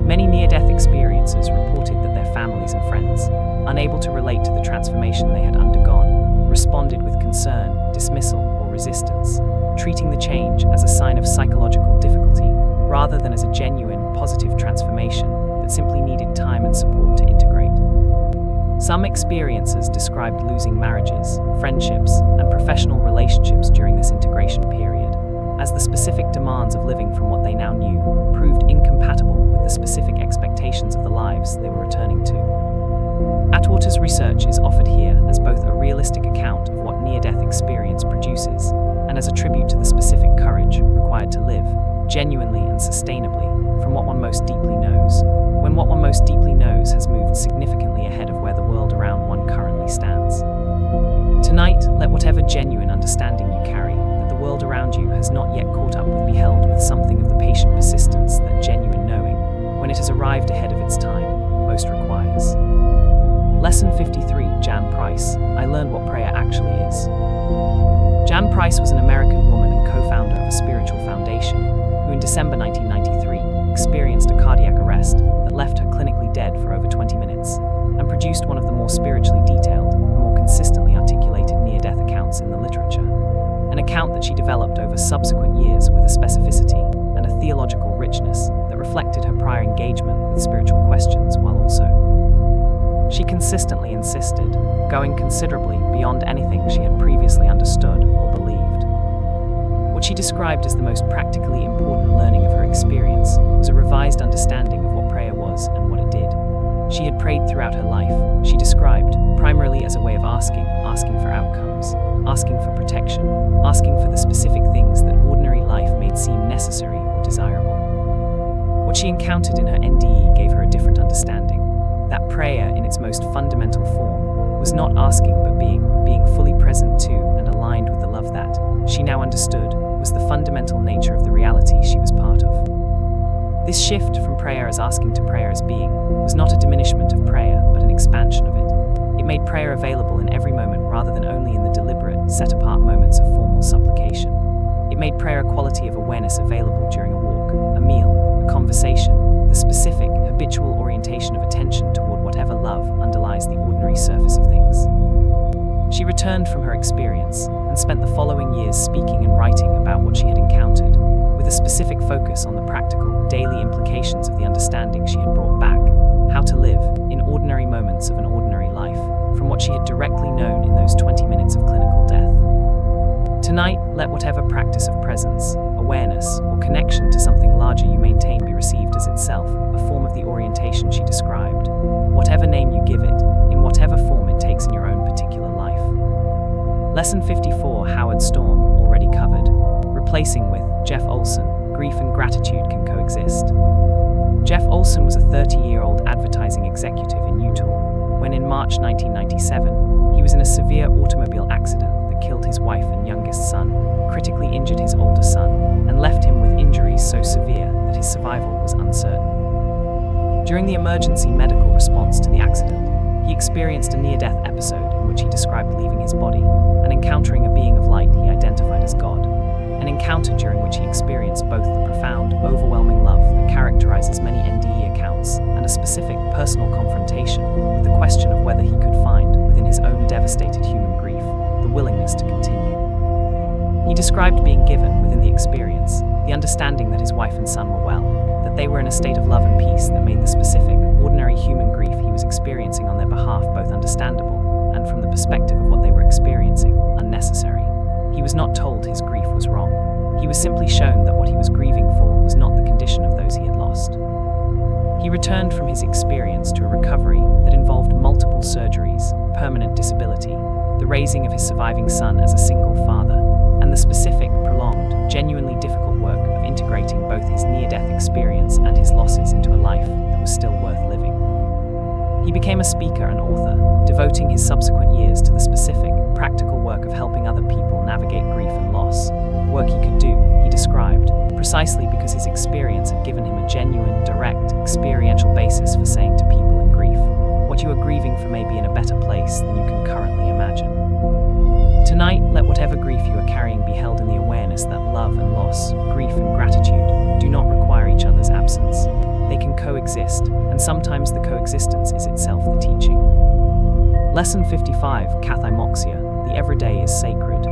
Many near-death experiencers reported that their families and friends, unable to relate to the transformation they had undergone, responded with concern, dismissal, or resistance, treating the change as a sign of psychological difficulty rather than as a genuine, positive transformation that simply needed time and support to integrate. Some experiencers described losing marriages, friendships, and professional relationships during this integration period, as the specific demands of living from what they now knew proved incompatible with the specific expectations of the lives they were returning to. Atwater's research is offered here as both a realistic account of what near-death experience produces and as a tribute to the specific courage required to live, genuinely and sustainably, from what one most deeply knows, when what one most deeply knows has moved significantly ahead of where the world around one currently stands. Tonight, let whatever genuine understanding you carry that the world around you has not yet caught up with be held with something of the patient persistence that genuine knowing, when it has arrived ahead of its time, most requires. Lesson 53, Jan Price. I learned what prayer actually is. Jan Price was an American woman and co-founder of a spiritual foundation who in December 1993 experienced a cardiac arrest that left her clinically dead for over 20 minutes and produced one of the more spiritually detailed and more consistently articulated near-death accounts in the literature. An account that she developed over subsequent years with a specificity and a theological richness that reflected her prior engagement with spiritual questions while also she consistently insisted, going considerably beyond anything she had previously understood or believed. What she described as the most practically important learning of her experience was a revised understanding of what prayer was and what it did. She had prayed throughout her life, she described, primarily as a way of asking for outcomes, asking for protection, asking for the specific things that ordinary life made seem necessary or desirable. What she encountered in her NDE gave her a different understanding. That prayer, in its most fundamental form, was not asking but being fully present to and aligned with the love that, she now understood, was the fundamental nature of the reality she was part of. This shift from prayer as asking to prayer as being was not a diminishment of prayer, but an expansion of it. It made prayer available in every moment rather than only in the deliberate, set-apart moments of formal supplication. It made prayer a quality of awareness available during a walk, a meal, a conversation, the specific, habitual orientation of attention toward whatever love underlies the ordinary surface of things. She returned from her experience and spent the following years speaking and writing about what she had encountered, with a specific focus on the practical, daily implications of the understanding she had brought back, how to live in ordinary moments of an ordinary life, from what she had directly known in those 20 minutes of clinical death. Tonight, let whatever practice of presence, awareness, or connection to something larger you maintain be received as itself a form of the orientation she described, whatever name you give it, in whatever form it takes in your own particular life. Lesson 54, Howard Storm, already covered. Replacing with Jeff Olson, grief and gratitude can coexist. Jeff Olson was a 30-year-old advertising executive in Utah when in March 1997, he was in a severe automobile accident that killed his wife and youngest son, critically injured his older son, and left him with injuries so severe that his survival was uncertain. During the emergency medical response to the accident, he experienced a near-death episode in which he described leaving his body and encountering a being of light he identified as God, an encounter during which he experienced both the profound, overwhelming love that characterizes many NDE accounts and a specific, personal confrontation with the question of whether he could find, within his own devastated human grief, the willingness to continue. He described being given, within the experience, the understanding that his wife and son were well, that they were in a state of love and peace that made the specific, ordinary human grief he was experiencing on their behalf both understandable and, from the perspective of what they were experiencing, unnecessary. He was not told his grief was wrong. He was simply shown that what he was grieving for was not the condition of those he had lost. He returned from his experience to a recovery that involved multiple surgeries, permanent disability, the raising of his surviving son as a single father, and the specific, prolonged, genuinely difficult work of integrating both his near-death experience and his losses into a life that was still worth living. He became a speaker and author, devoting his subsequent years to the specific, practical work of helping other people navigate grief and loss, work he could do, he described, precisely because his experience had given him a genuine, direct, experiential basis for saying to people in grief, what you are grieving for may be in a better place than you can currently imagine. Tonight, let whatever grief you are carrying be held in the awareness that love and loss, grief and gratitude, do not require each other's absence. They can coexist, and sometimes the coexistence is itself the teaching. Lesson 55, Kathymoxia, the everyday is sacred.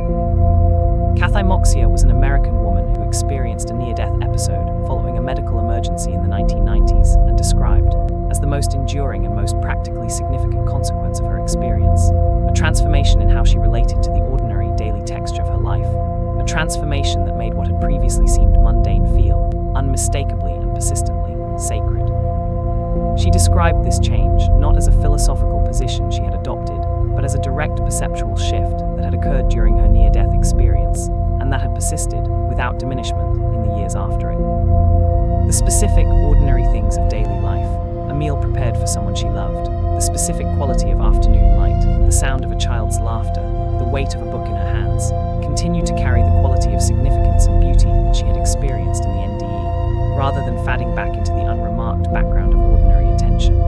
Kathymoxia was an American woman who experienced a near-death episode following a medical emergency in the 1990s and described, as the most enduring and most practically significant consequence of her experience, a transformation in how she related to the ordinary daily texture of her life, a transformation that made what had previously seemed mundane feel, unmistakably and persistently, sacred. She described this change not as a philosophical position she had adopted, but as a direct perceptual shift that had occurred during her near-death experience, and that had persisted, without diminishment, in the years after it. The specific, ordinary things of daily life, a meal prepared for someone she loved, the specific quality of afternoon light, the sound of a child's laughter, the weight of a book in her hands, continued to carry the quality of significance and beauty that she had experienced in the NDE, rather than fading back into the unremarked background of ordinary attention.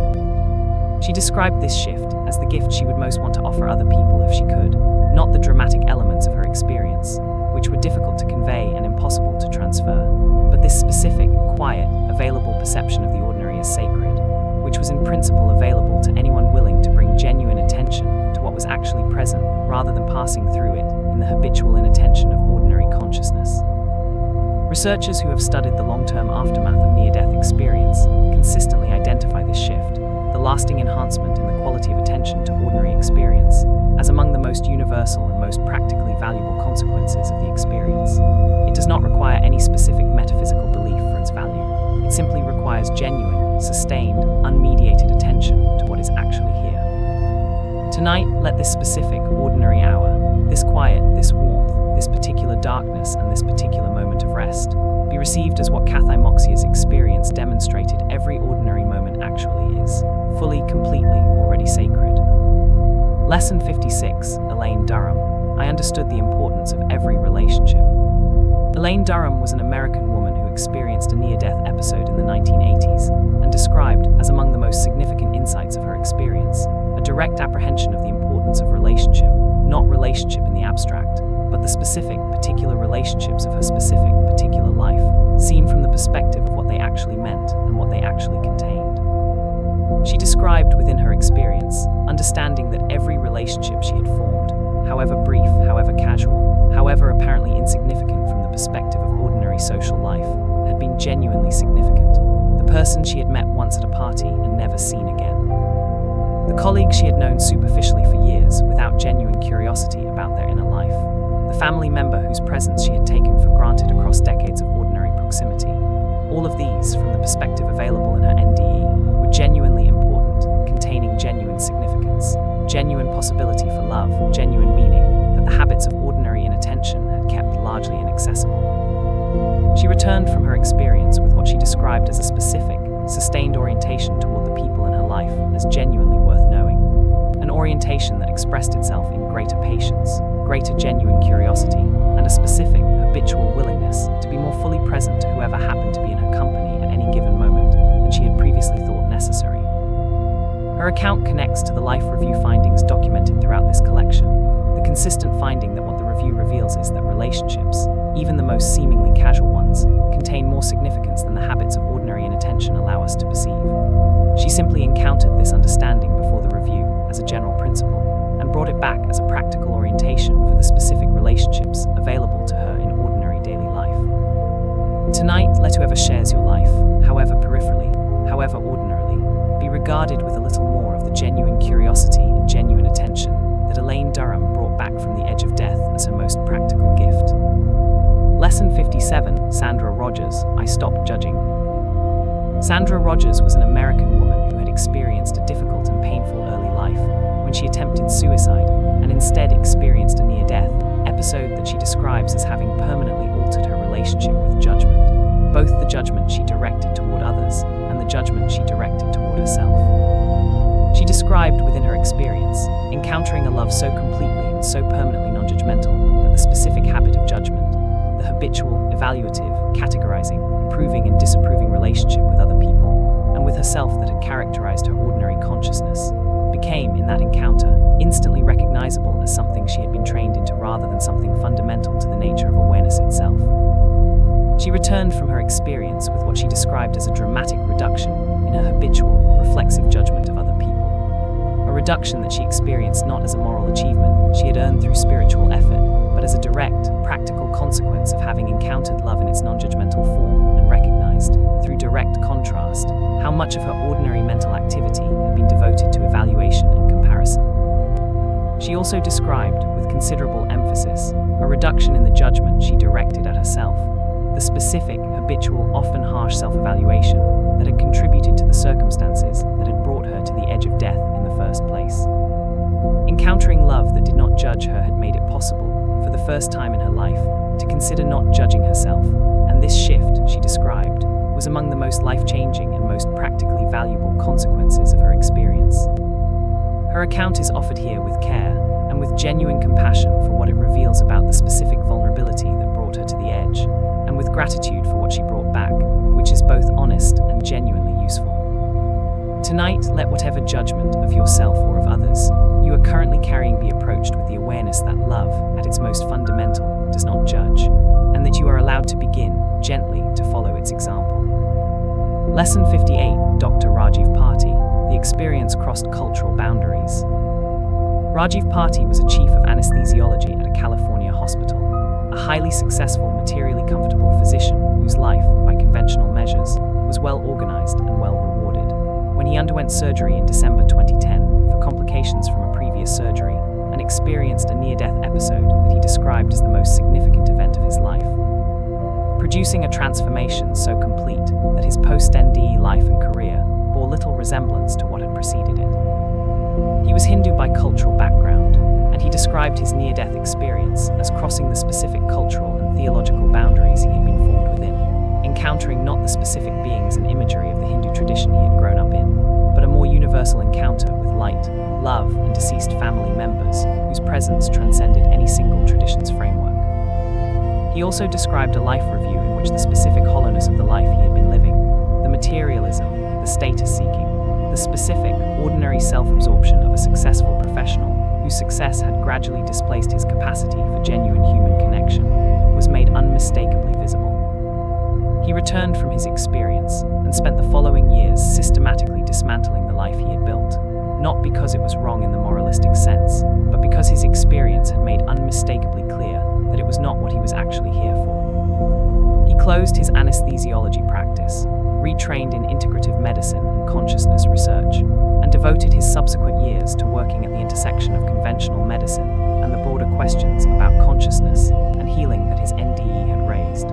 She described this shift as the gift she would most want to offer other people if she could, not the dramatic elements of her experience, which were difficult to convey and impossible to transfer, but this specific, quiet, available perception of the ordinary as sacred, which was in principle available to anyone willing to bring genuine attention to what was actually present rather than passing through it in the habitual inattention of ordinary consciousness. Researchers who have studied the long-term aftermath of near-death experience consistently identify this shift, the lasting enhancement in the quality of attention to ordinary experience, as among the most universal and most practically valuable consequences of the experience. It does not require any specific metaphysical belief for its value. It simply requires genuine, sustained, unmediated attention to what is actually here. Tonight, let this specific, ordinary hour, this quiet, this warmth, this particular darkness, and this particular moment of rest, be received as what Kathymoxia's experience demonstrated every ordinary moment actually is, fully, completely, already sacred. Lesson 56, Elaine Durham. I understood the importance of every relationship. Elaine Durham was an American woman who experienced a near-death episode in the 1980s and described, as among the most significant insights of her experience, a direct apprehension of the importance of relationship, not relationship in the abstract, but the specific, particular relationships of her specific, particular life, seen from the perspective of what they actually meant and what they actually contained. She described within her experience, understanding that every relationship she had formed, however brief, however casual, however apparently insignificant from the perspective of ordinary social life, had been genuinely significant. The person she had met once at a party and never seen again. The colleague she had known superficially for years, without genuine curiosity about their inner life. The family member whose presence she had taken for granted across decades of ordinary proximity. All of these, from the perspective available in her NDE, were genuinely important, containing genuine significance, genuine possibility for love, genuine meaning, that the habits of ordinary inattention had kept largely inaccessible. She returned from her experience with what she described as a specific, sustained orientation toward the people in her life as genuinely worth knowing. An orientation that expressed itself in greater patience, greater genuine curiosity, and a specific, habitual willingness to be more fully present to whoever happened to be in her company at any given moment than she had previously thought necessary. Her account connects to the life review findings documented throughout this collection, the consistent finding that what the review reveals is that relationships, even the most seemingly casual ones, contain more significance than the habits of ordinary inattention allow us to perceive. She simply encountered this understanding before the review as a general principle, and brought it back as a practical orientation for the specific relationships available to her in ordinary daily life. Tonight, let whoever shares your life, however peripherally, however ordinarily, be regarded with a little more of the genuine curiosity and genuine attention that Elaine Durham brought back from the edge of death as her most practical gift. Lesson 57, Sandra Rogers, I Stopped Judging. Sandra Rogers was an American woman who had experienced a difficult and painful early life when she attempted suicide and instead experienced a near-death episode that she describes as having permanently altered her relationship with judgment, both the judgment she directed toward others and the judgment she directed toward herself. She described within her experience encountering a love so completely and so permanently non-judgmental that the specific habit of judgment, the habitual, evaluative, categorizing, approving and disapproving relationship with other people and with herself that had characterized her ordinary consciousness, became, in that encounter, instantly recognizable as something she had been trained into rather than something fundamental to the nature of awareness itself. She returned from her experience with what she described as a dramatic reduction in her habitual, reflexive judgment of other people. A reduction that she experienced not as a moral achievement she had earned through spiritual effort, but as a direct, practical consequence of having encountered love in its non-judgmental form and recognized, through direct contrast, how much of her ordinary mental activity had been devoted to evaluation and comparison. She also described, with considerable emphasis, a reduction in the judgment she directed at herself, the specific, habitual, often harsh self-evaluation that had contributed to the circumstances that had brought her to the edge of death in the first place. Encountering love that did not judge her had made it possible, for the first time in her life, to consider not judging herself, and this shift, she described, was among the most life-changing and most practically valuable consequences of her experience. Her account is offered here with care and with genuine compassion for what it reveals about the specific vulnerability that brought her to the edge, and with gratitude for what she brought back, which is both honest and genuinely useful. Tonight, let whatever judgment of yourself or of others you are currently carrying be approached with the awareness that love, at its most fundamental, does not judge, and that you are allowed to begin, gently, to follow its example. Lesson 58, Dr. Rajiv Party, the experience crossed cultural boundaries. Rajiv Party was a chief of anesthesiology at a California hospital, a highly successful, materially comfortable physician whose life, by conventional measures, was well organized and well rewarded. When he underwent surgery in December 2010 for complications from a previous surgery and experienced a near-death episode that he described as the most significant event of his life, producing a transformation so complete that his post-NDE life and career bore little resemblance to what had preceded it. He was Hindu by cultural background, and he described his near-death experience as crossing the specific cultural and theological boundaries he had been formed within, encountering not the specific beings and imagery of the Hindu tradition he had grown up in, but a more universal encounter with light, love, and deceased family members whose presence transcended any single tradition's framework. He also described a life review in which the specific hollowness of the life he had been living, the materialism, the status-seeking, the specific, ordinary self-absorption of a successful professional whose success had gradually displaced his capacity for genuine human connection, was made unmistakably visible. He returned from his experience and spent the following years systematically dismantling the life he had built, not because it was wrong in the moralistic sense, but because his experience had made unmistakably clear that it was not what he was actually here for. He closed his anesthesiology practice, retrained in integrative medicine and consciousness research, and devoted his subsequent years to working at the intersection of conventional medicine and the broader questions about consciousness and healing that his NDE had raised.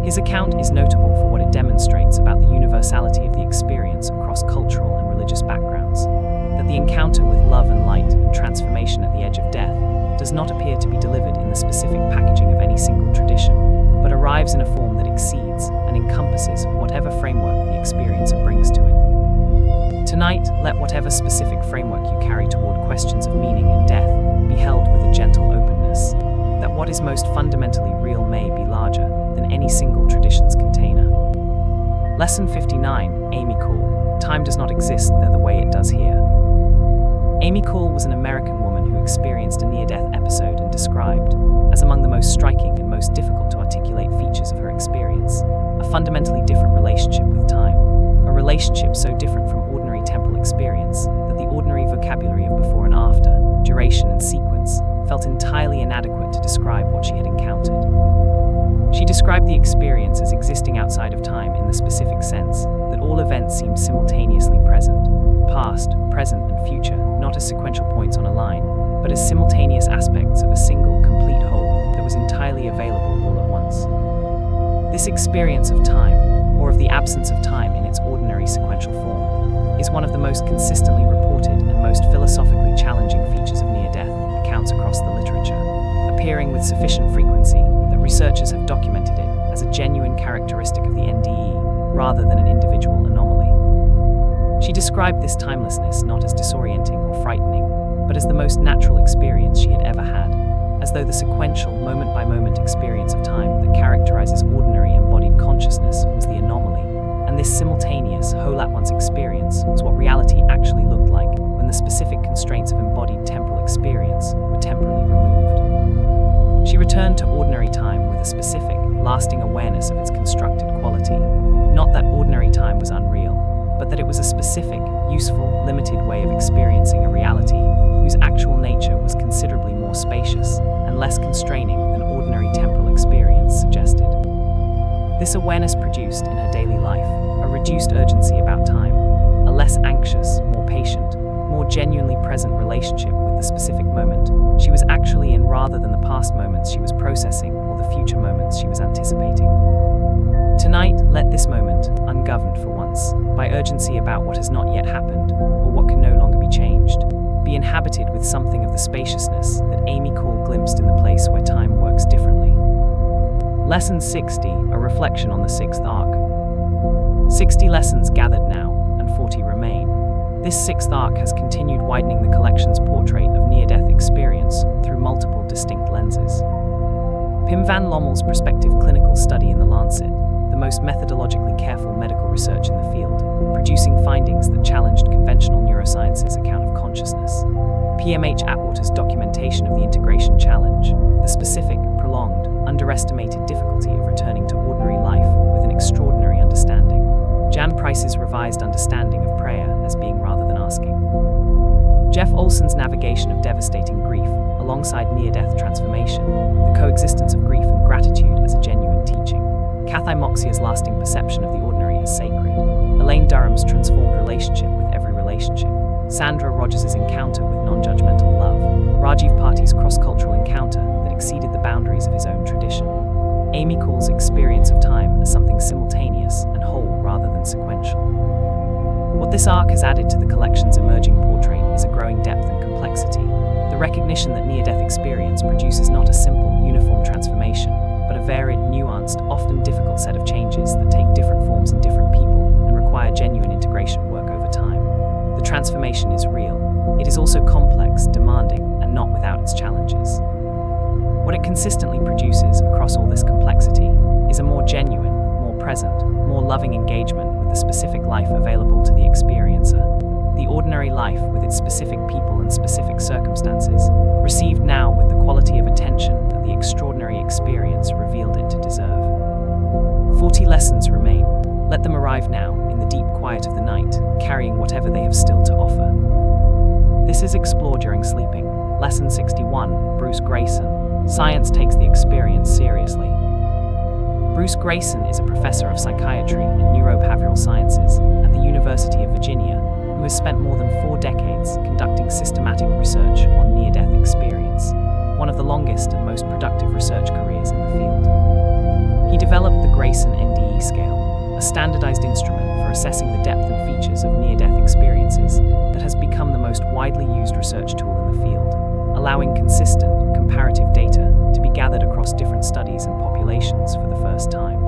His account is notable for what it demonstrates about the universality of the experience across cultural and religious backgrounds, that the encounter with love and light and transformation at the edge of death does not appear to be delivered in the specific packaging of any single tradition, but arrives in a form that exceeds and encompasses whatever framework the experiencer brings to it. Tonight, let whatever specific framework you carry toward questions of meaning and death be held with a gentle openness, that what is most fundamentally real may be larger than any single tradition's container. Lesson 59, Amy Call, Time Does Not Exist There the Way It Does Here. Amy Call was an American woman who experienced a near-death episode and described, as among the most striking and most difficult to articulate features of her experience, a fundamentally different relationship with time, a relationship so different from ordinary temporal experience that the ordinary vocabulary of before and after, duration and sequence, felt entirely inadequate to describe what she had encountered. She described the experience as existing outside of time in the specific sense that all events seemed simultaneously present, past, present, and future, not as sequential points on a line, but as simultaneous aspects of a single, complete whole that was entirely available all at once. This experience of time, or of the absence of time in its ordinary sequential form, is one of the most consistently reported and most philosophically challenging features of near-death accounts across the literature, appearing with sufficient frequency that researchers have documented it as a genuine characteristic of the NDE rather than an individual anomaly. She described this timelessness not as disorienting or frightening, but as the most natural experience she had ever had, as though the sequential, moment-by-moment experience of time that characterizes ordinary embodied consciousness was the anomaly, and this simultaneous, whole-at-once experience was what reality actually looked like when the specific constraints of embodied temporal experience were temporally removed. She returned to ordinary time with a specific, lasting awareness of its constructed quality, not that ordinary time was unreal, but that it was a specific, useful, limited way of experiencing a reality whose actual nature was considerably more spacious and less constraining than ordinary temporal experience suggested. This awareness produced in her daily life a reduced urgency about time, a less anxious, more patient, more genuinely present relationship with the specific moment she was actually in rather than the past moments she was processing or the future moments she was anticipating. Tonight, let this moment, ungoverned for once by urgency about what has not yet happened or what can no longer be changed, be inhabited with something of the spaciousness that Amy Cole glimpsed in the place where time works differently. Lesson 60, a reflection on the sixth arc. 60 lessons gathered now, and 40 remain. This sixth arc has continued widening the collection's portrait of near-death experience through multiple distinct lenses. Pim van Lommel's prospective clinical study in The Lancet, the most methodologically careful medical research in the field, producing findings that challenged conventional neuroscience's account of consciousness. PMH Atwater's documentation of the integration challenge, the specific, prolonged, underestimated difficulty of returning to ordinary life with an extraordinary understanding. Jan Price's revised understanding of prayer as being rather than asking. Jeff Olson's navigation of devastating grief, alongside near-death transformation, the coexistence of grief and gratitude as a genuine teaching. Kathy Moxia's lasting perception of the ordinary as sacred. Elaine Durham's transformed relationship with every relationship. Sandra Rogers' encounter with non-judgmental love. Rajiv Pati's cross-cultural encounter that exceeded the boundaries of his own tradition. Amy Cole's experience of time as something simultaneous and whole rather than sequential. What this arc has added to the collection's emerging portrait is a growing depth and complexity. The recognition that near-death experience produces not a simple, uniform transformation, but a varied, nuanced, often difficult set of changes that take different forms in different people and require genuine integration work over time. The transformation is real. It is also complex, demanding, and not without its challenges. What it consistently produces across all this complexity is a more genuine, more present, more loving engagement with the specific life available to the experiencer. The ordinary life with its specific people and specific circumstances, received now with the quality of attention that the extraordinary experience revealed it to deserve. 40 lessons remain. Let them arrive now, in the deep quiet of the night, carrying whatever they have still to offer. This is Explore During Sleeping. Lesson 61, Bruce Grayson. Science takes the experience seriously. Bruce Grayson is a professor of psychiatry and neurobehavioral sciences at the University of Virginia, who has spent more than 4 decades conducting systematic research on near-death experience, one of the longest and most productive research careers in the field. He developed the Grayson NDE scale, a standardized instrument for assessing the depth and features of near-death experiences that has become the most widely used research tool in the field, allowing consistent, comparative data to be gathered across different studies and populations for the first time.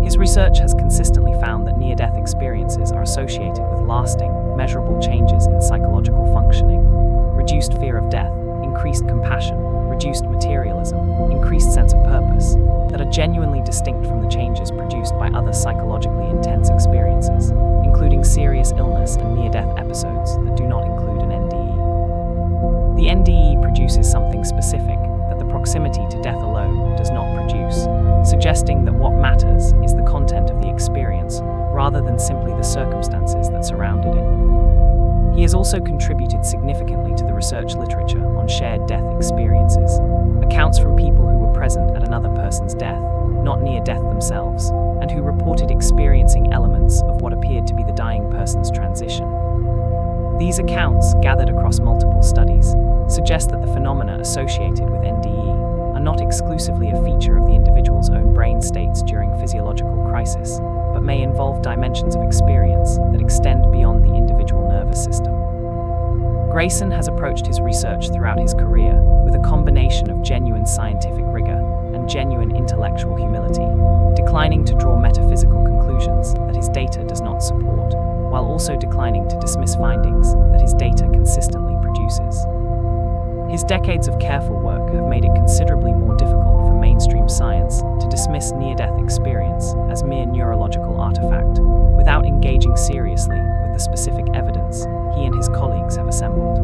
His research has consistently found that near-death experiences are associated with lasting, measurable changes in psychological functioning, reduced fear of death, increased compassion, reduced materialism, increased sense of purpose, that are genuinely distinct from the changes produced by other psychologically intense experiences, including serious illness and near-death episodes that do not include an NDE. The NDE produces something specific that the proximity to death alone does not produce, suggesting that what matters is the content of the experience rather than simply the circumstances that surrounded it. He has also contributed significantly to the research literature on shared death experiences, accounts from people who were present at another person's death, not near death themselves, and who reported experiencing elements of what appeared to be the dying person's transition. These accounts, gathered across multiple studies, suggest that the phenomena associated with NDE are not exclusively a feature of the individual's own brain states during physiological crisis, but may involve dimensions of experience that extend beyond the individual nervous system. Grayson has approached his research throughout his career with a combination of genuine scientific rigor and genuine intellectual humility, declining to draw metaphysical conclusions that his data does not support, while also declining to dismiss findings that his data consistently produces. His decades of careful work have made it considerably more difficult for mainstream science to dismiss near-death experience as mere neurological artifact, without engaging seriously with the specific evidence he and his colleagues have assembled.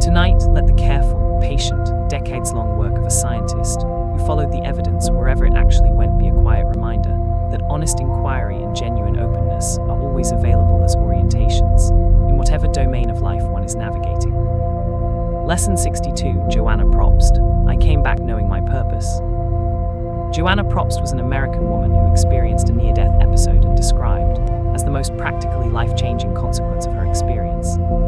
Tonight, let the careful, patient, decades-long work of a scientist who followed the evidence wherever it actually went be a quiet reminder that honest inquiry and genuine openness are always available as orientations in whatever domain of life one is navigating. Lesson 62, Joanna Probst. I came back knowing my purpose. Joanna Probst was an American woman who experienced a near-death episode and described, as the most practically life-changing consequence of her experience,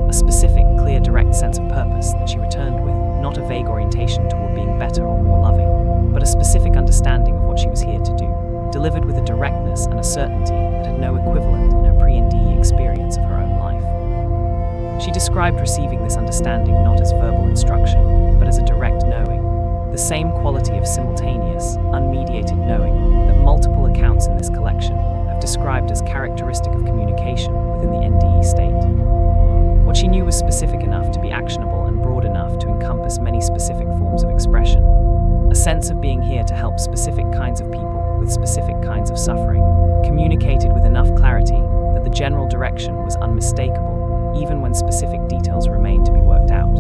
a specific, clear, direct sense of purpose that she returned with, not a vague orientation toward being better or more loving, but a specific understanding of what she was here to do, delivered with a directness and a certainty that had no equivalent in her pre-NDE experience of her own life. She described receiving this understanding not as verbal instruction, but as a direct knowing, the same quality of simultaneous, unmediated knowing that multiple accounts in this collection have described as characteristic of communication within the NDE state. What she knew was specific enough to be actionable and broad enough to encompass many specific forms of expression, a sense of being here to help specific kinds of people with specific kinds of suffering, communicated with enough clarity that the general direction was unmistakable, even when specific details remained to be worked out.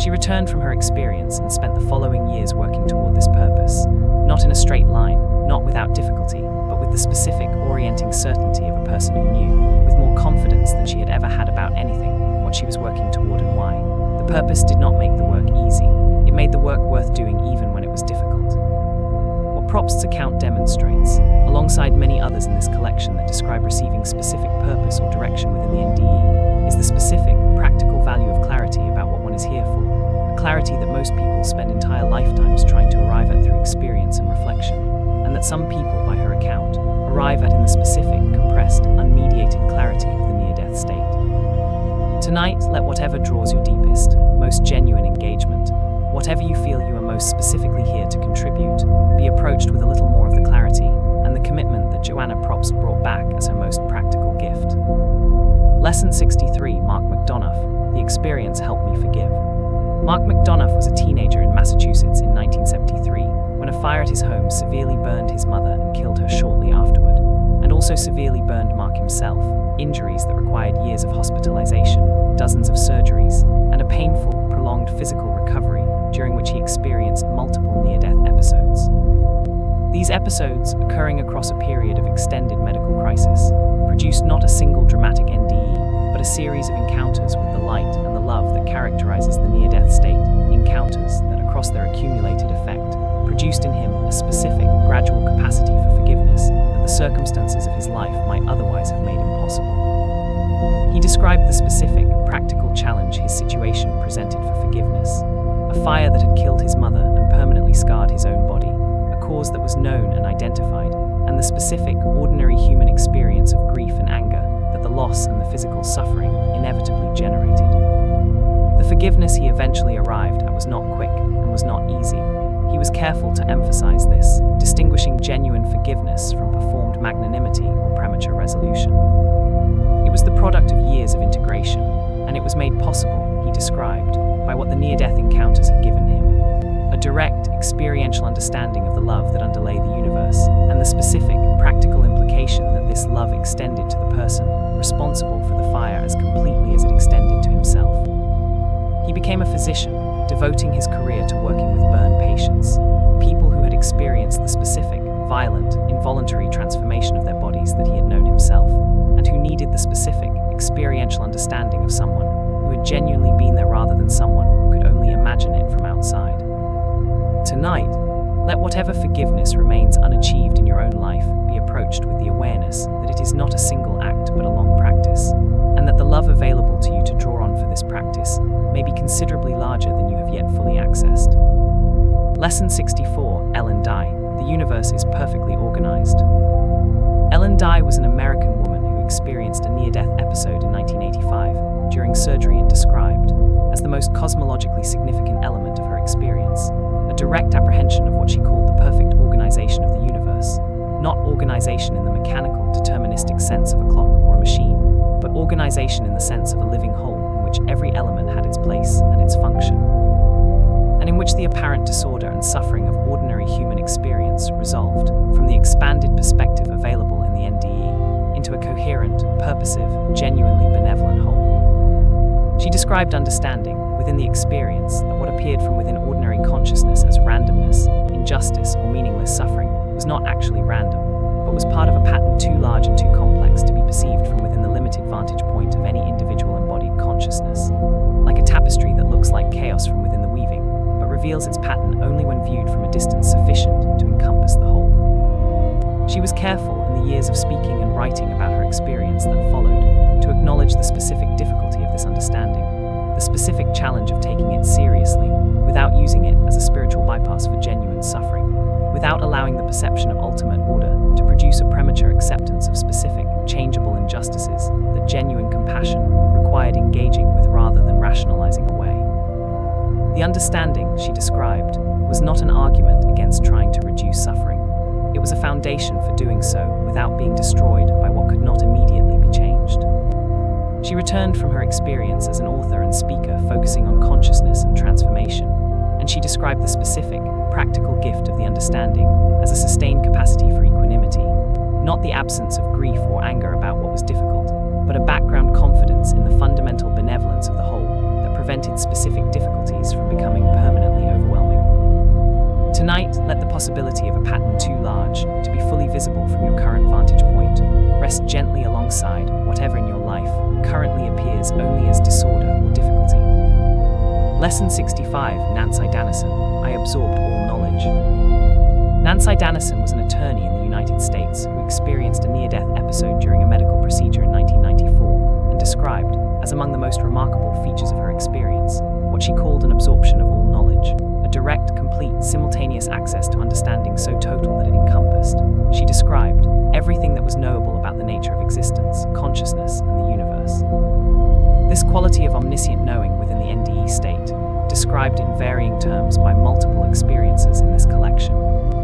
She returned from her experience and spent the following years working toward this purpose, not in a straight line, not without difficulty, but with the specific, orienting certainty of a person who knew, with more confidence than she had ever had about anything, what she was working toward and why. The purpose did not make the work easy. It made the work worth doing even when it was difficult. What Probst's account demonstrates, alongside many others in this collection that describe receiving specific purpose or direction within the NDE, is the specific, practical value of clarity about what one is here for, a clarity that most people spend entire lifetimes trying to arrive at through experience and reflection, and that some people, by her account, arrive at in the specific, compressed, unmediated clarity of the near-death state. Tonight, let whatever draws your deepest, most genuine engagement, whatever you feel you are most specifically here to contribute, be approached with a little more of the clarity and the commitment that Joanna Probst brought back as her most practical gift. Lesson 63, Mark McDonough. The experience helped me forgive. Mark McDonough was a teenager in Massachusetts in 1973 when a fire at his home severely burned his mother and killed her shortly afterward, and also severely burned Mark himself, injuries that required years of hospitalization, dozens of surgeries, and a painful, prolonged physical recovery during which he experienced multiple near-death episodes. These episodes, occurring across a period of extended medical crisis, produced not a single dramatic NDE, but a series of encounters with the light and the love that characterizes the near-death state, encounters that, across their accumulated effect, produced in him a specific, gradual capacity for forgiveness that the circumstances of his life might otherwise have made impossible. He described the specific, practical challenge his situation presented for forgiveness, a fire that had killed his mother and permanently scarred his own body, a cause that was known and identified, and the specific, ordinary human experience of grief and anger that the loss and the physical suffering inevitably generated. The forgiveness he eventually arrived at was not quick and was not easy. He was careful to emphasize this, distinguishing genuine forgiveness from performed magnanimity or premature resolution. It was the product of years of integration, and it was made possible, he described, by what the near-death encounters had given him. A direct, experiential understanding of the love that underlay the universe, and the specific, practical implication that this love extended to the person responsible for the fire as completely as it extended to himself. He became a physician, devoting his career to working with burn patients, people who had experienced the specific, violent, involuntary transformation of their bodies that he had known himself, and who needed the specific, experiential understanding of someone who had genuinely been there rather than someone who could only imagine it from outside. Tonight, let whatever forgiveness remains unachieved in your own life be approached with the awareness that it is not a single act but a long practice, and that the love available to you to draw on for this practice may be considerably larger than you have yet fully accessed. Lesson 64, Ellen Dye. The universe is perfectly organized. Ellen Dye was an American woman who experienced a near-death episode in 1985 during surgery and described as the most cosmologically significant element of her experience, a direct apprehension of what she called the perfect organization of the universe, not organization in the mechanical, deterministic sense of a clock or a machine, but organization in the sense of a living whole in which every element had its place and its function, and in which the apparent disorder and suffering of ordinary human experience resolved from the expanded perspective available in the NDE into a coherent, purposive, genuinely benevolent whole. She described understanding within the experience that what appeared from within ordinary consciousness as randomness, injustice, or meaningless suffering was not actually random, but was part of a pattern too large and too complex to be perceived from within the limited vantage point of any individual embodied consciousness, like a tapestry that looks like chaos from within the weaving, but reveals its pattern only when viewed from a distance sufficient to encompass the whole. She was careful in the years of speaking and writing about her experience that followed to acknowledge the specific difficulty of this understanding, the specific challenge of taking it seriously without using it as a spiritual bypass for genuine suffering, without allowing the perception of ultimate order to produce a premature acceptance of specific, changeable injustices that genuine compassion required engaging with rather than rationalizing away. The understanding, she described, was not an argument against trying to reduce suffering. It was a foundation for doing so without being destroyed by what could not immediately be changed. She returned from her experience as an author and speaker focusing on consciousness and transformation, and she described the specific, practical gift of the understanding as a sustained capacity for equanimity, not the absence of grief or anger about what was difficult, but a background confidence in the fundamental benevolence of the whole that prevented specific difficulties from becoming permanently overwhelming. Tonight, let the possibility of a pattern too large to be fully visible from your current vantage point rest gently alongside whatever in your life currently appears only as disorder or difficulty. Lesson 65, Nancy Dennison, I absorbed all knowledge. Nancy Dennison was an attorney in the United States who experienced a near-death episode during a medical procedure in 1994 and described, as among the most remarkable features of her experience, what she called an absorption of all knowledge, a direct, complete, simultaneous access to understanding so total that it encompassed, she described, everything that was knowable about the nature of existence, consciousness, and the universe. This quality of omniscient knowing within the NDE state, described in varying terms by multiple experiences in this collection,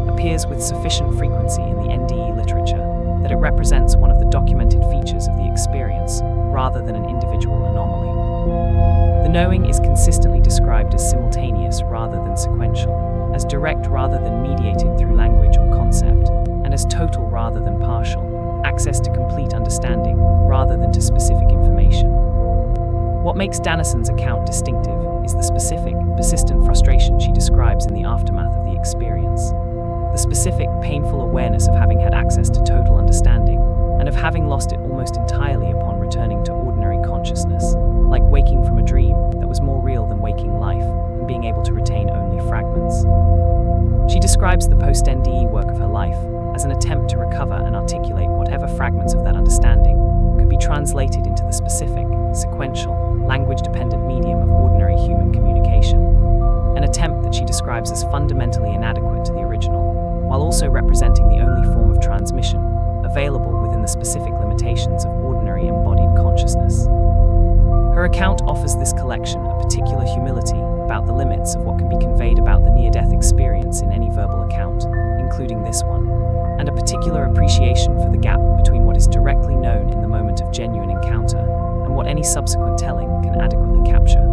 appears with sufficient frequency in the NDE literature that it represents one of the documented features of the experience rather than an individual anomaly. The knowing is consistently described as simultaneous rather than sequential, as direct rather than mediated through language or concept, and as total rather than partial, access to complete understanding rather than to specific information. What makes Dennison's account distinctive is the specific, persistent frustration she describes in the aftermath of the experience. The specific, painful awareness of having had access to total understanding, and of having lost it almost entirely upon returning to ordinary consciousness, like waking from a dream that was more real than waking life, and being able to retain only fragments. She describes the post-NDE work of her life as an attempt to recover and articulate whatever fragments of that understanding could be translated into the specific, sequential, language-dependent medium of ordinary human communication, an attempt that she describes as fundamentally inadequate to the original, while also representing the only form of transmission available within the specific limitations of ordinary embodied consciousness. Her account offers this collection a particular humility about the limits of what can be conveyed about the near-death experience in any verbal account, including this one, and a particular appreciation for the gap between what is directly known in the moment of genuine encounter and what any subsequent telling can adequately capture.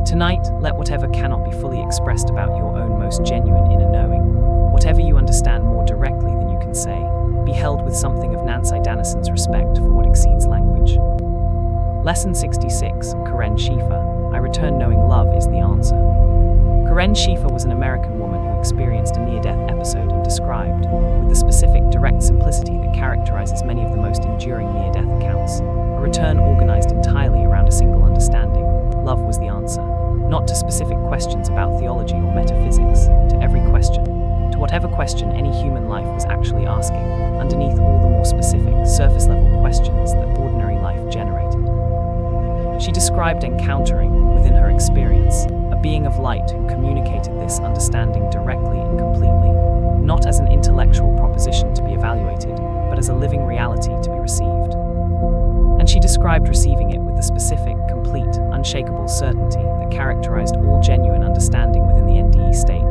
Tonight, let whatever cannot be fully expressed about your own most genuine inner knowing, whatever you understand more directly than you can say, be held with something of Nancy Dennison's respect for what exceeds language. Lesson 66, Karen Schiefer, I return knowing love is the answer. Karen Schiefer was an American woman who experienced a near-death episode and described, with the specific, direct simplicity that characterizes many of the most enduring near-death accounts, a return organized entirely around a single understanding. Love was the answer, not to specific questions about theology or metaphysics, to every question, to whatever question any human life was actually asking, underneath all the more specific, surface-level questions that ordinary life generated. She described encountering, within her experience, a being of light who communicated this understanding directly and completely, not as an intellectual proposition to be evaluated, but but as a living reality to be received. And she described receiving it with the specific, complete, unshakable certainty that characterized all genuine understanding within the NDE state.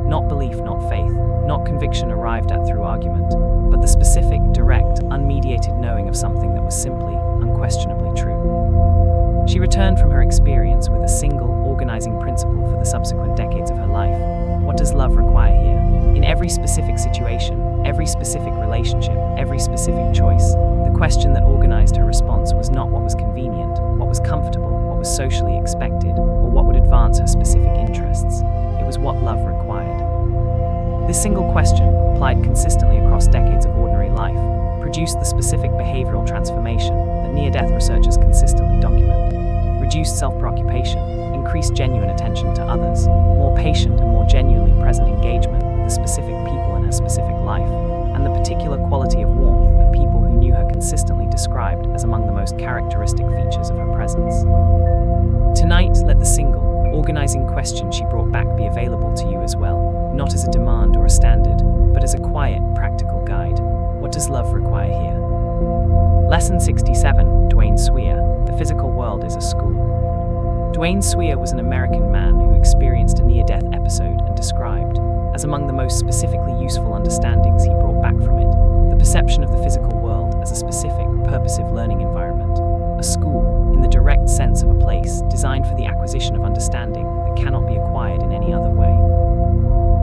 Not belief, not faith, not conviction arrived at through argument, but the specific, direct, unmediated knowing of something that was simply, unquestionably true. She returned from her experience with a single, organizing principle for the subsequent decades of her life. What does love require here? In every specific situation, every specific relationship, every specific choice, the question that organized her response was not what was convenient, what was comfortable, what was socially expected, or what would advance her specific interests. It was what love required. This single question, applied consistently across decades of ordinary life, produced the specific behavioral transformation that near-death researchers consistently document. Reduced self-preoccupation, increased genuine attention to others, more patient and more genuinely present engagement with the specific people in her specific life, and the particular quality of warmth that people who knew her consistently described as among the most characteristic features of her presence. Tonight, let the single, organizing question she brought back be available to you as well, not as a demand or a standard, but as a quiet, practical guide. What does love require here? Lesson 67, Dwayne Swear, The Physical World is a School. Dwayne Swear was an American man who experienced a near-death episode and described, as among the most specifically useful understandings he brought back from it, the perception of the physical world as a specific, purposive learning environment, a school, in the direct sense of a place designed for the acquisition of understanding that cannot be acquired in any other way.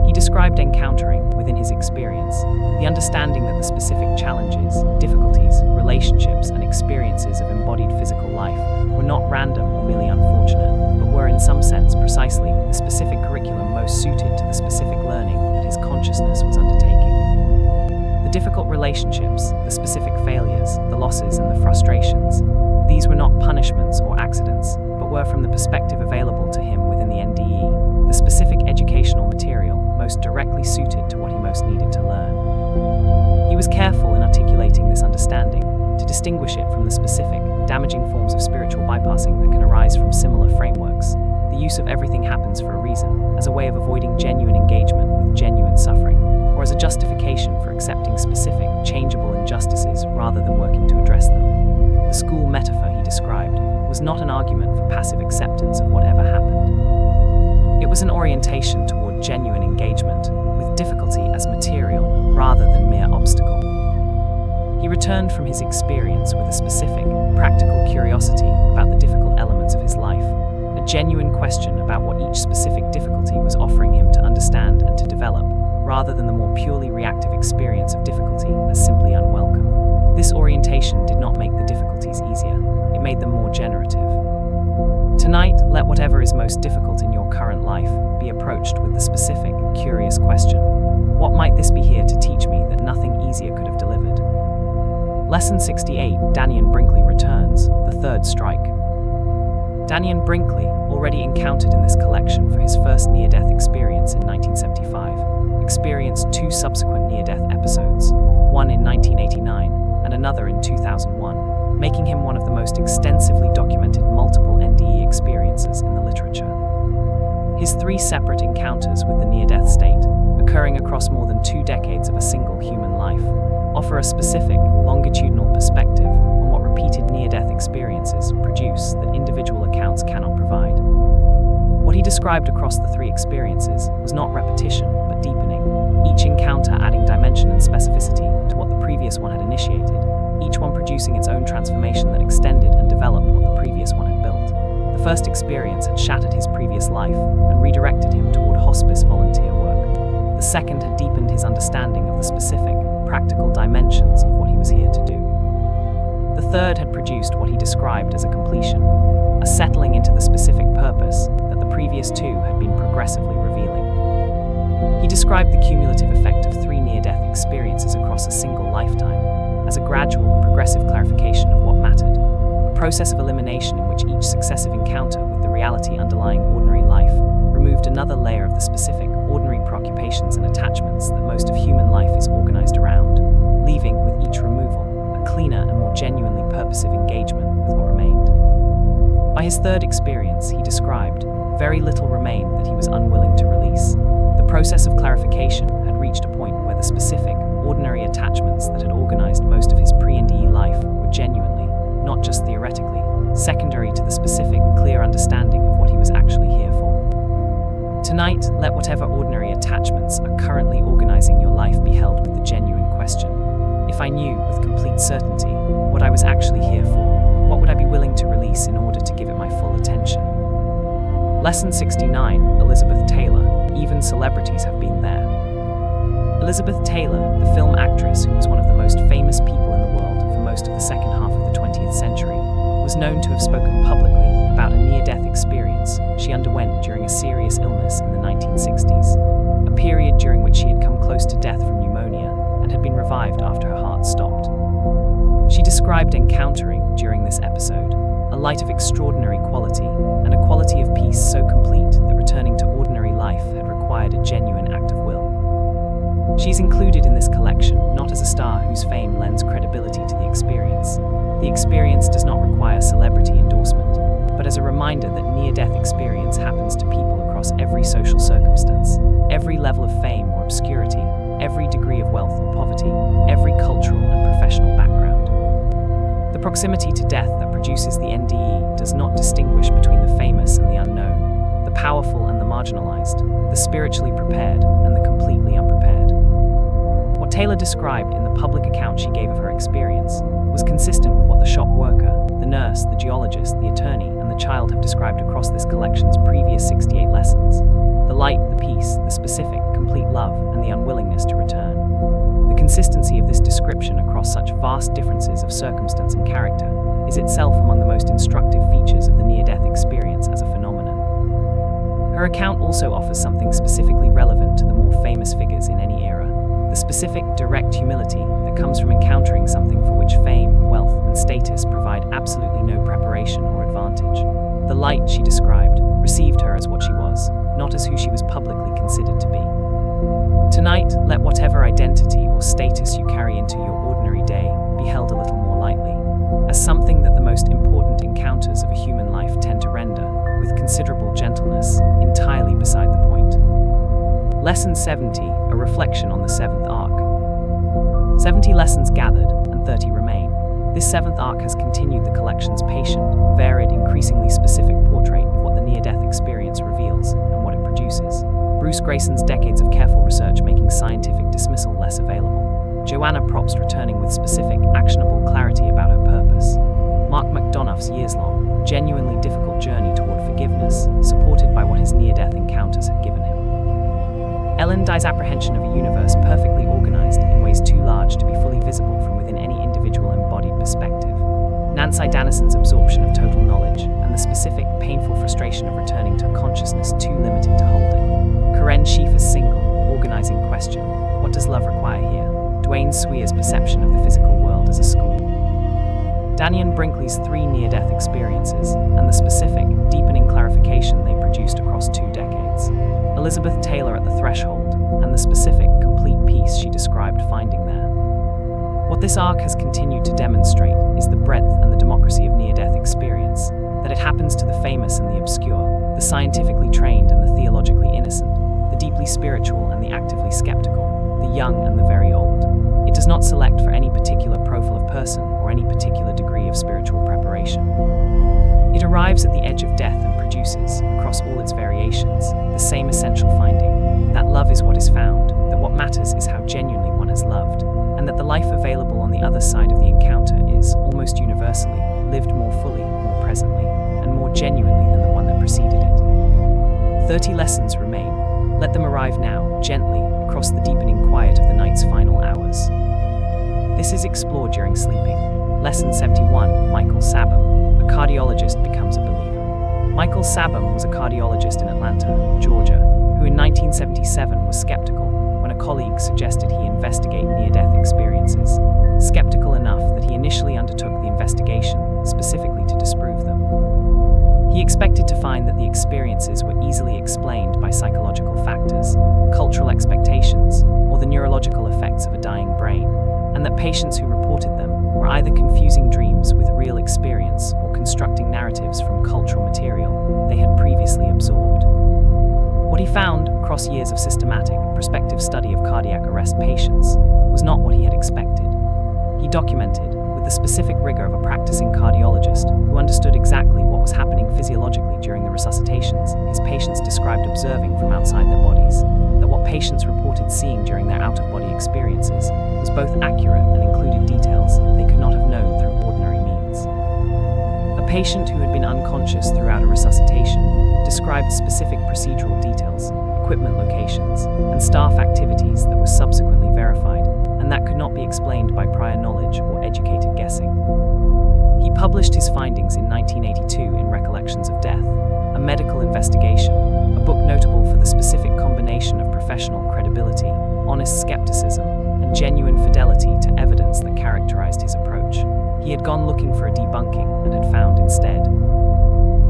He described encountering, within his experience, the understanding that the specific challenges, difficulties, relationships, and experiences of embodied physical life were not random or merely unfortunate, but were in some sense precisely the specific curriculum most suited to the specific learning that his consciousness was undertaking. The difficult relationships, the specific failures, the losses, and the frustrations, these were not punishments or accidents, but were from the perspective available to him within the NDE, the specific educational material most directly suited to what he most needed to learn. He was careful in articulating this understanding to distinguish it from the specific, damaging forms of spiritual bypassing that can arise from similar frameworks, the use of everything happens for a reason, as a way of avoiding genuine engagement with genuine suffering, or as a justification for accepting specific, changeable injustices rather than working to address them. The school metaphor he described was not an argument for passive acceptance of whatever happened. It was an orientation toward genuine engagement, with difficulty as material rather than mere obstacle. He returned from his experience with a specific, practical curiosity about the difficult elements of his life, a genuine question about what each specific difficulty was offering him to understand and to develop, rather than the more purely reactive experience of difficulty as simply unwelcome. This orientation did not make the difficulties easier, it made them more generative. Tonight, let whatever is most difficult in your current life be approached with the specific, curious question: what might this be here to teach me that nothing easier could have delivered? Lesson 68, Danian Brinkley returns, the third strike. Danian Brinkley, already encountered in this collection for his first near-death experience in 1975, experienced two subsequent near-death episodes, one in 1989 and another in 2001, making him one of the most extensively documented multiple NDE experiences in the literature. His three separate encounters with the near-death state, occurring across more than 2 decades of a single human life, offer a specific, longitudinal perspective on what repeated near-death experiences produce that individual accounts cannot provide. What he described across the 3 experiences was not repetition, but deepening, each encounter adding dimension and specificity to what the previous one had initiated, each one producing its own transformation that extended and developed what the previous one had built. The first experience had shattered his previous life and redirected him toward hospice volunteer work. The second had deepened his understanding of the specific, practical dimensions of what he was here to do. The third had produced what he described as a completion, a settling into the specific purpose that the previous 2 had been progressively revealing. He described the cumulative effect of 3 near-death experiences across a single lifetime as a gradual, progressive clarification of what mattered, a process of elimination in which each successive encounter with the reality underlying ordinary life removed another layer of the specific, ordinary preoccupations and attachments that most of human life is organized around, leaving, with each removal, a cleaner and more genuinely purposive engagement with what remained. By his third experience, he described, very little remained that he was unwilling to release. The process of clarification had reached a point where the specific, ordinary attachments that had organized most of his pre-NDE life were genuinely, not just theoretically, secondary to the specific, clear understanding of what he was actually here for. Tonight, let whatever ordinary attachments are currently organizing your life be held with the genuine question: if I knew with complete certainty what I was actually here for, what would I be willing to release in order to give it my full attention? Lesson 69, Elizabeth Taylor. Even celebrities have been there. Elizabeth Taylor, the film actress who was one of the most famous people in the world for most of the second half of the 20th century, was known to have spoken publicly about a near-death experience she underwent during a serious illness in the 1960s, a period during which she had come close to death from pneumonia and had been revived after her heart stopped. She described encountering, during this episode, a light of extraordinary quality and a quality of peace so complete that returning to ordinary life had required a genuine act of will. She's included in this collection not as a star whose fame lends credibility to the experience. The experience does not require celebrity endorsement, but as a reminder that near-death experience happens to people across every social circumstance, every level of fame or obscurity, every degree of wealth or poverty, every cultural and professional background. The proximity to death that produces the NDE does not distinguish between the famous and the unknown, the powerful and the marginalized, the spiritually prepared and the completely unprepared. What Taylor described in the public account she gave of her experience was consistent with what the shop worker, the nurse, the geologist, the attorney, and the child have described across this collection's previous 68 lessons: the light, the peace, the specific, complete love, and the unwillingness to return. The consistency of this description across such vast differences of circumstance and character is itself among the most instructive features of the near-death experience as a phenomenon. Her account also offers something specifically relevant to the more famous figures in any era: the specific, direct humility that comes from encountering something for which fame, wealth, and status provide absolutely no preparation or advantage. The light, she described, received her as what she was, not as who she was publicly considered to be. Tonight, let whatever identity or status you carry into your ordinary day be held a little more lightly, as something that the most important encounters of a human life tend to render, with considerable gentleness, entirely beside the point. Lesson 70, a reflection on the seventh arc. 70 lessons gathered, and 30 remain. This seventh arc has continued the collection's patient, varied, increasingly specific portrait of what the near-death experience reveals and what it produces. Bruce Grayson's decades of careful research making scientific dismissal less available. Joanna Propst returning with specific, actionable clarity about her purpose. Mark McDonough's years-long, genuinely difficult journey toward forgiveness, supported by what his near-death encounters had given him. Ellen Dye's apprehension of a universe perfectly organized in ways too large to be fully visible from within any individual embodied perspective. Nancy Dannison's absorption of total knowledge and the specific, painful frustration of returning to a consciousness too limited to hold it. Karen Schieffer's single, organizing question: what does love require here? Dwayne Swear's perception of the physical world as a school. Danian Brinkley's 3 near-death experiences and the specific, deepening clarification they produced across 2 decades. Elizabeth Taylor at the threshold and the specific, complete peace she described finding there. What this arc has continued to demonstrate is the breadth and the democracy of near-death experience, that it happens to the famous and the obscure, the scientifically trained and the theologically innocent, the deeply spiritual and the actively skeptical, the young and the very old. It does not select for any particular profile of person or any particular degree of spiritual preparation. It arrives at the edge of death and produces, across all its variations, the same essential finding: that love is what is found, that what matters is how genuinely one has loved, and that the life available on the other side of the encounter is, almost universally, lived more fully, more presently, and more genuinely than the one that preceded it. 30 lessons remain. Let them arrive now, gently, across the deepening quiet of the night's final hours. This is explored during sleeping. Lesson 71, Michael Sabom, a cardiologist becomes a believer. Michael Sabom was a cardiologist in Atlanta, Georgia, who in 1977 was skeptical when a colleague suggested he investigate near-death experiences, skeptical enough that he initially undertook the investigation specifically to disprove them. He expected to find that the experiences were easily explained by psychological factors, cultural expectations, or the neurological effects of a dying brain, and that patients who reported them were either confusing dreams with real experience or constructing narratives from cultural material they had previously absorbed. What What he found, across years of systematic, prospective study of cardiac arrest patients, was not what he had expected. He documented, with the specific rigor of a practicing cardiologist who understood exactly what was happening physiologically during the resuscitations his patients described observing from outside their bodies, that what patients reported seeing during their out-of-body experiences was both accurate and included details they could not have known through ordinary means. A patient who had been unconscious throughout a resuscitation described specific procedural details, equipment locations, and staff activities that were subsequently verified, and that could not be explained by prior knowledge or educated guessing. He published his findings in 1982 in Recollections of Death, a medical investigation, a book notable for the specific combination of professional credibility, honest skepticism, and genuine fidelity to evidence that characterized his approach. He had gone looking for a debunking and had found instead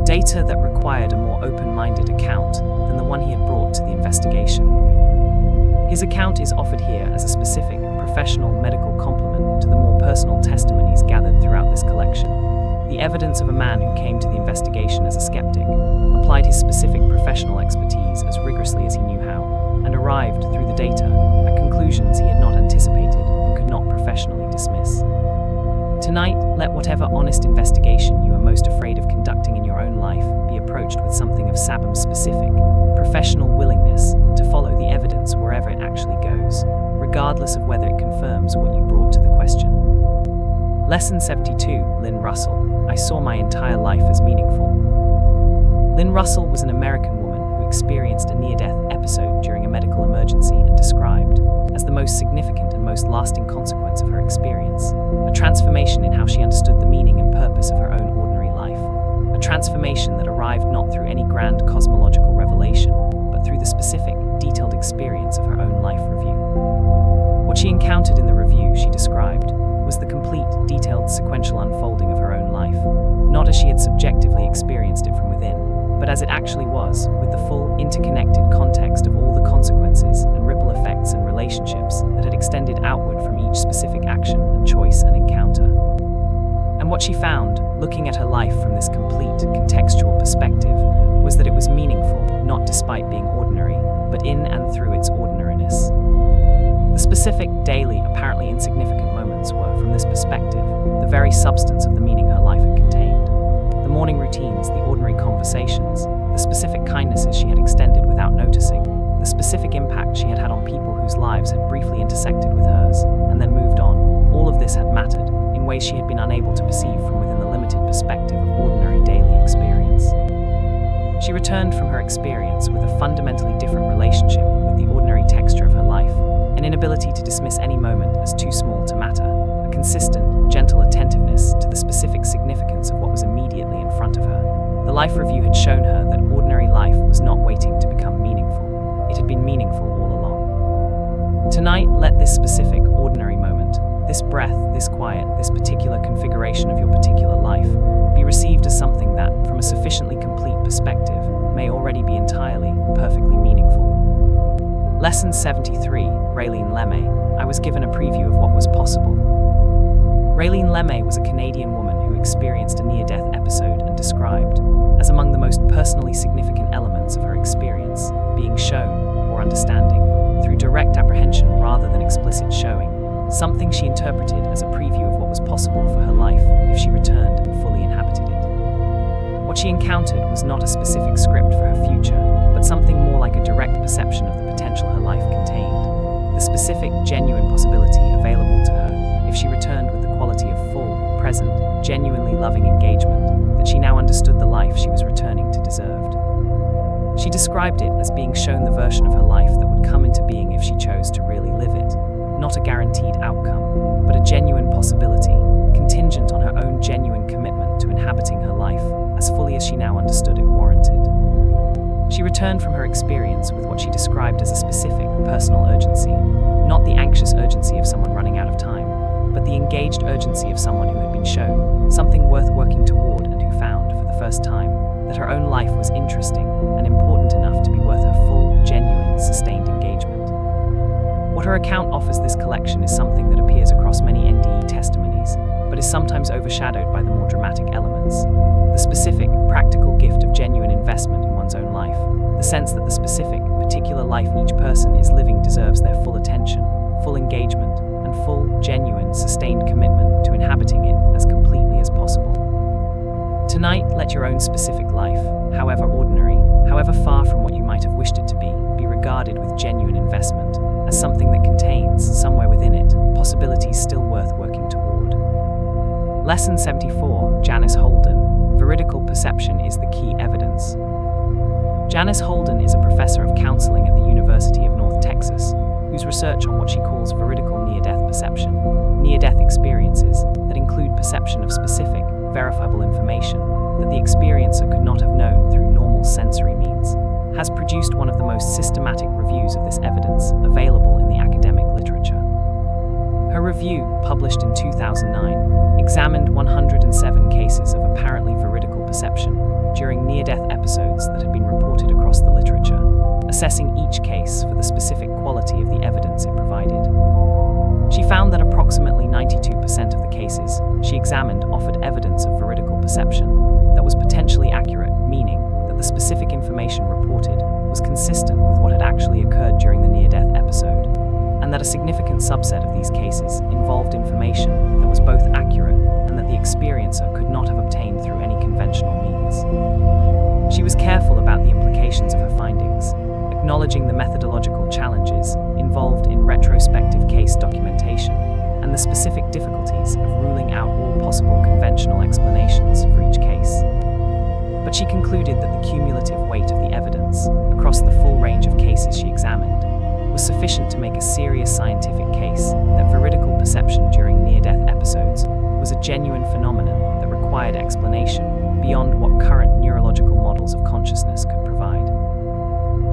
data that required a more open-minded account than the one he had brought to the investigation. His account is offered here as a specific, professional medical complement to the more personal testimonies gathered throughout this collection. The evidence of a man who came to the investigation as a skeptic, applied his specific professional expertise as rigorously as he knew how, and arrived, through the data, at conclusions he had not anticipated and could not professionally dismiss. Tonight, let whatever honest investigation you are most afraid of conducting in your own life be approached with something of Sabham's specific, professional willingness to follow the evidence wherever it actually goes, regardless of whether it confirms what you brought to the question. Lesson 72, Lynn Russell. I saw my entire life as meaningful. Lynn Russell was an American woman who experienced a near-death episode during a medical emergency and described, as the most significant and most lasting consequence of her experience, a transformation in how she understood the meaning and purpose of her own ordinary life. A transformation that arrived not through any grand cosmological revelation, but through the specific, detailed experience of her own life review. What she encountered in the review she described was the complete, detailed, sequential unfolding of her own life, not as she had subjectively experienced it from within, but as it actually was, with the full, interconnected context of all the consequences and ripple effects and relationships that had extended outward from each specific action and choice and encounter. And what she found, looking at her life from this complete, contextual perspective, was that it was meaningful, not despite being ordinary, but in and through its ordinariness. The specific, daily, apparently insignificant moments were, from this perspective, the very substance of the meaning her life had contained. The morning routines, the ordinary conversations, the specific kindnesses she had extended without noticing, the specific impact she had had on people whose lives had briefly intersected with hers, and then moved on, all of this had mattered, in ways she had been unable to perceive from within the limited perspective of ordinary daily experience. She returned from her experience with a fundamentally different relationship with the ordinary texture of her life, an inability to dismiss any moment as too small to matter, a consistent, gentle attentiveness to the specific significance of what was immediately in front of her. The life review had shown her that ordinary life was not waiting to become meaningful. It had been meaningful all along. Tonight, let this specific, ordinary moment, this breath, this quiet, this particular configuration of your particular life, be received as something that, from a sufficiently complete perspective, may already be entirely, perfectly meaningful. Lesson 73, Raylene Lemay. I was given a preview of what was possible. Raylene Lemay was a Canadian woman who experienced a near-death episode and described, as among the most personally significant elements of her experience, being shown, or understanding, through direct apprehension rather than explicit showing, something she interpreted as a preview of what was possible for her life if she returned and fully inhabited it. What she encountered was not a specific script for her future, but something more like a direct perception of the potential her life contained, the specific, genuine possibility available to her if she returned with the quality of full, present, genuinely loving engagement that she now understood the life she was returning to deserved. She described it as being shown the version of her life that would come into being if she chose to really live it, not a guaranteed outcome, but a genuine possibility, contingent on her own genuine commitment to inhabiting her life as fully as she now understood it warranted. She returned from her experience with what she described as a specific, personal urgency, not the anxious urgency of someone running out of time, but the engaged urgency of someone who had been shown something worth working toward and who found, for the first time, that her own life was interesting and important enough to be worth her full, genuine, sustained engagement. What her account offers this collection is something that appears across many NDE testimonies, but is sometimes overshadowed by the more dramatic elements. The specific, practical gift of genuine investment in one's own life, the sense that the specific, particular life each person is living deserves their full attention, full engagement, and full, genuine, sustained commitment to inhabiting it as completely as possible. Tonight, let your own specific life, however ordinary, however far from what you might have wished it to be regarded with genuine investment, as something that contains, somewhere within it, possibilities still worth working toward. Lesson 74, Janice Holden, Veridical Perception is the Key Evidence. Janice Holden is a professor of counseling at the University of North Texas, whose research on what she calls veridical near-death perception, near-death experiences that include perception of specific, verifiable information that the experiencer could not have known through normal sensory means, has produced one of the most systematic reviews of this evidence available in the academic literature. Her review, published in 2009, examined 107 cases of apparently veridical perception during near-death episodes that had been reported across the literature, assessing each case for the specific quality of the evidence it provided. She found that approximately 92% of the cases she examined offered evidence of veridical perception that was potentially accurate, meaning that the specific information reported was consistent with what had actually occurred during the near-death episode, and that a significant subset of these cases involved information that was both accurate and that the experiencer could not have obtained through any conventional means. She was careful about the implications of her findings, acknowledging the methodological challenges involved in retrospective case documentation and the specific difficulties of ruling out all possible conventional explanations for each case. But she concluded that the cumulative weight of the evidence across the full range of cases she examined was sufficient to make a serious scientific case that veridical perception during near-death episodes was a genuine phenomenon that required explanation beyond what current neurological models of consciousness could provide.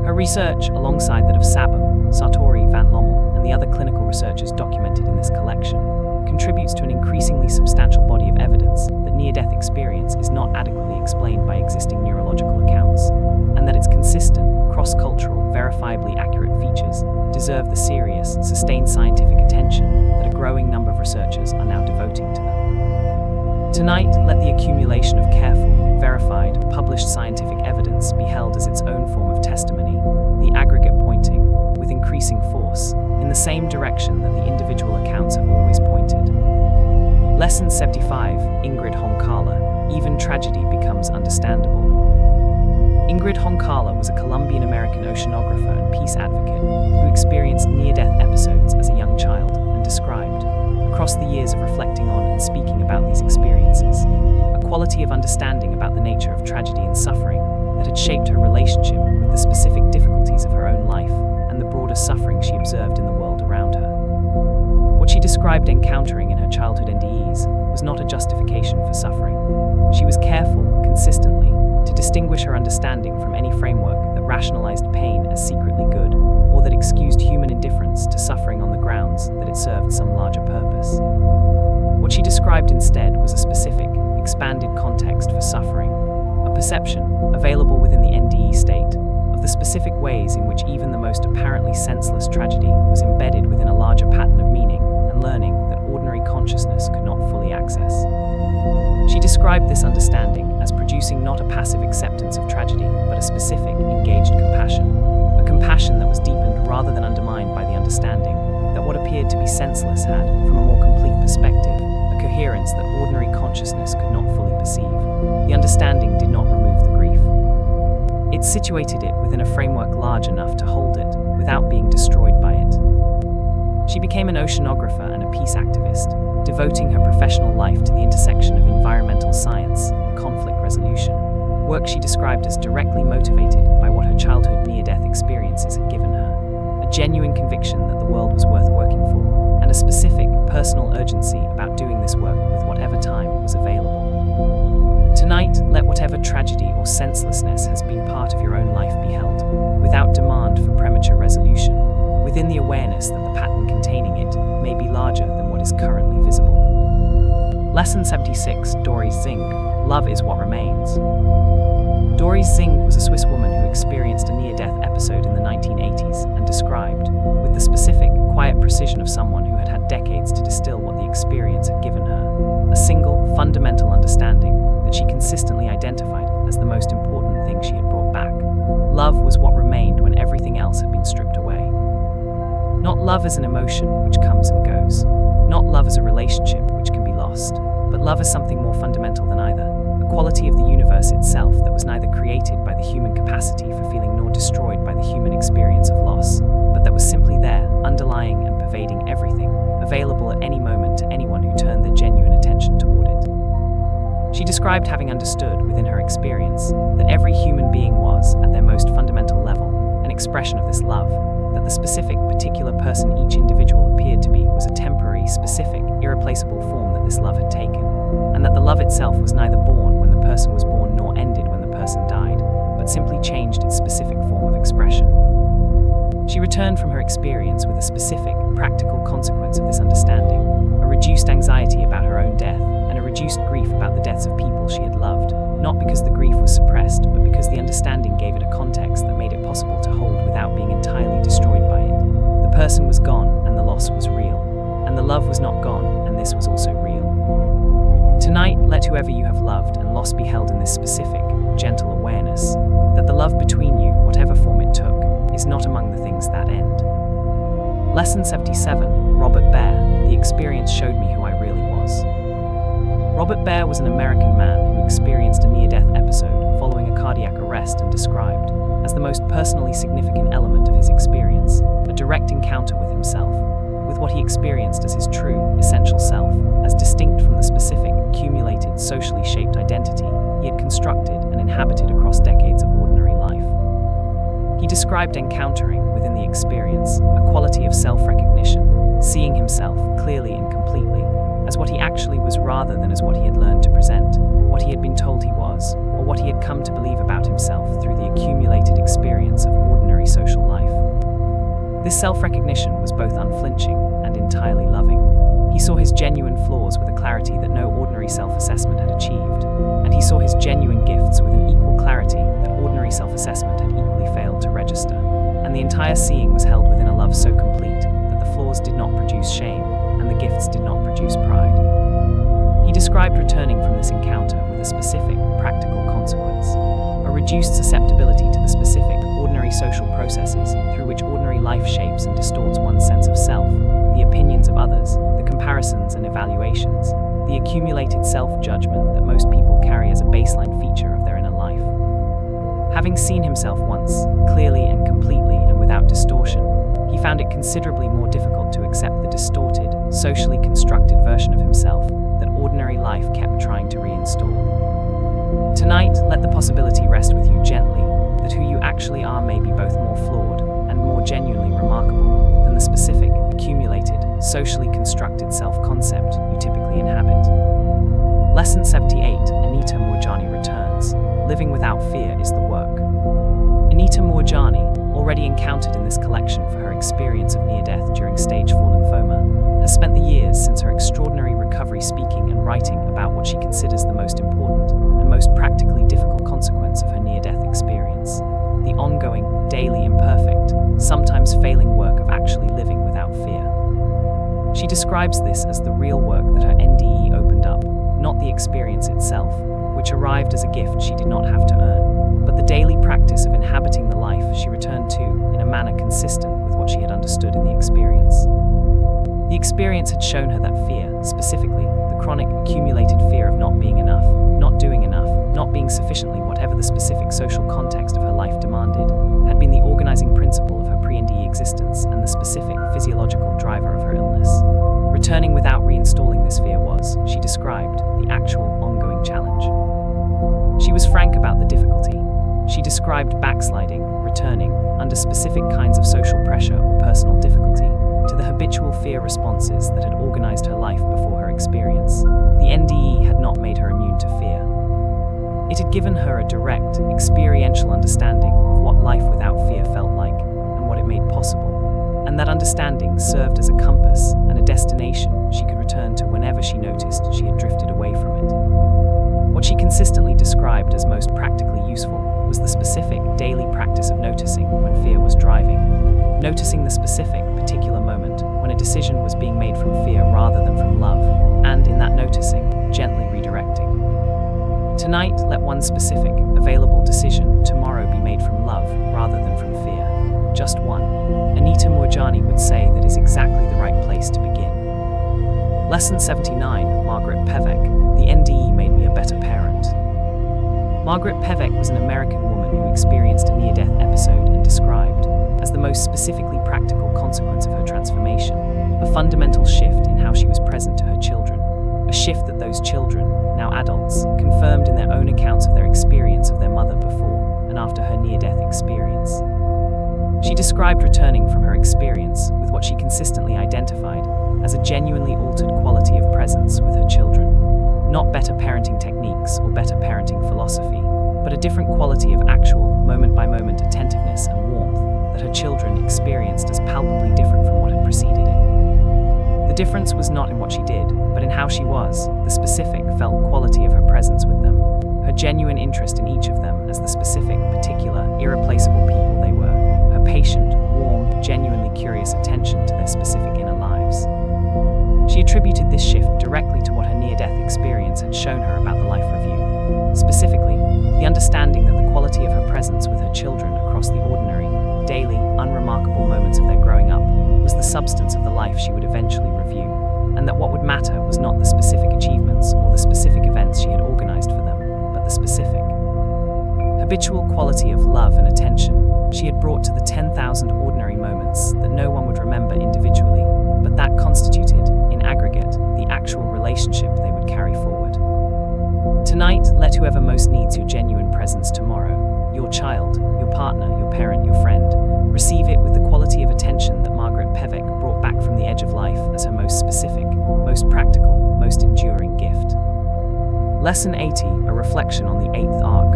Her research, alongside that of Sabam, Sartori, Van Lommel, and the other clinical researchers documented in this collection, contributes to an increasingly substantial body of evidence that near-death experience is not adequately explained by existing neurological accounts, and that its consistent, cross-cultural, verifiably accurate features deserve the serious, sustained scientific attention that a growing number of researchers are now devoting to them. Tonight, let the accumulation of careful, verified, published scientific evidence be held as its own form of testimony, the aggregate pointing, with increasing force, in the same direction that the individual accounts have always pointed. Lesson 75, Ingrid Honkala, Even Tragedy Becomes Understandable. Ingrid Honkala was a Colombian-American oceanographer and peace advocate who experienced near-death episodes as a young child and described, across the years of reflecting on and speaking about these experiences, a quality of understanding about the nature of tragedy and suffering that had shaped her relationship with the specific difficulties of her own life and the broader suffering she observed in the world around her. What she described encountering in her childhood NDEs was not a justification for suffering. She was careful, consistently, to distinguish her understanding from any framework that rationalized pain as secretly good, or that excused human indifference to suffering on the grounds that it served some larger purpose. What she described instead was a specific, expanded context for suffering, a perception, available within the NDE state, of the specific ways in which even the most apparently senseless tragedy was embedded within a larger pattern of meaning and learning that ordinary consciousness could not fully access. She described this understanding as producing not a passive acceptance of tragedy, but a specific, engaged compassion, a compassion that was deepened rather than undermined by the understanding that what appeared to be senseless had, from a more complete perspective, a coherence that ordinary consciousness could not fully perceive. The understanding did not remove the grief. It situated it within a framework large enough to hold it, without being destroyed by it. She became an oceanographer and a peace activist, devoting her professional life to the intersection of environmental science and conflict resolution, work she described as directly motivated by what her childhood near-death experiences had given her, a genuine conviction that the world was worth working for, and a specific, personal urgency about doing this work with whatever time was available. Tonight, let whatever tragedy or senselessness has been part of your own life be held, without demand for premature resolution, within the awareness that the pattern containing it may be larger than what is currently visible. Lesson 76, Doris Zing, Love is What Remains. Doris Zing was a Swiss woman who experienced a near-death episode in the 1980s and described, with the specific, quiet precision of someone who had had decades to distill what the experience had given her, a single, fundamental understanding that she consistently identified as the most important thing she had brought back. Love was what remained when everything else had been stripped away. Not love as an emotion which comes and goes. Not love as a relationship which can be lost. But love as something more fundamental than either. A quality of the universe itself that was neither created by the human capacity for feeling nor destroyed by the human experience of loss, but that was simply there, underlying and pervading everything, available at any moment to anyone who turned their genuine attention toward it. She described having understood, within her experience, that every human being was, at their most fundamental level, an expression of this love, that the specific, particular person each individual appeared to be was a temporary, specific, irreplaceable form that this love had taken, and that the love itself was neither born when the person was born nor ended when the person died, but simply changed its specific form of expression. She returned from her experience with a specific, practical consequence of this understanding, a reduced anxiety about her own death, and a reduced grief about the deaths of people she had loved, not because the grief was suppressed, but because the understanding gave it a context that made it possible to hold without being entirely destroyed by it. The person was gone, and the loss was real, and the love was not gone, and this was also real. Tonight, let whoever you have loved and lost be held in this specific, gentle awareness, that the love between you, whatever form it took, is not among the things that end. Lesson 77, Robert Baer, the experience showed me who I really was. Robert Baer was an American man who experienced a near-death episode following a cardiac arrest and described, as the most personally significant element of his experience, a direct encounter with himself, with what he experienced as his true, essential self, as distinct from the specific, accumulated, socially shaped identity he had constructed and inhabited across decades of ordinary life. He described encountering, within the experience, a quality of self-recognition, seeing himself, clearly and completely, as what he actually was rather than as what he had learned to present, what he had been told he was, or what he had come to believe about himself through the accumulated experience of ordinary social life. This self-recognition was both unflinching and entirely loving. He saw his genuine flaws with a clarity that no ordinary self-assessment had achieved, and he saw his genuine gifts with an equal clarity that ordinary self-assessment had equally failed to register, and the entire seeing was held within a love so complete that the flaws did not produce shame, and the gifts did not produce pride. He described returning from this encounter with a specific, practical consequence, a reduced susceptibility to the specific, ordinary social processes through which ordinary life shapes and distorts one's sense of self, the opinions of others, the comparisons and evaluations, the accumulated self-judgment that most people carry as a baseline feature of their inner life. Having seen himself once, clearly and completely and without distortion, he found it considerably more difficult to accept the distorted, socially constructed version of himself that ordinary life kept trying to reinstall. Tonight, let the possibility rest with you gently that who you actually are may be both more flawed and more genuinely remarkable than the specific, accumulated, socially constructed self-concept you typically inhabit. Lesson 78, Anita Moorjani returns. Living without fear is the work. Anita Moorjani, already encountered in this collection for her experience of near-death during stage 4 lymphoma, has spent the years since her extraordinary recovery speaking and writing about what she considers the most important and most practically difficult consequence of her near-death experience, the ongoing, daily, imperfect, sometimes failing work of actually living without fear. She describes this as the real work that her NDE opened up, not the experience itself, which arrived as a gift she did not have to earn, but the daily practice of inhabiting the life she returned to in a manner consistent with what she had understood in the experience. The experience had shown her that fear, specifically, the chronic, accumulated fear of not being enough, not doing enough, not being sufficiently whatever the specific social context of her life demanded, had been the organizing principle of her pre-NDE existence and the specific, physiological driver of her illness. Returning without reinstalling this fear was, she described, the actual, ongoing challenge. She was frank about the difficulty. She described backsliding, returning, under specific kinds of social pressure or personal difficulty, to the habitual fear responses that had organized her life before her experience. The NDE had not made her immune to fear. It had given her a direct, experiential understanding of what life without fear felt like and what it made possible, and that understanding served as a compass and a destination she could return to whenever she noticed she had drifted away from it. What she consistently described as most practically useful was the specific, daily practice of noticing when fear was driving, noticing the specific, particular moment when a decision was being made from fear rather than from love, and in that noticing, gently redirecting. Tonight, let one specific, available decision tomorrow be made from love just one, Anita Moorjani would say that is exactly the right place to begin. Lesson 79, Margaret Pevek, the NDE made me a better parent. Margaret Pevek was an American woman who experienced a near-death episode and described, as the most specifically practical consequence of her transformation, a fundamental shift in how she was present to her children, a shift that those children, now adults, confirmed in their own accounts of their experience of their mother before and after her near-death experience. She described returning from her experience with what she consistently identified as a genuinely altered quality of presence with her children. Not better parenting techniques or better parenting philosophy, but a different quality of actual, moment-by-moment attentiveness and warmth that her children experienced as palpably different from what had preceded it. The difference was not in what she did, but in how she was, the specific, felt quality of her presence with them, her genuine interest in each of them as the specific, particular, irreplaceable people they were, her patient, warm, genuinely curious attention to their specific inner lives. She attributed this shift directly to what her near-death experience had shown her about the life review. Specifically, the understanding that the quality of her presence with her children across the ordinary, daily, unremarkable moments of their growing up was the substance of the life she would eventually review, and that what would matter was not the specific achievements or the specific events she had organized for them, but the specific, habitual quality of love and attention she had brought to the 10,000 ordinary moments that no one would remember individually, but that constituted, in aggregate, the actual relationship they would carry forward. Tonight, let whoever most needs your genuine presence tomorrow, your child, your partner, your parent, your friend, receive it with the quality of attention that Margaret Pevek brought back from the edge of life as her most specific, most practical, most enduring gift. Lesson 80, a reflection on the 8th arc.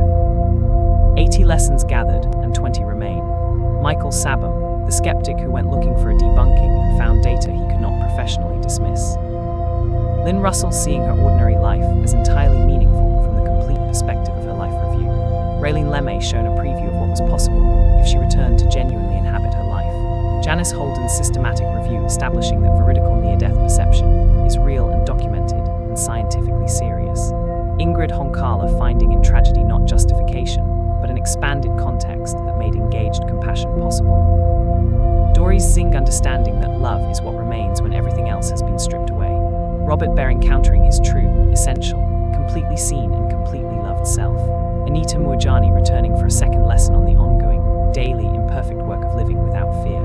80 lessons gathered, and 20 remain. Michael Sabom, the skeptic who went looking for a debunking and found data he could not professionally dismiss. Lynn Russell seeing her ordinary life as entirely meaningful from the complete perspective of her life review. Raylene Lemay shown a preview of what was possible if she returned to genuinely inhabit her life. Janice Holden's systematic review establishing that veridical near-death perception is real and documented and scientifically serious. Ingrid Honkala finding in tragedy not justification, but an expanded context that made engaged compassion possible. Dory's Zing understanding that love is what remains when everything else has been stripped away. Robert Bear encountering his true, essential, completely seen and completely loved self. Anita Moorjani returning for a second lesson on the ongoing, daily, imperfect work of living without fear.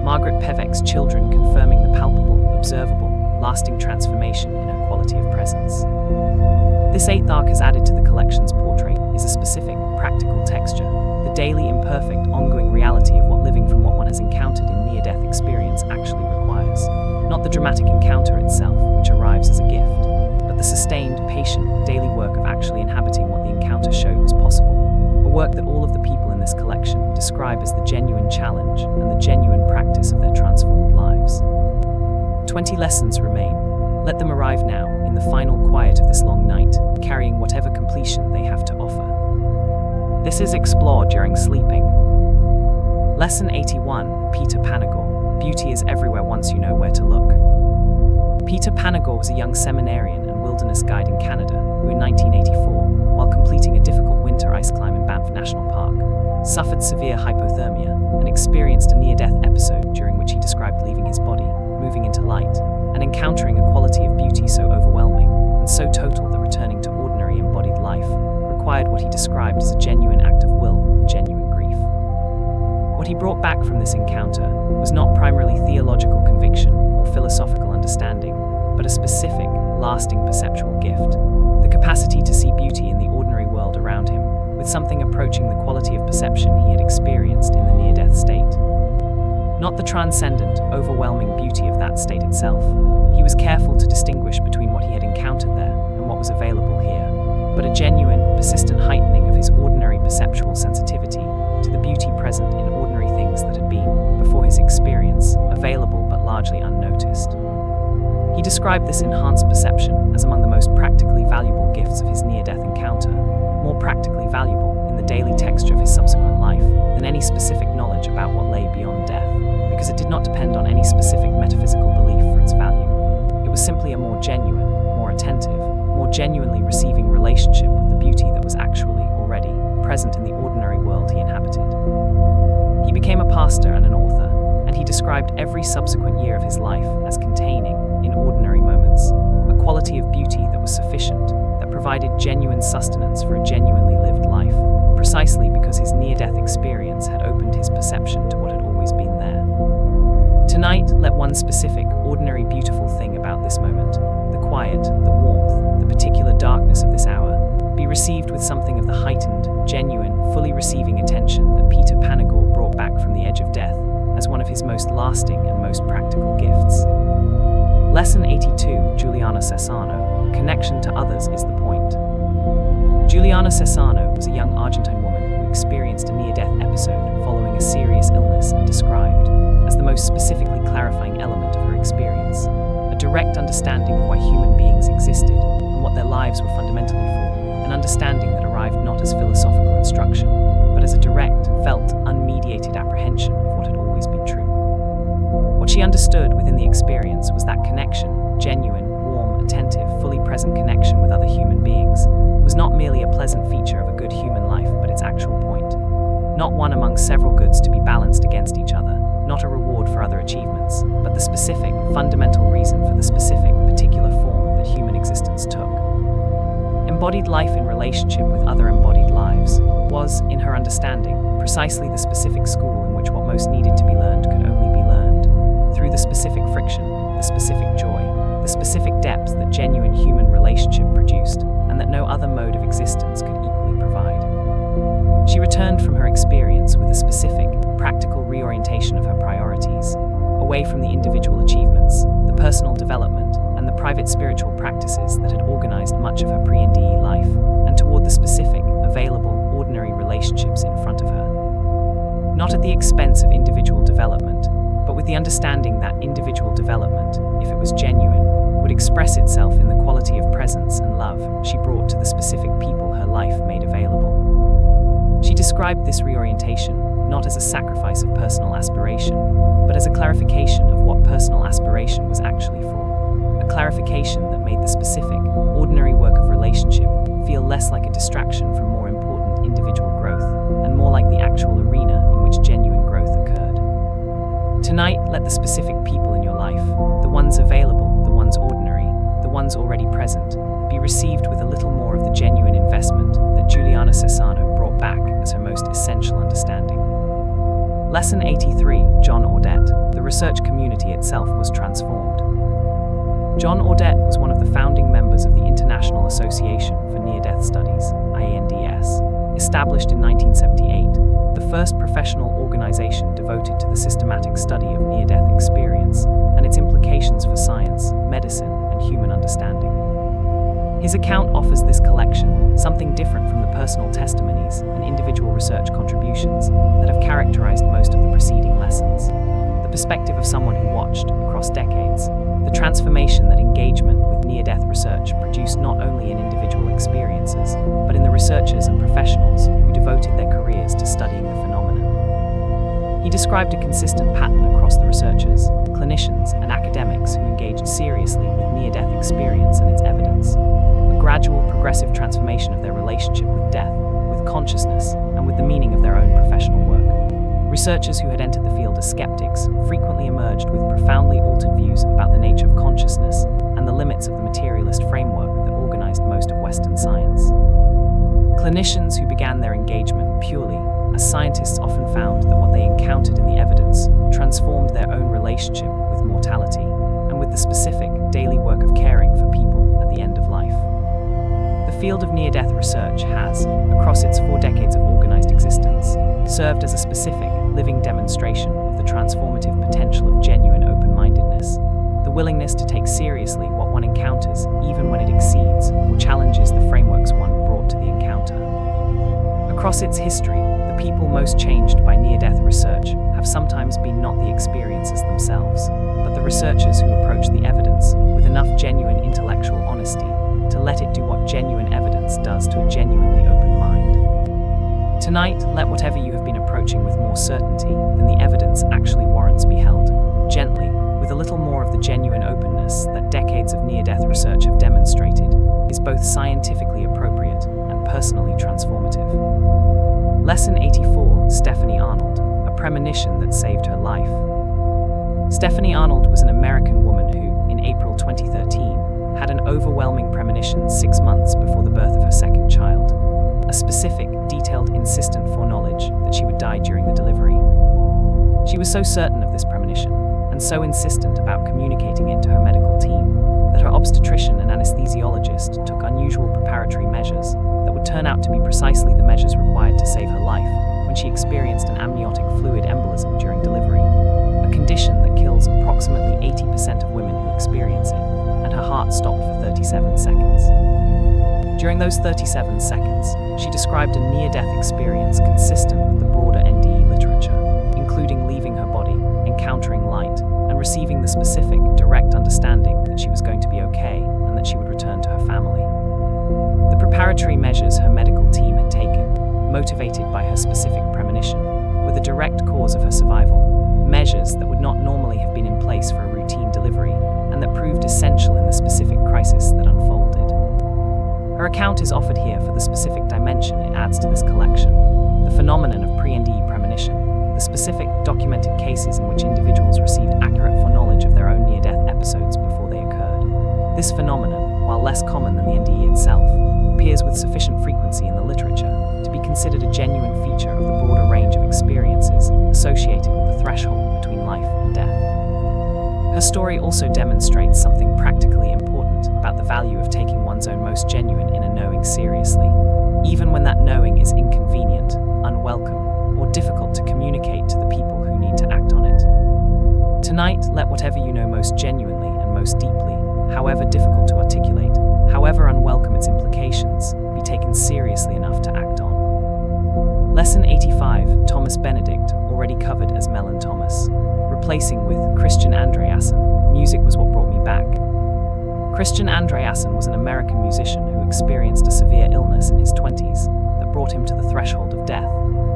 Margaret Pevek's children confirming the palpable, observable, lasting transformation in her quality of presence. This 8th arc has added to the collection's portrait is a specific, practical texture, the daily, imperfect, ongoing reality of what living from what one has encountered in near-death experience actually requires. Not the dramatic encounter itself, which arrives as a gift, but the sustained, patient, daily work of actually inhabiting what the encounter showed was possible. A work that all of the people in this collection describe as the genuine challenge and the genuine practice of their transformed lives. 20 lessons remain. Let them arrive now, in the final quiet of this long night, carrying whatever completion they have to offer. This is explored during sleeping. Lesson 81, Peter Panagore. Beauty is everywhere once you know where to look. Peter Panagore was a young seminarian and wilderness guide in Canada who in 1984, while completing a difficult winter ice climb in Banff National Park, suffered severe hypothermia and experienced a near-death episode during which he described leaving his body, moving into light, and encountering a quality of beauty so overwhelming and so total that returning to ordinary embodied life required what he described as a genuine act of will and genuine grief. What he brought back from this encounter was not primarily theological conviction or philosophical understanding, but a specific, lasting perceptual gift, the capacity to see beauty in the ordinary world around him, with something approaching the quality of perception he had experienced in the near-death state. Not the transcendent, overwhelming beauty of that state itself. He was careful to distinguish between what he had encountered there and what was available here, but a genuine, persistent heightening of his ordinary perceptual sensitivity to the beauty present in ordinary things that had been, before his experience, available but largely unnoticed. He described this enhanced perception as among the most practically valuable gifts of his near-death encounter, more practically valuable in the daily texture of his subsequent life than any specific knowledge about what lay beyond death, because it did not depend on any specific metaphysical belief for its value. It was simply a more genuine, more attentive, more genuinely receiving relationship with the beauty that was actually already present in the ordinary world he inhabited. He became a pastor and an author, and he described every subsequent year of his life as containing, in ordinary moments, a quality of beauty that was sufficient, that provided genuine sustenance for a genuinely lived life, precisely because his near-death experience had opened his perception to what had always been there. Tonight, let one specific, ordinary, beautiful thing about this moment, the quiet, the warmth, the particular darkness of this hour, be received with something of the heightened, genuine, fully receiving attention that Peter Panagore brought back from the edge of death as one of his most lasting and most practical gifts. Lesson 82, Giuliana Cesano, connection to others is the point. Giuliana Cesano was a young Argentine woman who experienced a near-death episode following a serious illness and described, as the most specifically clarifying element of her experience, a direct understanding of why human beings existed and what their lives were fundamentally for, an understanding that arrived not as philosophical instruction, but as a direct, felt, unmediated apprehension of what had always been true. What she understood within the experience was that connection, genuine, warm, attentive, fully present connection with other human beings, was not merely a pleasant feature of a good human life, but its actual point. Not one among several goods to be balanced against each other, not a reward for other achievements, but the specific, fundamental reason for the specific, particular form that human existence took. Embodied life in relationship with other embodied lives was, in her understanding, precisely the specific school in which what most needed to be learned could only be learned, through the specific friction, the specific joy, the specific depth that genuine human relationship produced, and that no other mode of existence could equally provide. She returned from her experience with a specific, practical reorientation of her priorities, away from the individual achievements, the personal development, and the private spiritual practices that had organized much of her pre-NDE life, and toward the specific, available, ordinary relationships in front of her. Not at the expense of individual development, but with the understanding that individual development, if it was genuine, would express itself in the quality of presence and love she brought to the specific people her life made available. She described this reorientation not as a sacrifice of personal aspiration, but as a clarification of what personal aspiration was actually for. A clarification that made the specific, ordinary work of relationship feel less like a distraction from more important individual growth, and more like the actual arena in which genuine growth occurred. Tonight, let the specific people in your life, the ones available, the ones ordinary, the ones already present, be received with a little more of the genuine investment that Giuliana Cesano brought back as her most essential understanding. Lesson 83, John Audette, the research community itself was transformed. John Audette was one of the founding members of the International Association for Near-Death Studies, INDS, established in 1978, the first professional organization devoted to the systematic study of near-death experience and its implications for science, medicine, and human understanding. His account offers this collection, something different from the personal testimonies and individual research contributions that have characterized most of the preceding lessons. The perspective of someone who watched, across decades, the transformation that engagement with near-death research produced not only in individual experiences, but in the researchers and professionals who devoted their careers to studying the phenomenon. He described a consistent pattern across the researchers, clinicians, and academics who engaged seriously with near-death experience and its evidence. A gradual, progressive transformation of their relationship with death, with consciousness, and with the meaning of their own professional work. Researchers who had entered the field as skeptics frequently emerged with profoundly altered views about the nature of consciousness and the limits of the materialist framework that organized most of Western science. Clinicians who began their engagement purely, as scientists often found that what they encountered in the evidence transformed their own relationship with mortality and with the specific, daily work of caring for people at the end of life. The field of near-death research has, across its 4 decades of organized existence, served as a specific, living demonstration of the transformative potential of genuine open-mindedness, the willingness to take seriously what one encounters even when it exceeds or challenges the frameworks one brought to the encounter. Across its history, the people most changed by near-death research have sometimes been not the experiences themselves, but the researchers who approach the evidence with enough genuine intellectual honesty to let it do what genuine evidence does to a genuinely open mind. Tonight, let whatever you have been approaching with more certainty than the evidence actually warrants be held, gently, with a little more of the genuine openness that decades of near-death research have demonstrated is both scientifically appropriate and personally transformative. Lesson 84, Stephanie Arnold, a premonition that saved her life. Stephanie Arnold was an American woman who, in April 2013, had an overwhelming premonition 6 months before the birth of her second child. A specific, detailed, insistent foreknowledge that she would die during the delivery. She was so certain of this premonition, and so insistent about communicating it to her medical team, that her obstetrician and anesthesiologist took unusual preparatory measures that would turn out to be precisely the measures required to save her life when she experienced an amniotic fluid embolism during delivery, a condition that kills approximately 80% of women who experience it, and her heart stopped for 37 seconds. During those 37 seconds, she described a near-death experience consistent with the broader NDE literature, including leaving her body, encountering light, and receiving the specific, direct understanding that she was going to be okay and that she would return to her family. The preparatory measures her medical team had taken, motivated by her specific premonition, were the direct cause of her survival, measures that would not normally have been in place for a routine delivery, and that proved essential in the specific crisis that unfolded. Her account is offered here for the specific dimension it adds to this collection, the phenomenon of pre-NDE premonition, the specific, documented cases in which individuals received accurate foreknowledge of their own near-death episodes before they occurred. This phenomenon, while less common than the NDE itself, appears with sufficient frequency in the literature to be considered a genuine feature of the broader range of experiences associated with the threshold between life and death. Her story also demonstrates something practically important about the value of taking one's own most genuine inner knowing seriously, even when that knowing is inconvenient, unwelcome, or difficult to communicate to the people who need to act on it. Tonight, let whatever you know most genuinely and most deeply, however difficult to articulate, however unwelcome its implications, be taken seriously enough to act on. Lesson 85, Thomas Benedict, already covered as Mellon Thomas. Replacing with Christian Andreasen, music was what brought me back. Christian Andreasen was an American musician who experienced a severe illness in his 20s that brought him to the threshold of death,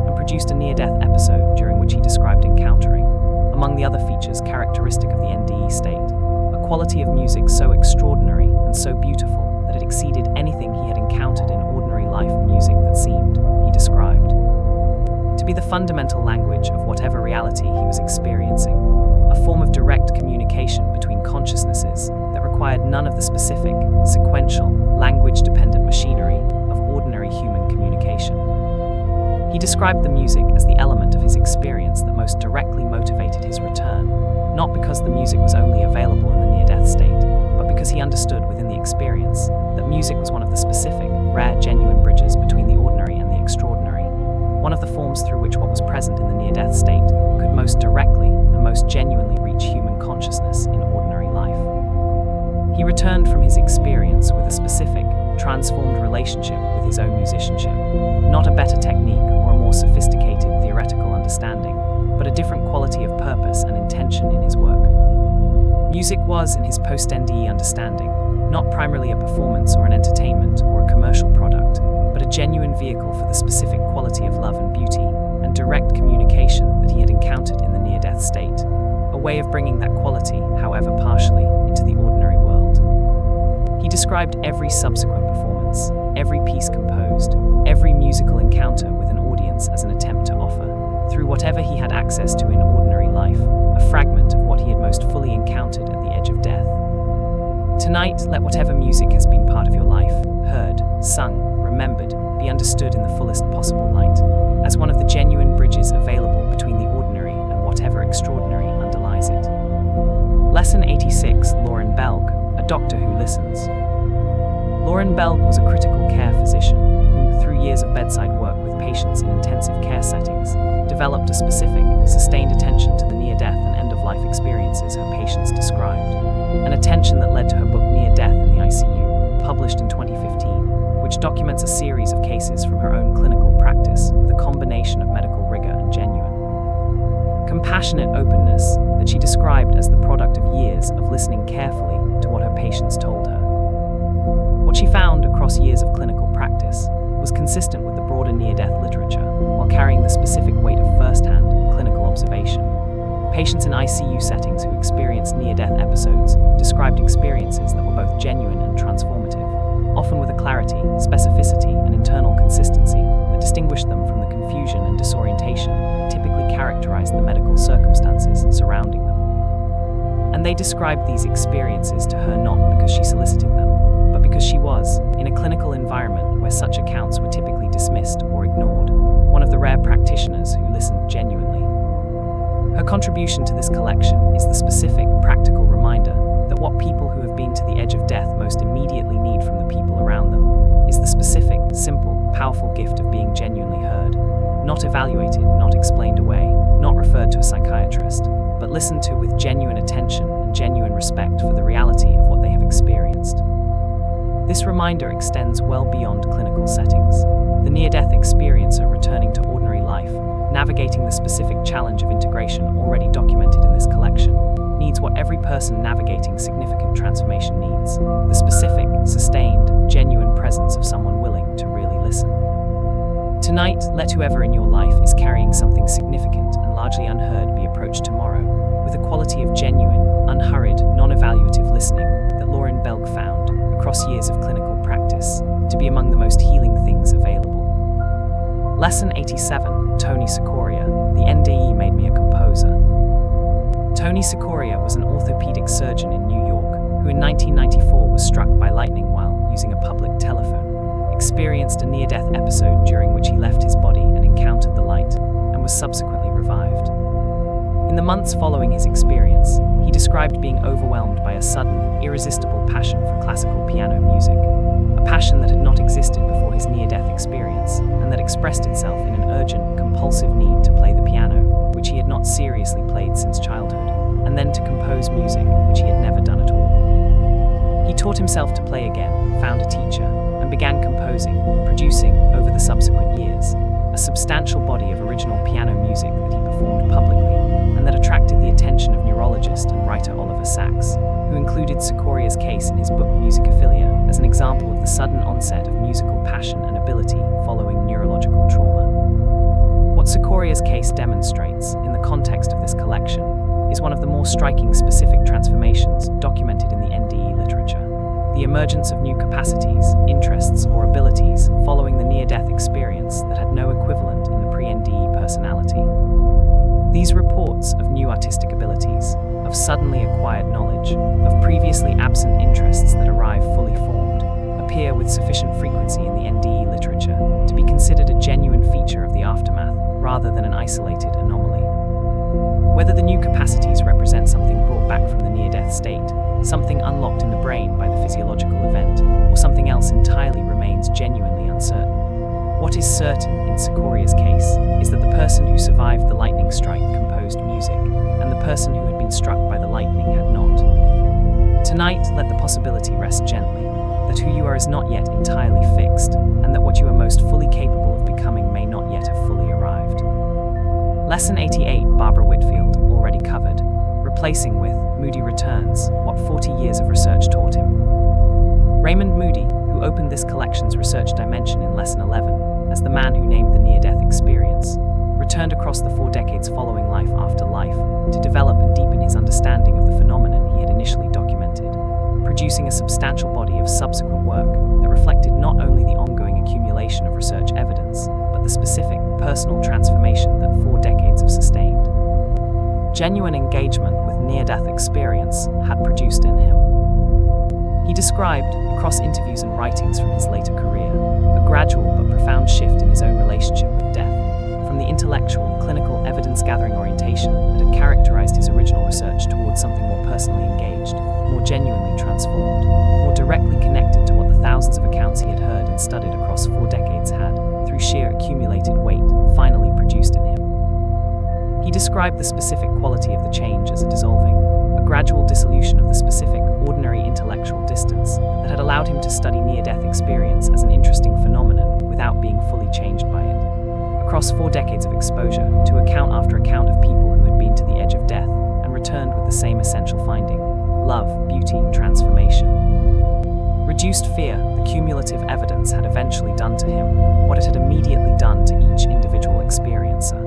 and produced a near-death episode during which he described encountering, among the other features characteristic of the NDE state, a quality of music so extraordinary and so beautiful that it exceeded anything he had encountered in ordinary life music that seemed, he described, to be the fundamental language of whatever reality he was experiencing, a form of direct communication between consciousnesses that required none of the specific, sequential, language-dependent machinery of ordinary human communication. He described the music as the element of his experience that most directly motivated his return, not because the music was only available in the near-death state, but because he understood within the experience that music was one of the specific, rare, genuine bridges between the ordinary and the extraordinary, one of the forms through which what was present in the near-death state could most directly and most genuinely reach human consciousness in ordinary life. He returned from his experience with a specific, transformed relationship with his own musicianship, not a better technique or a more sophisticated theoretical understanding, but a different quality of purpose and intention in his work. Music was, in his post-NDE understanding, not primarily a performance or an entertainment or a commercial product, but a genuine vehicle for the specific quality of love and beauty and direct communication that he had encountered in the near-death state, a way of bringing that quality, however partially, into the ordinary world. He described every subsequent performance, every piece composed, every musical encounter with an audience as an attempt to offer, through whatever he had access to in ordinary life, a fragment of what he had most fully encountered at the edge of death. Tonight, let whatever music has been part of your life, heard, sung, remembered, be understood in the fullest possible light, as one of the genuine bridges available between the ordinary and whatever extraordinary underlies it. Lesson 86, Lauren Belg, a doctor who listens. Lauren Belg was a critical care physician who, through years of bedside work with patients in intensive care settings, developed a specific, sustained attention to the near-death and end-of-life experiences her patients described, an attention that led to her book Near Death in the ICU, published in 2015, which documents a series of cases from her own clinical practice with a combination of medical rigor and genuine, compassionate openness that she described as the product of years of listening carefully to what her patients told her. What she found across years of clinical practice was consistent with the broader near-death literature, while carrying the specific weight of first-hand clinical observation. Patients in ICU settings who experienced near-death episodes described experiences that were both genuine and transformative, often with a clarity, specificity, and internal consistency that distinguished them from the confusion and disorientation that typically characterized the medical circumstances surrounding them. And they described these experiences to her not because she solicited them, but because she was, in a clinical environment where such accounts were typically dismissed or ignored, one of the rare practitioners who listened genuinely. Her contribution to this collection is the specific, practical reminder that what people who have been to the edge of death most immediately need from the people around them is the specific, simple, powerful gift of being genuinely heard, not evaluated, not explained away, not referred to a psychiatrist, but listened to with genuine attention and genuine respect for the reality of what they have experienced. This reminder extends well beyond clinical settings. The near-death experiencer returning to ordinary life, navigating the specific challenge of integration already documented in this collection, needs what every person navigating significant transformation needs: the specific, sustained, genuine presence of someone willing to really listen. Tonight, let whoever in your life is carrying something significant and largely unheard be approached tomorrow with a quality of genuine, unhurried, non-evaluative listening that Lauren Belk found, across years of clinical practice, to be among the most healing things available. Lesson 87, Tony Sikoria, the NDE made me a composer. Tony Sikoria was an orthopedic surgeon in New York who in 1994 was struck by lightning while using a public telephone, experienced a near-death episode during which he left his body and encountered the light, and was subsequently revived. In the months following his experience, he described being overwhelmed by a sudden, irresistible passion for classical piano music, a passion that had not existed before his near-death experience, and that expressed itself in an urgent, compulsive need to play the piano, which he had not seriously played since childhood, and then to compose music, which he had never done at all. He taught himself to play again, found a teacher, and began composing, producing, over the subsequent years, a substantial body of original piano music that he performed publicly, and that attracted the attention of neurologist and writer Oliver Sacks, who included Sikoria's case in his book Musicophilia as an example of the sudden onset of musical passion and ability following neurological trauma. What Sikoria's case demonstrates, in the context of this collection, is one of the more striking specific transformations documented in the NDE literature: the emergence of new capacities, interests, or abilities following the near-death experience that had no equivalent in the pre-NDE personality. These reports of new artistic abilities, of suddenly acquired knowledge, of previously absent interests that arrive fully formed, appear with sufficient frequency in the NDE literature to be considered a genuine feature of the aftermath rather than an isolated anomaly. Whether the new capacities represent something brought back from the near-death state, something unlocked in the brain by the physiological event, or something else entirely remains genuinely uncertain. What is certain in Sikoria's case is that the person who survived the lightning strike composed music, and the person who had been struck by the lightning had not. Tonight, let the possibility rest gently, that who you are is not yet entirely fixed, and that what you are most fully capable of becoming may not yet have fully arrived. Lesson 88, Barbara Whitfield, already covered, replacing with Moody returns what 40 years of research taught him. Raymond Moody, who opened this collection's research dimension in Lesson 11 as the man who named the near-death experience, returned across the 4 decades following life after life to develop and deepen his understanding of the phenomenon he had initially documented, producing a substantial body of subsequent work that reflected not only the ongoing accumulation of research evidence, but the specific, personal transformation that 4 decades have sustained. Genuine engagement with near-death experience had produced in him. He described, across interviews and writings from his later career, a gradual but profound shift in his own relationship with death, from the intellectual, clinical, evidence-gathering orientation that had characterized his original research towards something more personally engaged, more genuinely transformed, more directly connected to what the thousands of accounts he had heard and studied across 4 decades had, through sheer accumulated weight, finally produced in him. He described the specific quality of the change as a dissolving, a gradual dissolution of the specific, ordinary intellectual distance that had allowed him to study near-death experience as an interesting phenomenon without being fully changed by it. Across 4 decades of exposure to account after account of people who had been to the edge of death and returned with the same essential finding: love, beauty, transformation. Reduced fear, the cumulative evidence had eventually done to him what it had immediately done to each individual experiencer,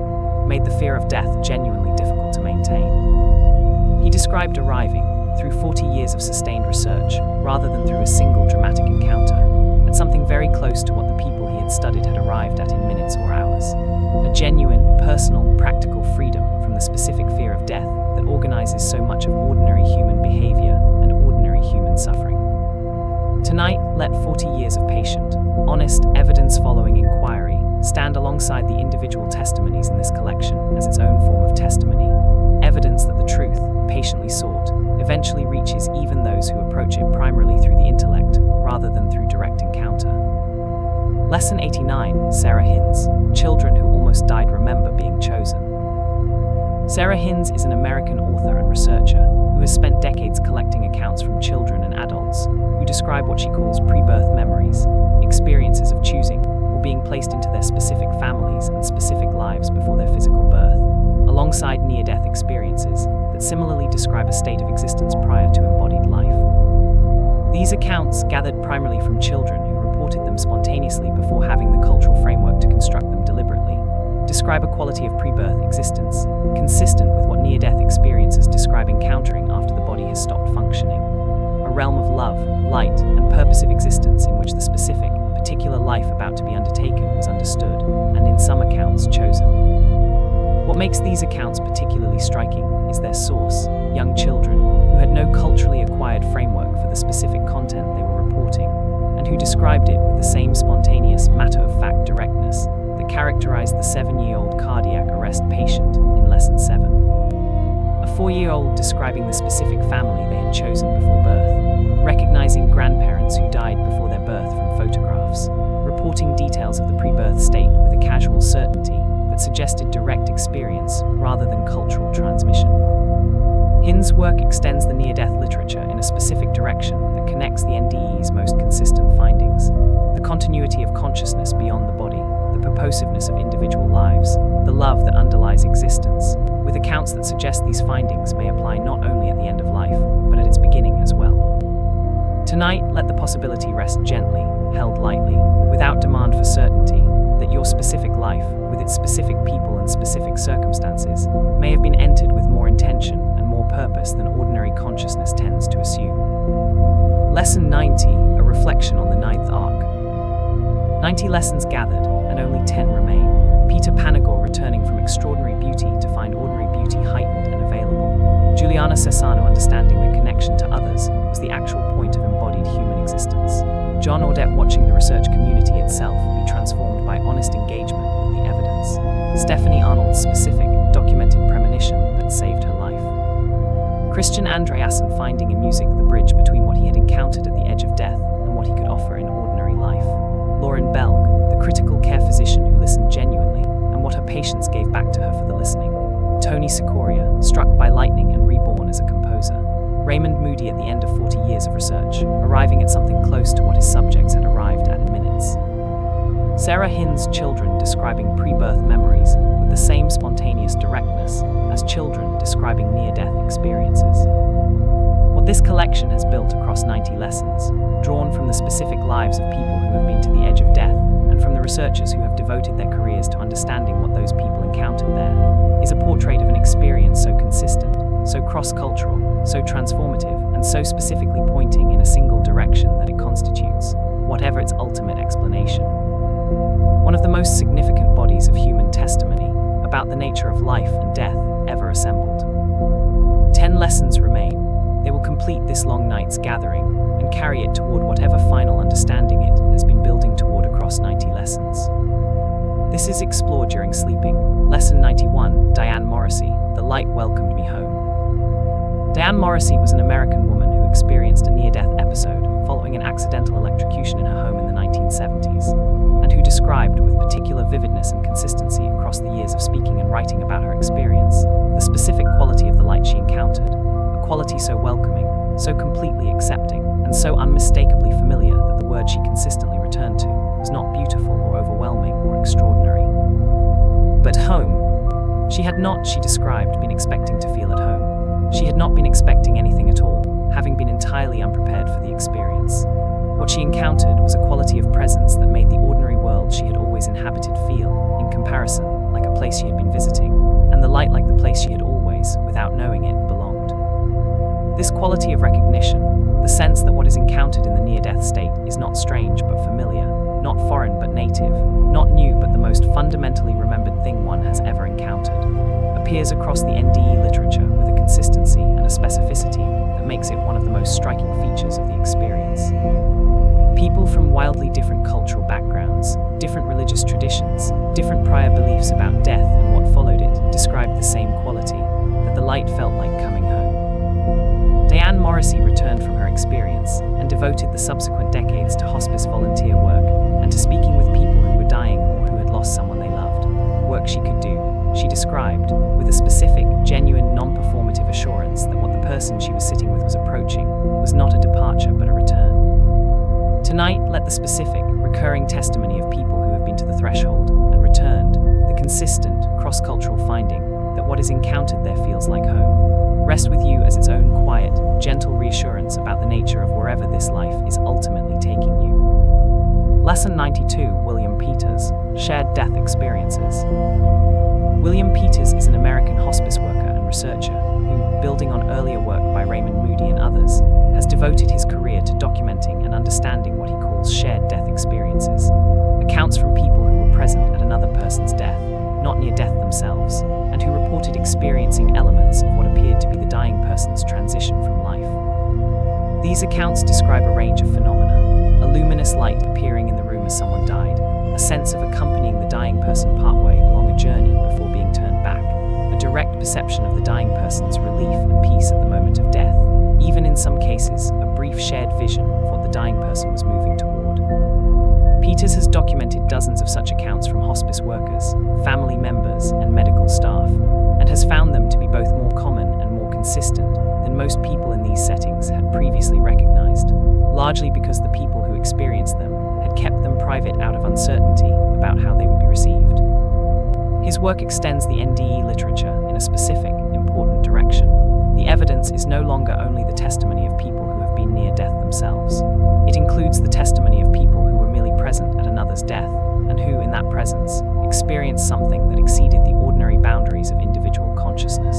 made the fear of death genuinely difficult to maintain. He described arriving, through 40 years of sustained research, rather than through a single dramatic encounter, at something very close to what the people he had studied had arrived at in minutes or hours: a genuine, personal, practical freedom specific fear of death that organizes so much of ordinary human behavior and ordinary human suffering. Tonight, let 40 years of patient, honest, evidence-following inquiry stand alongside the individual testimonies in this collection as its own form of testimony, evidence that the truth, patiently sought, eventually reaches even those who approach it primarily through the intellect rather than through direct encounter. Lesson 89, Sarah Hinz, Children Who Almost Died Remember Being Chosen. Sarah Hinz is an American author and researcher who has spent decades collecting accounts from children and adults who describe what she calls pre-birth memories, experiences of choosing or being placed into their specific families and specific lives before their physical birth, alongside near-death experiences that similarly describe a state of existence prior to embodied life. These accounts, gathered primarily from children who reported them spontaneously before having the cultural framework to construct them deliberately, describe a quality of pre-birth existence consistent with what near-death experiences describe encountering after the body has stopped functioning. A realm of love, light, and purposive existence in which the specific, particular life about to be undertaken was understood, and in some accounts chosen. What makes these accounts particularly striking is their source, young children who had no culturally acquired framework for the specific content they were reporting, and who described it with the same spontaneous, matter-of-fact directness that characterized the 7-year-old cardiac arrest patient in Lesson 7. A 4-year-old describing the specific family they had chosen before birth, recognizing grandparents who died before their birth from photographs, reporting details of the pre-birth state with a casual certainty that suggested direct experience rather than cultural transmission. Hinz's work extends the near-death literature in a specific direction that connects the NDE's most consistent findings, the continuity of consciousness beyond the body, the purposiveness of individual lives, the love that underlies existence, with accounts that suggest these findings may apply not only at the end of life, but at its beginning as well. Tonight, let the possibility rest gently, held lightly, without demand for certainty, that your specific life, with its specific people and specific circumstances, may have been entered with more intention and more purpose than ordinary consciousness tends to assume. Lesson 90, a reflection on the 9th arc. 90 lessons gathered, and only 10 remain. Peter Panagore returning from extraordinary beauty to find ordinary beauty heightened and available. Juliana Cesano understanding that connection to others was the actual point of embodied human existence. John Audette watching the research community itself be transformed by honest engagement with the evidence. Stephanie Arnold's specific, documented premonition that saved her life. Christian Andreasen finding in music the bridge between what he had encountered at the edge of death and what he could offer in ordinary life. Lauren Belg, the critical care physician who listened genuinely, and what her patients gave back to her for the listening. Tony Sikoria, struck by lightning and reborn as a composer. Raymond Moody at the end of 40 years of research, arriving at something close to what his subjects had arrived at in minutes. Sarah Hinz's children describing pre-birth memories with the same spontaneous directness as children describing near-death experiences. What this collection has built across 90 lessons, drawn from the specific lives of people who have been to the edge of death, and from the researchers who have devoted their careers to understanding what those people encountered there, is a portrait of an experience so consistent, so cross-cultural, so transformative, and so specifically pointing in a single direction that it constitutes, whatever its ultimate explanation, one of the most significant bodies of human testimony about the nature of life and death ever assembled. 10 lessons remain. They will complete this long night's gathering and carry it toward whatever final understanding it has been building toward across 90 lessons. This is explored during sleeping. Lesson 91, Diane Morrissey, The Light Welcomed Me Home. Diane Morrissey was an American woman who experienced a near-death episode following an accidental electrocution in her home in the 1970s, and who described with particular vividness and consistency across the years of speaking and writing about her experience, the specific quality of the light she encountered, a quality so welcoming, so completely accepting, and so unmistakably familiar that the word she consistently returned to was not beautiful or overwhelming or extraordinary, but home. She had not, she described, been expecting to feel at home. She had not been expecting anything at all, having been entirely unprepared for the experience. What she encountered was a quality of presence that made the ordinary world she had always inhabited feel, in comparison, like a place she had been visiting, and the light like the place she had always, without knowing it, belonged. This quality of recognition, the sense that what is encountered in the near-death state is not strange but familiar, not foreign but native, not new but the most fundamentally remembered thing one has ever encountered, appears appears across the NDE literature with a consistency and a specificity that makes it one of the most striking features of the experience. People from wildly different cultural backgrounds, different religious traditions, different prior beliefs about death and what followed it described the same quality, that the light felt like coming home. Diane Morrissey returned from her experience and devoted the subsequent decades to hospice volunteer work and to speaking with people who were dying or who had lost someone they loved. Work she could do, she described, with a specific, genuine, non-performative assurance that what the person she was sitting with was approaching was not a departure but a return. Tonight, let the specific, recurring testimony of people who have been to the threshold and returned, the consistent, cross-cultural finding that what is encountered there feels like home, rest with you as its own quiet, gentle reassurance about the nature of wherever this life is ultimately taking you. Lesson 92, William Peters, Shared Death Experiences. William Peters is an American hospice worker and researcher who, building on earlier work by Raymond Moody and others, has devoted his career to documenting and understanding what he calls shared death experiences, accounts from people who were present at another person's death, not near death themselves, and who reported experiencing elements of what appeared to be the dying person's transition from life. These accounts describe a range of phenomena: a luminous light appearing in the room as someone died, a sense of accompanying the dying person partway along a journey before being turned back, a direct perception of the dying person's relief and peace at the moment of death, even in some cases, a brief shared vision of what the dying person was moving toward. Peters has documented dozens of such accounts from hospice workers, family members, and medical staff, and has found them to be both more common and more consistent than most people in these settings had previously recognized, largely because the people who experienced them had kept them private out of uncertainty about how they would be received. His work extends the NDE literature in a specific, important direction. The evidence is no longer only the testimony of people who have been near death themselves. It includes the testimony of people who were merely present at another's death, and who, in that presence, experienced something that exceeded the ordinary boundaries of individual consciousness.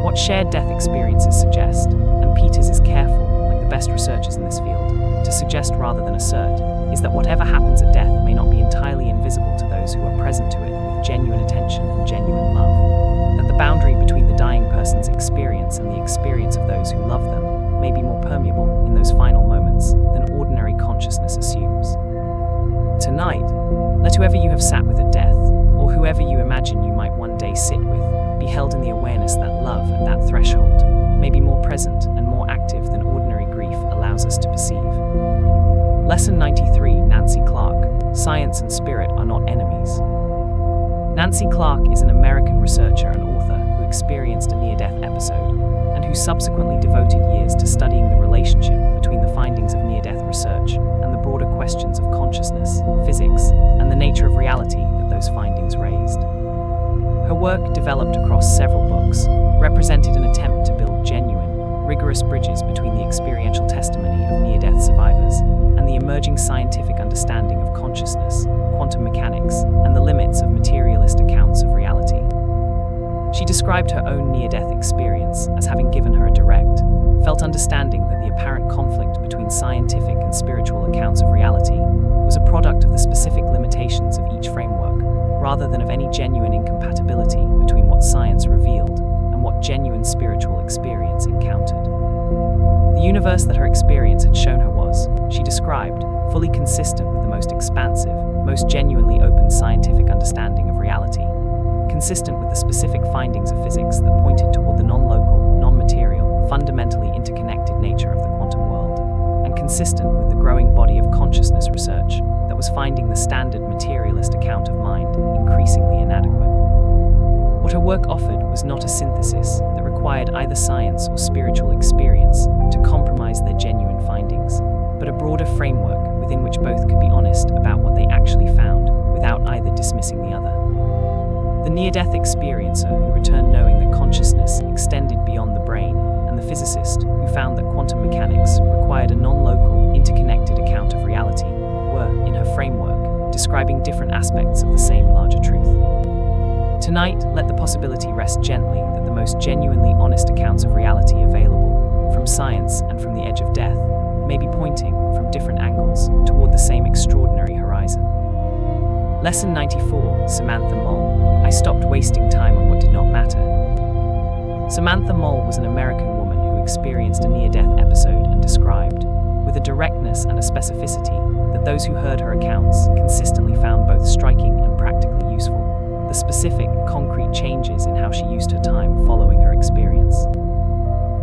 What shared death experiences suggest, and Peters is careful, like the best researchers in this field, to suggest rather than assert, is that whatever happens at death may not be entirely invisible to those who are present to it with genuine attention and genuine love. That the boundary between the dying person's experience and the experience of those who love them may be more permeable in those final moments than ordinary consciousness assumes. Tonight, let whoever you have sat with at death, or whoever you imagine you might one day sit with, be held in the awareness that love at that threshold may be more present and more active than ordinary grief allows us to perceive. Lesson 93, Nancy Clark, Science and Spirit Are Not Enemies. Nancy Clark is an American researcher and author who experienced a near-death episode, and who subsequently devoted years to studying the relationship between the findings of near-death research and the broader questions of consciousness, physics, and the nature of reality that those findings raised. Her work, developed across several books, represented an attempt to build genuine, rigorous bridges between the experiential testimony of near-death survivors and the emerging scientific understanding of consciousness, quantum mechanics, and the limits of materialist accounts of reality. She described her own near-death experience as having given her a direct, felt understanding that the apparent conflict between scientific and spiritual accounts of reality was a product of the specific limitations of each framework, rather than of any genuine incompatibility between what science revealed and what genuine spiritual experience encountered. The universe that her experience had shown her was, she described, fully consistent with the most expansive, most genuinely open scientific understanding of reality, consistent with the specific findings of physics that pointed toward the non-local, non-material, fundamentally interconnected nature of the quantum world, and consistent with the growing body of consciousness research that was finding the standard materialist account of mind increasingly inadequate. What her work offered was not a synthesis that required either science or spiritual experience to compromise their genuine findings, but a broader framework within which both could be honest about what they actually found without either dismissing the other. The near-death experiencer who returned knowing that consciousness extended beyond the brain, and the physicist who found that quantum mechanics required a non-local, interconnected account of reality were, in her framework, describing different aspects of the same larger truth. Tonight, let the possibility rest gently that the most genuinely honest accounts of reality available, from science and from the edge of death, may be pointing, from different angles, toward the same extraordinary horizon. Lesson 94, Samantha Mull, I stopped wasting time on what did not matter. Samantha Moll was an American woman who experienced a near-death episode and described, with a directness and a specificity, that those who heard her accounts consistently found both striking and practically useful, the specific, concrete changes in how she used her time following her experience.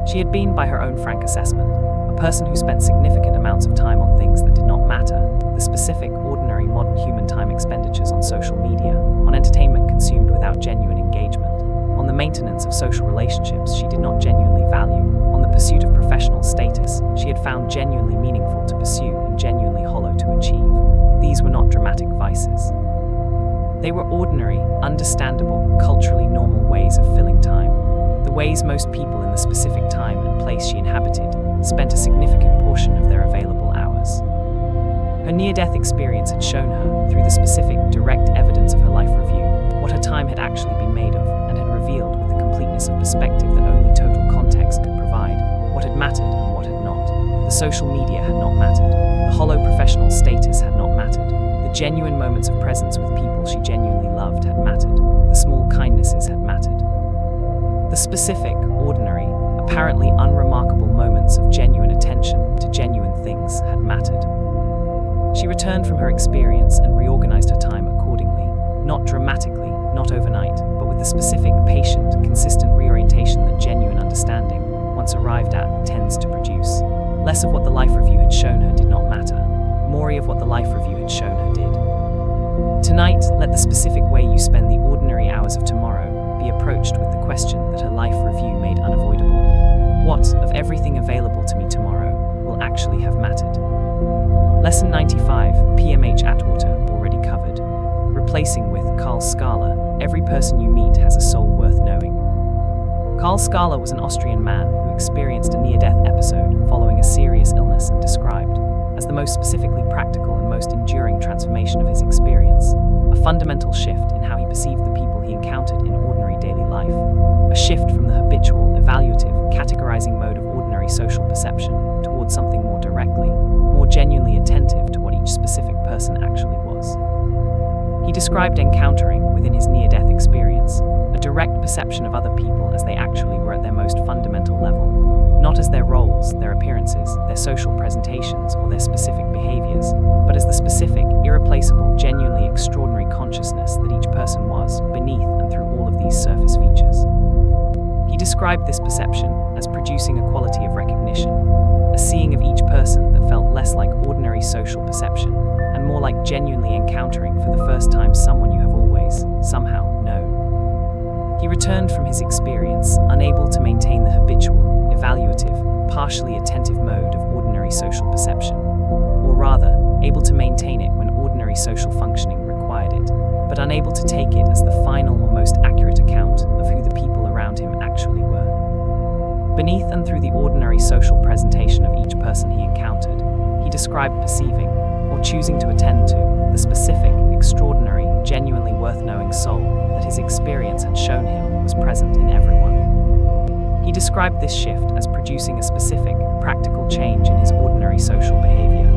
She had been, by her own frank assessment, a person who spent significant amounts of time on things that did not matter, the specific, ordinary, modern human time expenditures on social media, on entertainment consumed without genuine engagement, on the maintenance of social relationships she did not genuinely value, on the pursuit of professional status she had found genuinely meaningful to pursue and genuinely hollow to achieve. These were not dramatic vices. They were ordinary, understandable, culturally normal ways of filling time. The ways most people in the specific time and place she inhabited spent a significant portion of their available hours. Her near-death experience had shown her, through the specific, direct evidence of her life review, what her time had actually been made of, and had revealed, with the completeness of perspective that only total context could provide, what had mattered and what had not. The social media had not mattered. The hollow professional status had not mattered. The genuine moments of presence with people she genuinely loved had mattered. The small kindnesses had mattered. The specific, ordinary, apparently unremarkable moments of genuine attention to genuine things had mattered. She returned from her experience and reorganized her time accordingly, not dramatically, not overnight, but with the specific, patient, consistent reorientation that genuine understanding, once arrived at, tends to produce. Less of what the life review had shown her did not matter. More of what the life review had shown her did. Tonight, let the specific way you spend the ordinary hours of tomorrow be approached with the question that her life review made unavoidable. What, of everything available to me tomorrow, will actually have mattered? Lesson 95, PMH Atwater, already covered. Replacing with Carl Scala, every person you meet has a soul worth knowing. Carl Scala was an Austrian man who experienced a near-death episode following a serious illness and described, as the most specifically practical and most enduring transformation of his experience, a fundamental shift in how he perceived the people he encountered in ordinary daily life, a shift from the habitual, evaluative, categorizing mode of ordinary social perception towards something more directly, more genuinely attentive to what each specific person actually was. He described encountering, within his near-death experience, a direct perception of other people as they actually were at their most fundamental level, not as their roles, their appearances, their social presentations, or their specific behaviors, but as the specific, irreplaceable, genuinely extraordinary consciousness that each person was, beneath and through all of these surface features. He described this perception as producing a quality of recognition, a seeing of each person that felt less like ordinary social perception, and more like genuinely encountering for the first time someone you have always, somehow, known. He returned from his experience, unable to maintain the habitual, evaluative, partially attentive mode of ordinary social perception, or rather, able to maintain it when ordinary social functioning required it, but unable to take it as the final or most accurate account of who the people around him actually were. Beneath and through the ordinary social presentation of each person he encountered, he described perceiving, or choosing to attend to, the specific, extraordinary, genuinely worth-knowing soul that his experience had shown him was present in everyone. He described this shift as producing a specific, practical change in his ordinary social behavior,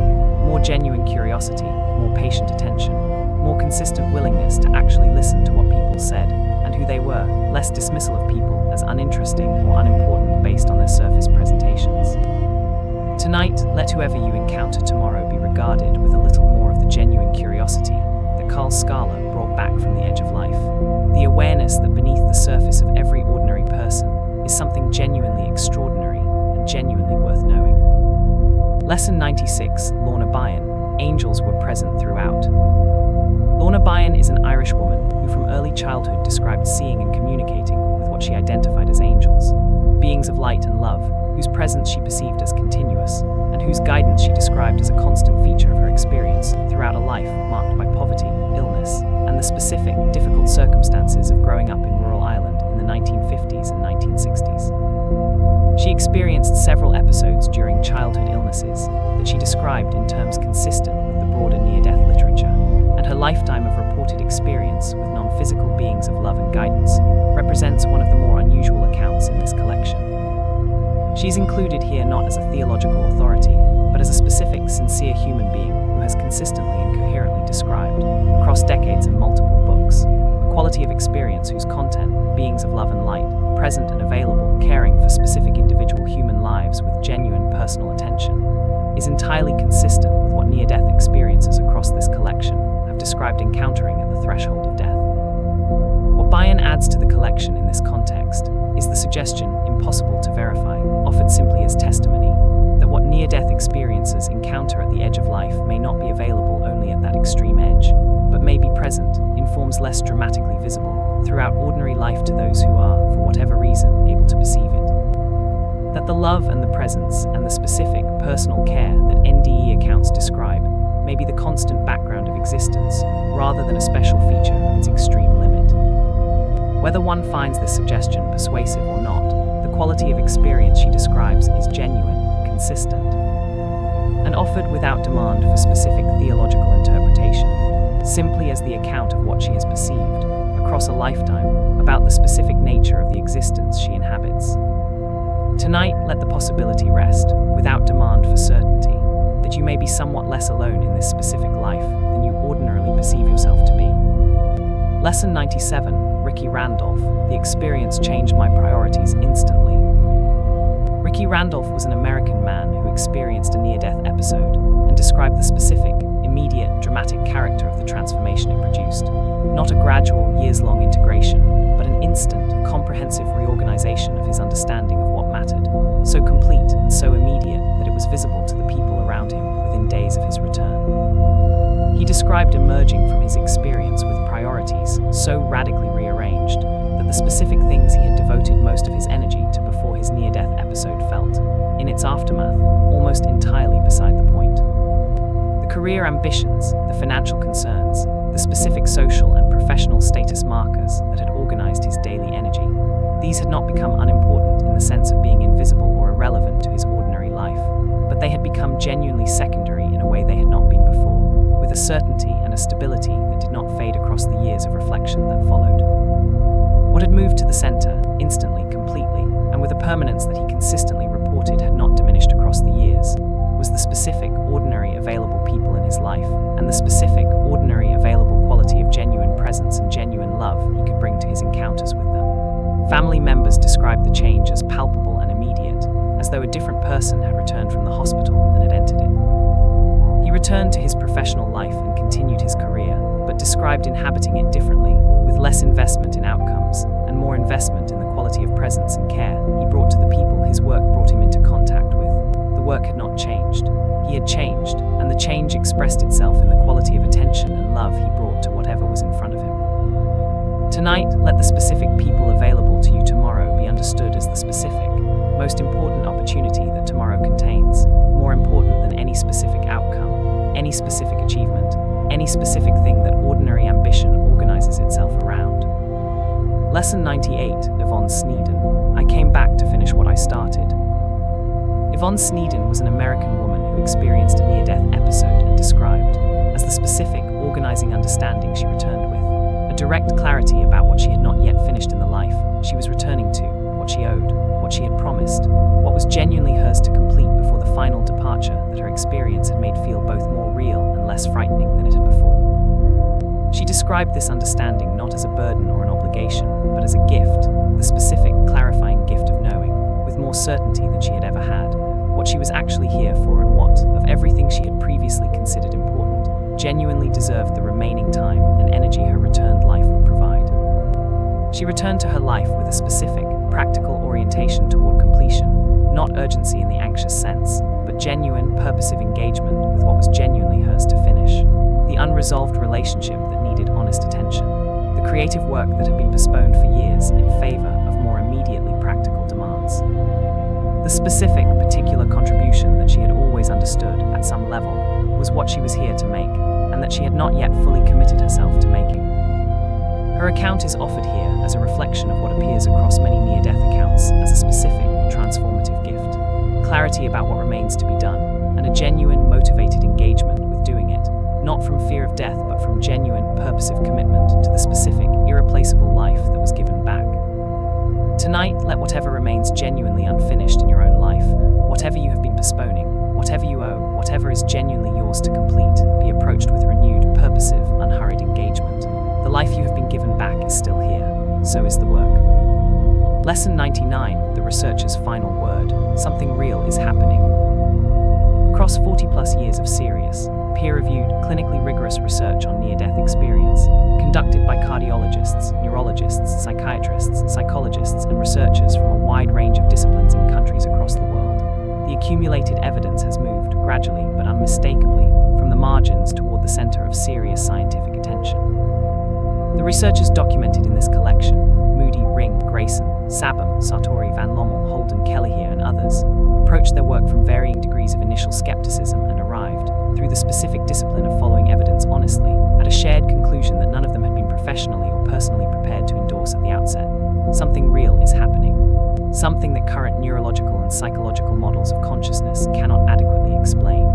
more genuine curiosity, more patient attention, more consistent willingness to actually listen to what people said and who they were, less dismissal of people as uninteresting or unimportant based on their surface presentations. Tonight, let whoever you encounter tomorrow be regarded with a little more of the genuine curiosity that Carl Scala brought back from the edge of life, the awareness that beneath the surface of every ordinary person is something genuinely extraordinary and genuinely worth knowing. Lesson 96, Lorna Byrne, angels were present throughout. Lorna Byrne is an Irish woman who from early childhood described seeing and communicating with what she identified as angels, beings of light and love, whose presence she perceived as continuous, and whose guidance she described as a constant feature of her experience throughout a life marked by poverty, illness, and the specific, difficult circumstances of growing up in rural Ireland in the 1950s and 1960s. She experienced several episodes during childhood illnesses that she described in terms consistent with the broader near-death literature, and her lifetime of reported experience with non-physical beings of love and guidance represents one of the more unusual accounts in this collection. She's included here not as a theological authority, but as a specific, sincere human being who has consistently and coherently described, across decades and multiple books, a quality of experience whose content, beings of love and light, present and available, caring for specific individual human lives with genuine personal attention, is entirely consistent with what near-death experiences across this collection have described encountering at the threshold of death. What Bayan adds to the collection in this context is the suggestion, impossible to verify, offered simply as testimony, that what near-death experiences encounter at the edge of life may not be available only at that extreme edge, but may be present, in forms less dramatically visible, throughout ordinary life to those who are, for whatever reason, able to perceive it. That the love and the presence and the specific, personal care that NDE accounts describe may be the constant background of existence, rather than a special feature of its extreme limit. Whether one finds this suggestion persuasive or not, the quality of experience she describes is genuine, consistent, and offered without demand for specific theological interpretation, simply as the account of what she has perceived, across a lifetime, about the specific nature of the existence she inhabits. Tonight, let the possibility rest, without demand for certainty, that you may be somewhat less alone in this specific life than you ordinarily perceive yourself to be. Lesson 97, Ricky Randolph, the experience changed my priorities instantly. Ricky Randolph was an American man who experienced a near-death episode and described the specific, immediate, dramatic character of the transformation it produced. Not a gradual, years-long integration, but an instant, comprehensive reorganization of his understanding of what mattered, so complete and so immediate that it was visible to the people around him within days of his return. He described emerging from his experience with priorities so radically rearranged that the specific things he had devoted most of his energy to before his near-death episode felt, in its aftermath, almost entirely beside the point. The career ambitions, the financial concerns, the specific social and professional status markers that had organized his daily energy, these had not become unimportant in the sense of being invisible or irrelevant to his ordinary life, but they had become genuinely secondary in a way they had not been before, with a certainty and a stability that did not fade across the years of reflection that followed. What had moved to the center, instantly, completely, and with a permanence that he consistently reported had not diminished across the years, was the specific, ordinary, available people in his life, and the specific, ordinary, available quality of genuine presence and genuine love he could bring to his encounters with them. Family members described the change as palpable and immediate, as though a different person had returned from the hospital than had entered it. He returned to his professional life and continued his career, but described inhabiting it differently, with less investment in outcomes, and more investment in the quality of presence and care he brought to the people his work brought him into contact with. The work had not changed. He had changed, and the change expressed itself in the quality of attention and love he brought to whatever was in front of him. Tonight, let the specific people available to you tomorrow be understood as the specific, most important opportunity that tomorrow contains, more important than any specific outcome, any specific achievement, any specific thing that ordinary ambition organizes itself around. Lesson 98, Yvonne Sneeden. I came back to finish what I started. Yvonne Sneeden was an American woman who experienced a near-death episode and described, as the specific, organizing understanding she returned with, a direct clarity about what she had not yet finished in the life she was returning to, what she owed, what she had promised, what was genuinely hers to complete before the final departure that her experience had made feel both more real and less frightening than it had before. She described this understanding not as a burden or an obligation, but as a gift, the specific, clarifying gift of knowing, with more certainty than she had ever had, what she was actually here for and what, of everything she had previously considered important, genuinely deserved the remaining time and energy her returned life would provide. She returned to her life with a specific, practical orientation toward completion, not urgency in the anxious sense, but genuine, purposive engagement with what was genuinely hers to finish, the unresolved relationship that needed honest attention, the creative work that had been postponed for years in favor of more immediately practical demands. The specific, particular contribution that she had always understood, at some level, was what she was here to make, and that she had not yet fully committed herself to making. Her account is offered here as a reflection of what appears across many near-death accounts as a specific, transformative gift, clarity about what remains to be done, and a genuine, motivated engagement with doing it, not from fear of death but from genuine, purposive commitment to the specific, irreplaceable life that was given back. Tonight, let whatever remains genuinely unfinished in your own life, whatever you have been postponing, whatever you owe, whatever is genuinely yours to complete, be approached with renewed, purposive, unhurried engagement. The life you have been given back is still here. So is the work. Lesson 99, the researcher's final word. Something real is happening. Across 40-plus years of serious, peer-reviewed, clinically rigorous research on near-death experience, conducted by cardiologists, neurologists, psychiatrists, psychologists, and researchers from a wide range of disciplines in countries across the world, the accumulated evidence has moved, gradually but unmistakably, from the margins toward the center of serious scientific attention. The researchers documented in this collection, Moody, Ring, Grayson, Sabam, Sartori, Van Lommel, Holden, Kelleher, and others, approached their work from varying degrees of initial skepticism and arrived, through the specific discipline of following evidence honestly, at a shared conclusion that none of them had been professionally or personally prepared to endorse at the outset. Something real is happening. Something that current neurological and psychological models of consciousness cannot adequately explain.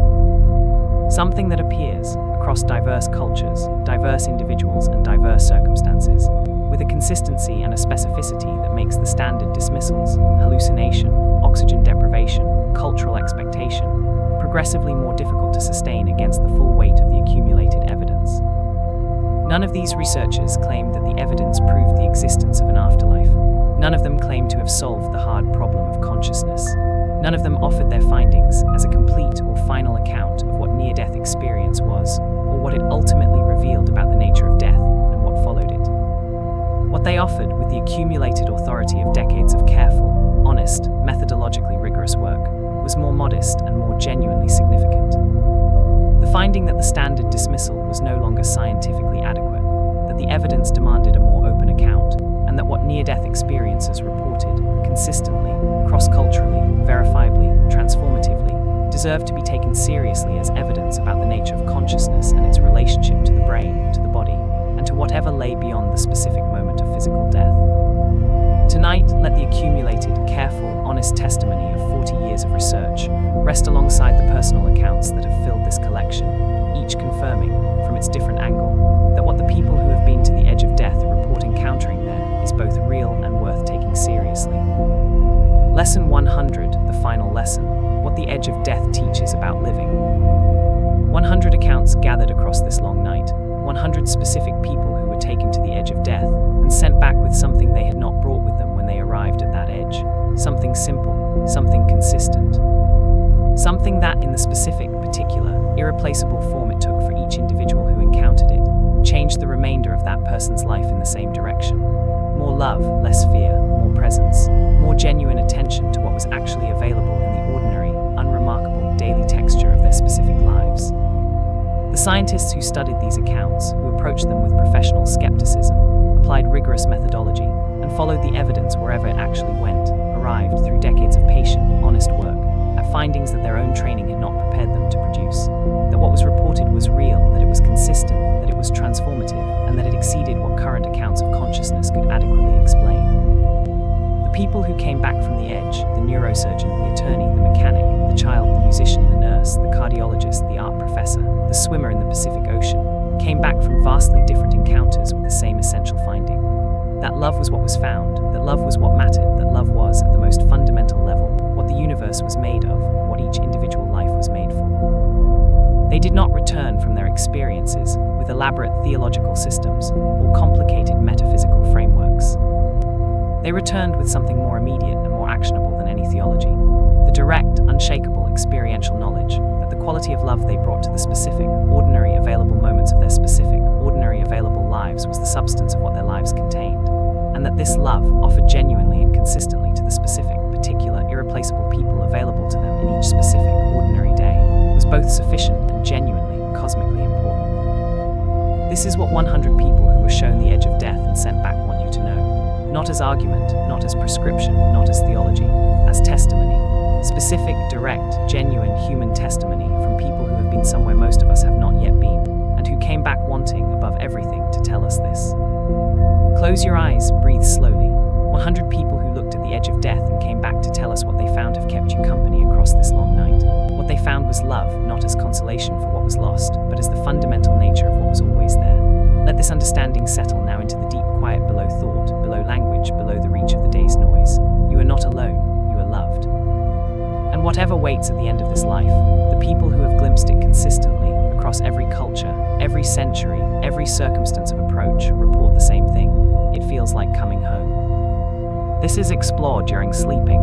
Something that appears, across diverse cultures, diverse individuals, and diverse circumstances, with a consistency and a specificity that makes the standard dismissals, hallucination, oxygen deprivation, cultural expectation, progressively more difficult to sustain against the full weight of the accumulated evidence. None of these researchers claimed that the evidence proved the existence of an afterlife. None of them claimed to have solved the hard problem of consciousness. None of them offered their findings as a complete or final account of what near-death experience was, or what it ultimately revealed about the nature of death and what followed it. What they offered, with the accumulated authority of decades of careful, honest, methodologically rigorous work, was more modest and more genuinely significant. The finding that the standard dismissal was no longer scientifically adequate, that the evidence demanded a more open account, and that what near-death experiences reported, consistently, cross-culturally, verifiably, transformatively, deserved to be taken seriously as evidence about the nature of consciousness and its relationship to the brain, to the body, and to whatever lay beyond the specific moment of physical death. Tonight, let the accumulated, careful, honest testimony of 40 years of research rest alongside the personal accounts that have filled this collection, each confirming, from its different angle, that what the people who have been to the edge of death report encountering there is both real and worth taking seriously. Lesson 100, the final lesson, what the edge of death teaches about living. 100 accounts gathered across this long night, 100 specific people who were taken to the edge of death and sent back with something they had not brought with them when they arrived at that edge. Something simple, something consistent. Something that, in the specific, particular, irreplaceable form it took for each individual who encountered it, changed the remainder of that person's life in the same direction. More love, less fear, more presence, more genuine attention to what was actually available in the ordinary, unremarkable, daily texture of their specific lives. The scientists who studied these accounts, who approached them with professional skepticism, applied rigorous methodology, and followed the evidence wherever it actually went, arrived, through decades of patient, honest work, at findings that their own training had not prepared them to produce. That what was reported was real, that it was consistent, that it was transformative, and that it exceeded what current accounts of consciousness could adequately explain. The people who came back from the edge, the neurosurgeon, the attorney, the mechanic, the child, the musician, the nurse, the cardiologist, the art professor, the swimmer in the Pacific Ocean, came back from vastly different encounters with the same essential finding. That love was what was found, that love was what mattered, that love was, at the most fundamental level, what the universe was made of, what each individual life was made for. They did not return from their experiences with elaborate theological systems or complicated metaphysical frameworks. They returned with something more immediate and more actionable than any theology, the direct, unshakable, experiential knowledge that the quality of love they brought to the specific, ordinary, available moments of their specific, ordinary, available lives was the substance of what their lives contained, and that this love, offered genuinely and consistently to the specific, particular, irreplaceable people available to them in each specific, ordinary day, was both sufficient and genuinely, cosmically important. This is what 100 people who were shown the edge of death and sent back want you to know. Not as argument, not as prescription, not as theology, as testimony. Specific, direct, genuine human testimony from people who have been somewhere most of us have not yet been, and who came back wanting, above everything, to tell us this. Close your eyes, breathe slowly. 100 people who looked at the edge of death and came back to tell us what they found have kept you company across this long night. What they found was love, not as consolation for what was lost, but as the fundamental nature of what was always there. Let this understanding settle now into the deep quiet below thought, below language, below the reach of the day's noise. You are not alone, you are loved. And whatever waits at the end of this life, the people who have glimpsed it consistently, across every culture, every every century, every circumstance of approach report the same thing. It feels like coming home. This is explored during sleeping.